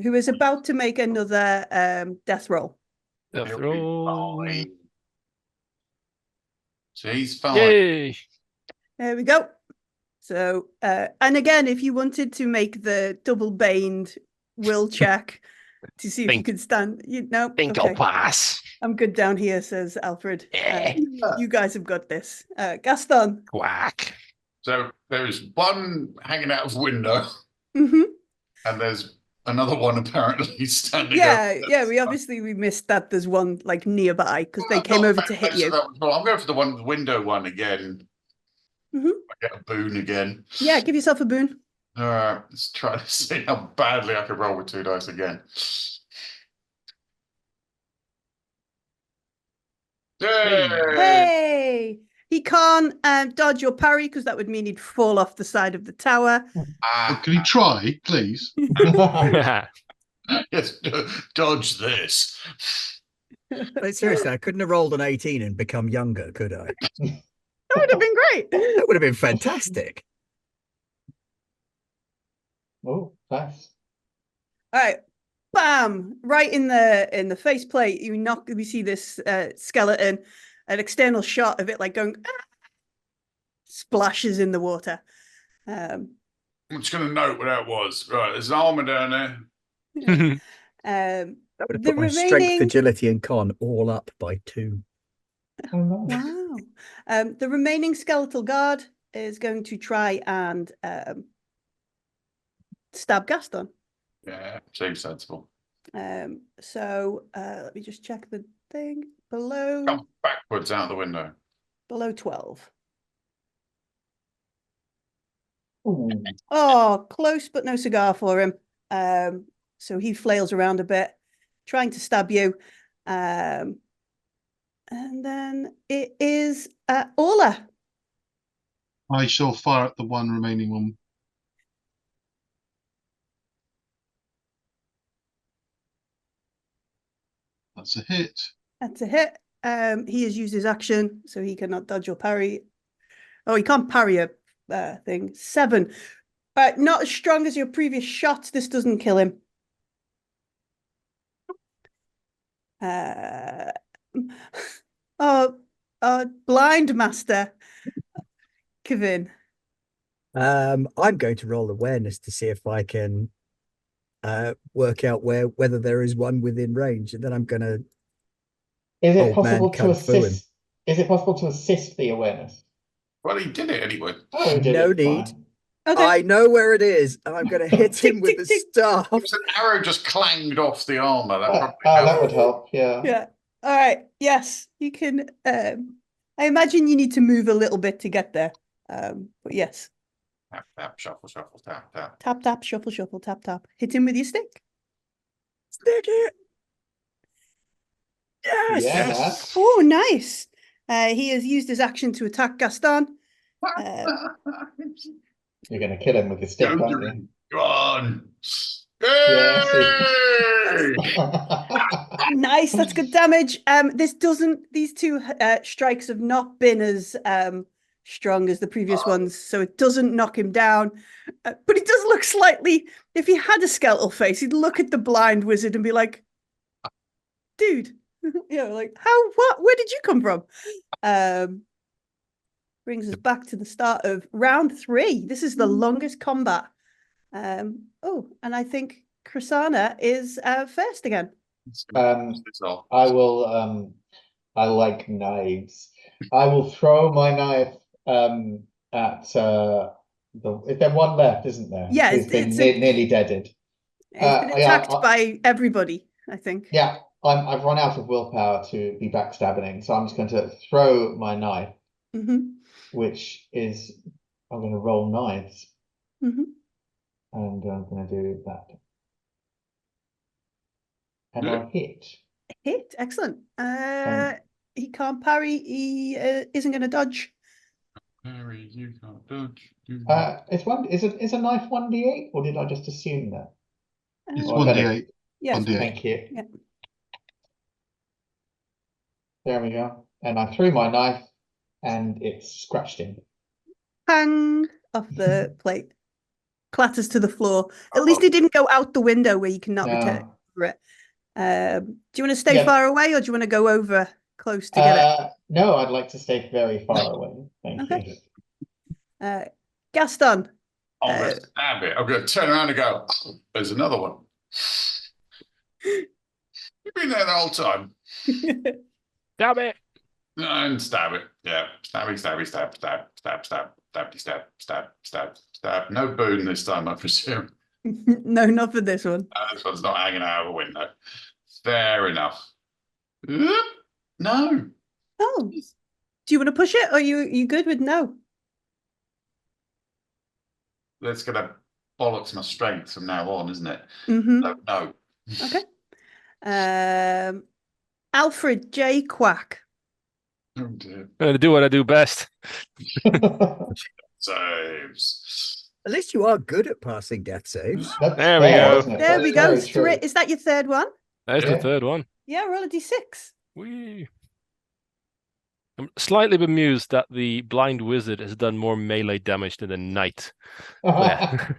who is about to make another death roll. After all, So he's fine. yay! There we go. So, and again, if you wanted to make the double baned will check to see if you Think- could stand, Think okay. I'll pass. I'm good down here, says Alfred. Yeah. You guys have got this. Gaston. Quack. So there is one hanging out of the window, Hmm. and there's another one apparently standing. Yeah. We missed that. There's one like nearby because they came over to hit you. Well, I'm going for the window one again. Mhm. I get a boon again. Yeah, give yourself a boon. All right, let's try to see how badly I can roll with 2 dice again. Yay! Hey, he can't dodge or parry because that would mean he'd fall off the side of the tower. Ah, Can you try, please? yes, dodge this. But seriously, I couldn't have rolled an 18 and become younger, could I? That would have been great. That would have been fantastic. Oh, nice. All right, bam! Right in the faceplate. We see this skeleton, an external shot of it like going splashes in the water. I'm just going to note what that was. Right, there's an armor down there. Um, That would have The put my strength, remaining- agility, and con all up by 2. Oh, no. wow. The remaining skeletal guard is going to try and stab Gaston. Yeah, seems sensible. So let me just check the thing below Come backwards out the window. 12. Ooh. Oh, close but no cigar for him. So he flails around a bit, trying to stab you. And then it is Orla. I shall fire at the one remaining one. That's a hit. That's a hit. He has used his action, so he cannot dodge or parry. Oh, he can't parry a thing. 7. Not as strong as your previous shots. This doesn't kill him. Blind master. Kevin. I'm going to roll awareness to see if I can work out whether there is one within range, and then I'm going to. Is it Old man possible to kung fu him. assist? Is it possible to assist the awareness? Well, he did it anyway. Oh, he did No it, need. fine. Okay. I know where it is, and I'm going to hit him with the Tick, tick, staff. It was an arrow just clanged off the armor. That probably That helped. would help, yeah. Yeah. All right. Yes, you can. I imagine you need to move a little bit to get there. But yes. Tap, tap, shuffle, shuffle, tap, tap. Tap, tap, shuffle, shuffle, tap, tap. Hit him with your stick. Stick it. Yes. Yes. Oh, nice. He has used his action to attack Gaston. You're going to kill him with your stick, aren't you? Go on. Yes. Yay! Nice. That's good damage. These two strikes have not been as strong as the previous ones, so it doesn't knock him down. But he does look slightly. If he had a skeletal face, he'd look at the blind wizard and be like, "Dude, like how? What? Where did you come from?" Brings us back to the start of round 3. This is the longest combat. And I think Krisana is first again. I will, I like knives. I will throw my knife at is there one left, isn't there? Yeah, Who's been it's nearly deaded. It's been attacked by everybody, I think. Yeah, I've run out of willpower to be backstabbing, so I'm just going to throw my knife, which is, I'm going to roll knives. And I'm going to do that. And I hit. Hit, excellent. He can't parry. He isn't going to dodge. Parry, you can't dodge. Is a knife 1d8, or did I just assume that? It's Well, I better- 1d8. Yes. 1d8. Thank you. Yeah. There we go. And I threw my knife, and it's scratched him. Pang off the plate. Clatters to the floor. At least it didn't go out the window where you cannot return No. for it. Do you want to stay Yeah. far away, or do you want to go over close to get it? No, I'd like to stay very far away. Thank Okay. you. Gaston. I'm going to stab it. I'm going to turn around and go, oh, there's another one. You've been there the whole time. Damn it! And stab it. Yeah. Stabby, stabby, stab, stab, stab, stab, stabby, stab, stab, stab, stab. No boon this time, I presume. No, not for this one. This one's not hanging out of a window. Fair enough. No. Oh. Do you want to push it, or are you good with no? That's going to bollocks my strength from now on, isn't it? Mm-hmm. No. Okay. Alfred J. Quack. Oh dear. I'm going to do what I do best. Saves. At least you are good at passing death saves. That's There we fair, go. isn't it? There That's we go. very true. Is that your third one? There's Yeah. the third one. Yeah, roll a d6. Whee. I'm slightly bemused that the blind wizard has done more melee damage than the knight. Yeah.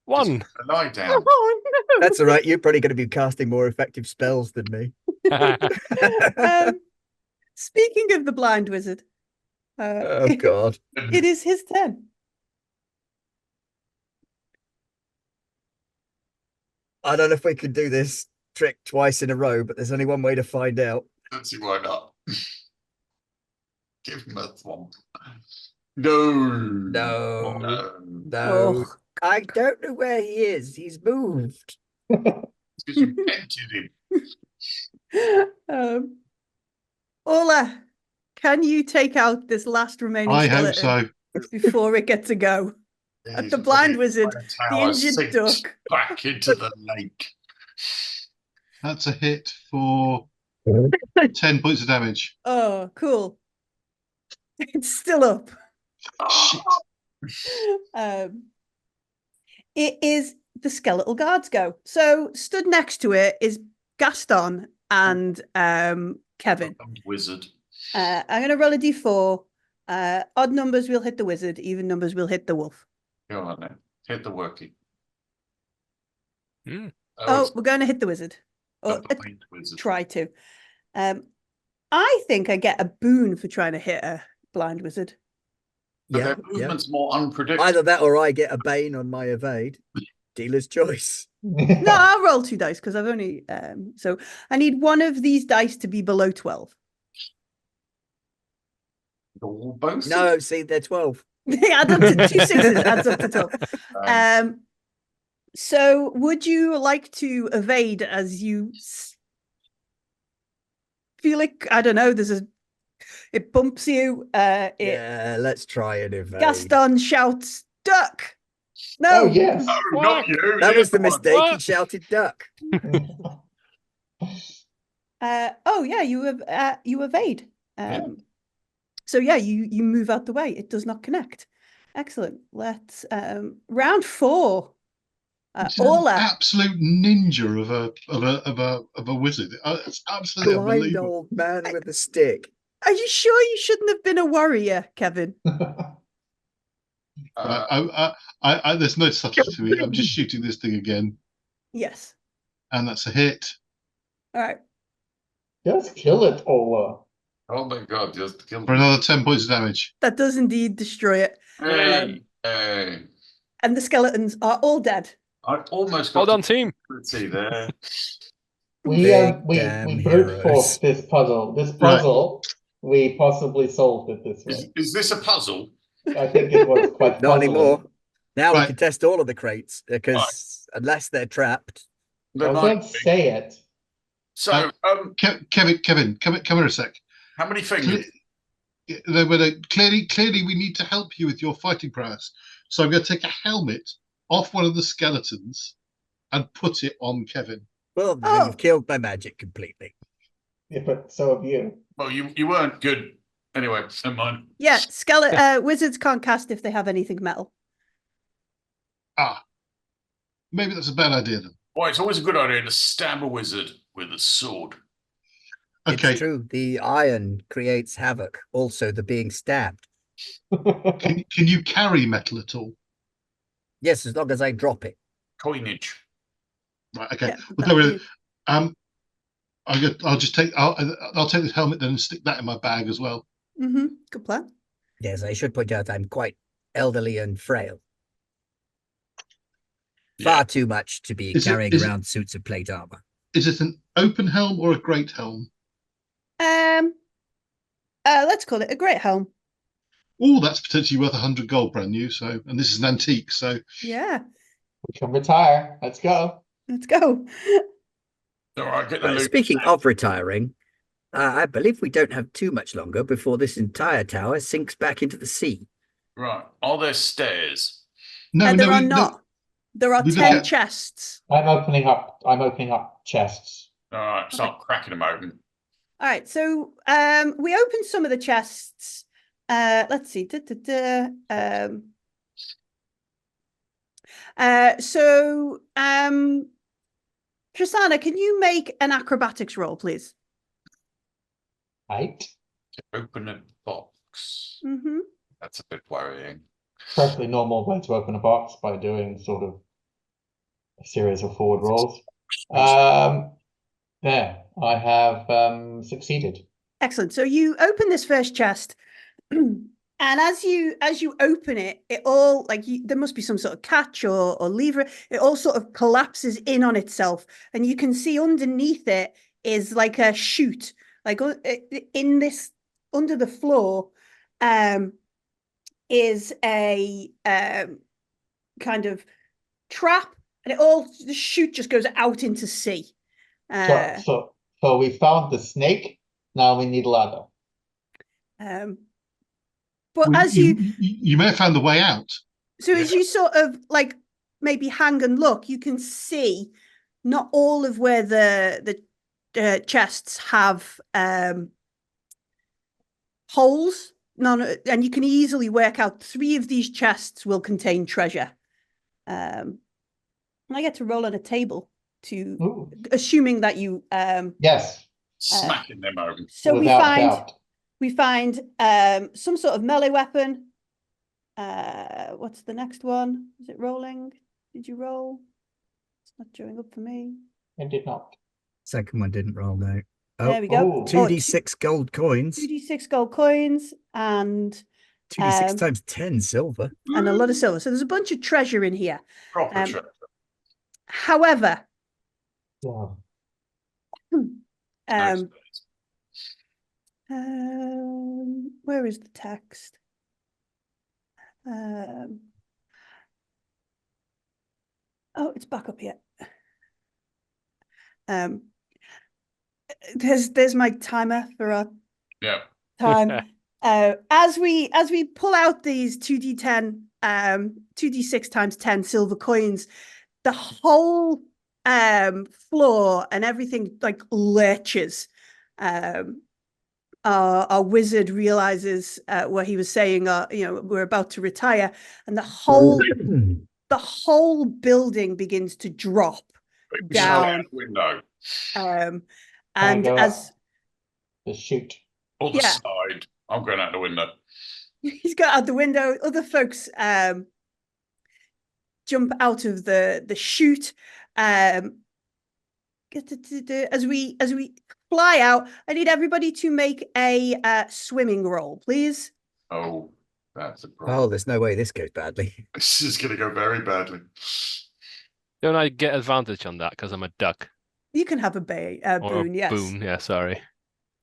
One. Lie down. Oh, no. That's all right. You're probably going to be casting more effective spells than me. Speaking of the blind wizard, Oh, God. it is his turn. I don't know if we could do this trick twice in a row, but there's only one way to find out. Let's see why not. Give him a thwomp. No. No. No. No. I don't know where he is. He's moved. It's because you emptied him. Ola, can you take out this last remaining I hope skeleton so. before it gets a go? At the blind wizard, the injured duck. Back into the lake. That's a hit for 10 points of damage. Oh, cool. It's still up. Shit. It is the skeletal guard's go. So stood next to it is Gaston and Kevin. Wizard. I'm going to roll a d4. Odd numbers will hit the wizard. Even numbers will hit the wolf. Go on then. Hit the workie. Oh, we're going to hit the wizard. Or the blind wizard. try to. I think I get a boon for trying to hit a blind wizard. But Yeah, their movement's more unpredictable. Either that or I get a bane on my evade. Dealer's choice. No, I'll roll 2 dice because I've only so I need one of these dice to be below 12. Or both. No, see, they're 12. Add up to 2 sixes, adds up to 12. So would you like to evade as you feel like, I don't know, it bumps you, Yeah, let's try and evade. Gaston shouts, duck! No! Oh, yes. No, not you. That was the other one. mistake. He What? shouted duck. Oh yeah, you evade. Yeah. So yeah, you move out the way. It does not connect. Excellent. Let's round 4. It's an Ola. absolute ninja of a wizard. It's absolutely Blind unbelievable. old man with a stick. Are you sure you shouldn't have been a warrior, Kevin? There's no substitute. I'm just shooting this thing again, Yes. and that's a hit. All right. Just kill it, Ola. Oh my god, just kill For another 10 points of damage. That does indeed destroy it. Hey, hey. And the skeletons are all dead. I almost got Well done, team. see there. We Big we damn brute heroes. force this puzzle. This puzzle, we possibly solved it this way. Is this a puzzle? I think it was quite Not puzzling. anymore. Now we Right. can test all of the crates because unless they're trapped, There Oh, might don't be. say it. So, Kevin, come here a sec. how many fingers? Clearly, we need to help you with your fighting prowess. So I'm going to take a helmet off one of the skeletons and put it on Kevin. well, then Oh. you've killed my magic completely. Yeah, but so have you. Well, you weren't good. Anyway, never mind. Yeah, wizards can't cast if they have anything metal. Maybe that's a bad idea then. Well, it's always a good idea to stab a wizard with a sword. Okay. It's true. The iron creates havoc. Also, the being stabbed. Can you carry metal at all? Yes, as long as I drop it. Coinage. Right. Okay. Yeah, Well, don't worry. that'd I'll just take. I'll take this helmet then and stick that in my bag as well. Good plan. Yes, I should point out I'm quite elderly and frail. Yeah. Far too much to be carrying around suits of plate armor. Is it an open helm or a great helm? Let's call it a great helm. Oh, that's potentially worth 100 gold brand new. So, and this is an antique. So, Yeah, We can retire. Let's go. let's go. All right, get the loot. Speaking of retiring, I believe we don't have too much longer before this entire tower sinks back into the sea. Right. Are there stairs? no, There no, are no. not. There are We 10 got- chests. I'm opening up chests. All right, start cracking them open. All right, so we opened some of the chests. Let's see. Tristana, can you make an acrobatics roll, please? Right. Open a box. Mm-hmm. That's a bit worrying. Perfectly normal way to open a box by doing sort of a series of forward rolls. There, I have succeeded. Excellent. So you open this first chest, and as you open it, it all there must be some sort of catch or lever. It all sort of collapses in on itself, and you can see underneath it is like a chute, like in this under the floor, is a kind of trap, and the chute just goes out into sea. So we found the snake. Now we need ladder. But Well, as you may have found the way out. So as you sort of like maybe hang and look, you can see not all of where the chests have holes. And you can easily work out 3 of these chests will contain treasure. And I get to roll on a table assuming that you yes, Smacking them open. so without doubt. we find some sort of melee weapon. What's the next one? Is it rolling? Did you roll? It's not showing up for me. It did not. Second one didn't roll now. There we go. 2d6 gold coins. 2d6 gold coins and 2d6 times 10 silver. and a lot of silver. So there's a bunch of treasure in here. Proper treasure. However, Yeah. where is the text? Oh, it's back up here. There's my timer for our time. As we pull out these 2d10 2d6 times 10 silver coins, the whole floor and everything like lurches. Our wizard realizes what he was saying. We're about to retire, and the whole building begins to drop down. Window. And as the chute or the side, I'm going out the window. He's got out the window. Other folks jump out of the chute. As we fly out, I need everybody to make a swimming roll, please. Oh, that's a problem. Oh, there's no way this goes badly. This is going to go very badly. Don't I get advantage on that because I'm a duck? You can have a boon, yes. Boon, yeah, sorry.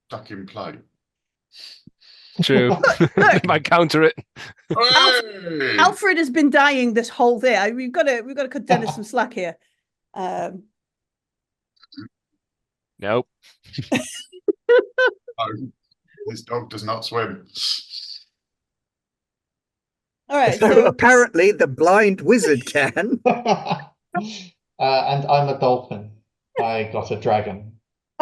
Duck in play. True. Look. Might counter it. Hey! Alfred has been dying this whole day. We've got to cut Dennis some slack here. Nope. This dog does not swim. All right. So apparently the blind wizard can. and I'm a dolphin. I got a dragon.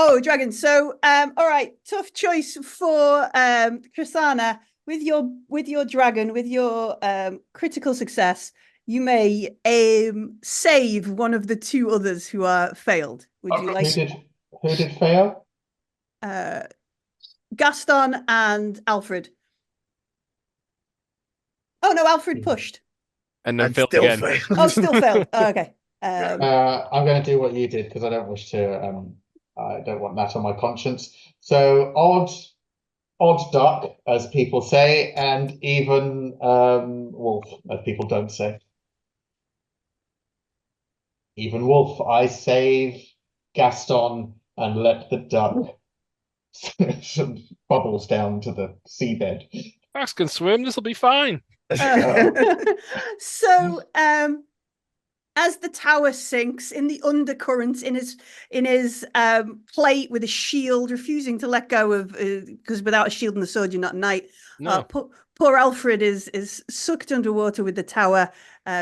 Oh, dragon. So, all right, tough choice for Tristana with your dragon, with your critical success. you may save one of the two others who are failed. Would I've you got- like Who did fail? Gaston and Alfred? Oh no, Alfred pushed. And then And failed still again. failed. Oh, still failed. Oh, okay. I'm going to do what you did because I don't wish to. I don't want that on my conscience. So odd duck, as people say, and even wolf, as people don't say. Even wolf, I save Gaston and let the duck bubbles down to the seabed. Max can swim. This will be fine. So, as the tower sinks in the undercurrent, in his plate with a shield, refusing to let go of, because without a shield and the sword, you're not a knight. No. Poor Alfred is sucked underwater with the tower,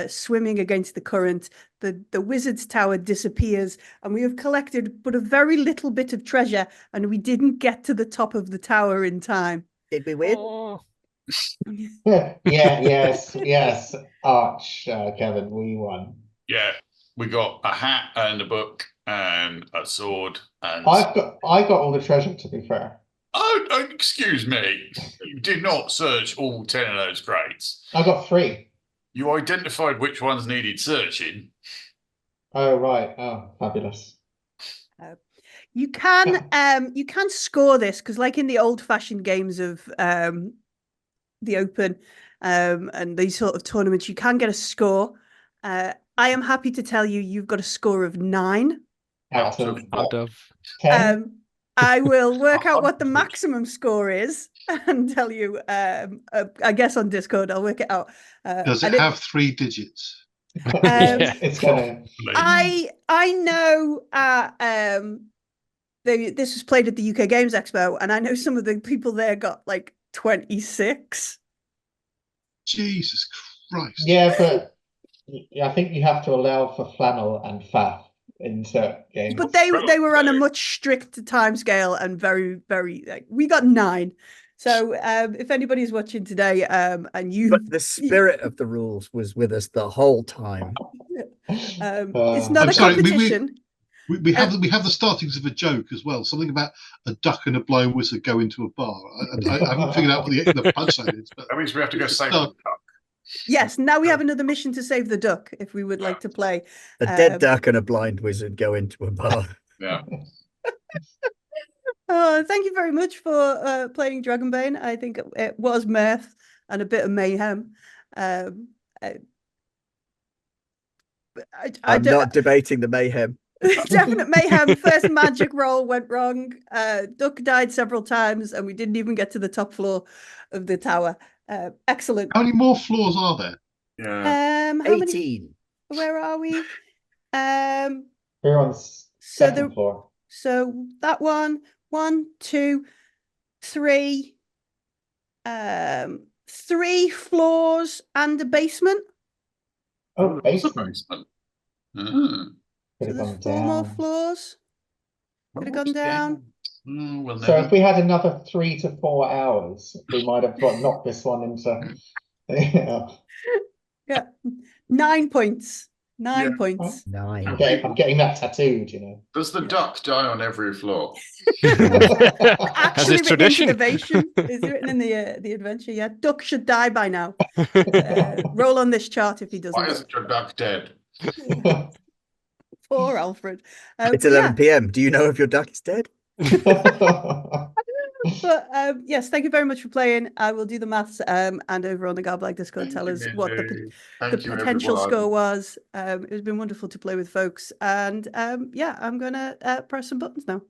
swimming against the current. The wizard's tower disappears, and we have collected but a very little bit of treasure, and we didn't get to the top of the tower in time. Did we win? Oh. Yes. Arch, Kevin, we won. Yeah, we got a hat and a book and a sword and. I got all the treasure, to be fair. Oh, excuse me. You did not search all 10 of those crates. I got 3. You identified which ones needed searching. Oh right. Oh, fabulous. You can score this because, like in the old-fashioned games of the Open and these sort of tournaments, you can get a score. I am happy to tell you you've got a score of 9 Out of Out of 10. I will work out what the maximum score is and tell you. I guess on Discord I'll work it out. Does it have 3 digits? It's gonna. I know. This was played at the UK Games Expo, and I know some of the people there got like 26. Jesus Christ. Yeah, but I think you have to allow for flannel and faff in certain games. But they were on a much stricter timescale and very, very. We got 9. So if anybody's watching today, and you, But the spirit of the rules was with us the whole time. it's not I'm a sorry, competition. We have the startings of a joke as well. Something about a duck and a blind wizard go into a bar. I haven't figured out what the punchline is. But That means we have to go save the duck. Yes, now we have another mission to save the duck if we would like to play. A dead duck and a blind wizard go into a bar. Yeah. Thank you very much for playing Dragonbane. I think it was mirth and a bit of mayhem. I'm not debating the mayhem. Definite mayhem. First magic roll went wrong. Duck died several times, and we didn't even get to the top floor of the tower. Excellent. How many more floors are there? Yeah. How 18. many? Where are we? We're on So second floor. So that one, 1, 2, 3. 3 floors and a basement. Oh, basement. Basement. Could So have there's gone 4 more down. floors. Could have gone down. Well, So if we had another 3 to 4 hours, we might have knocked this one into. Yeah, 9 points. 9 points. 9. I'm getting that tattooed, you know. Does the duck die on every floor? Actually, this written tradition? in innovation is written in the adventure. Yeah, duck should die by now. Roll on this chart if he doesn't. Why isn't your duck dead? Poor Alfred. It's 11 p.m. Do you know if your duck is dead? But yes, thank you very much for playing. I will do the maths and over on the Godlike Discord tell us what the potential score was. It's been wonderful to play with folks, and yeah, I'm gonna press some buttons now.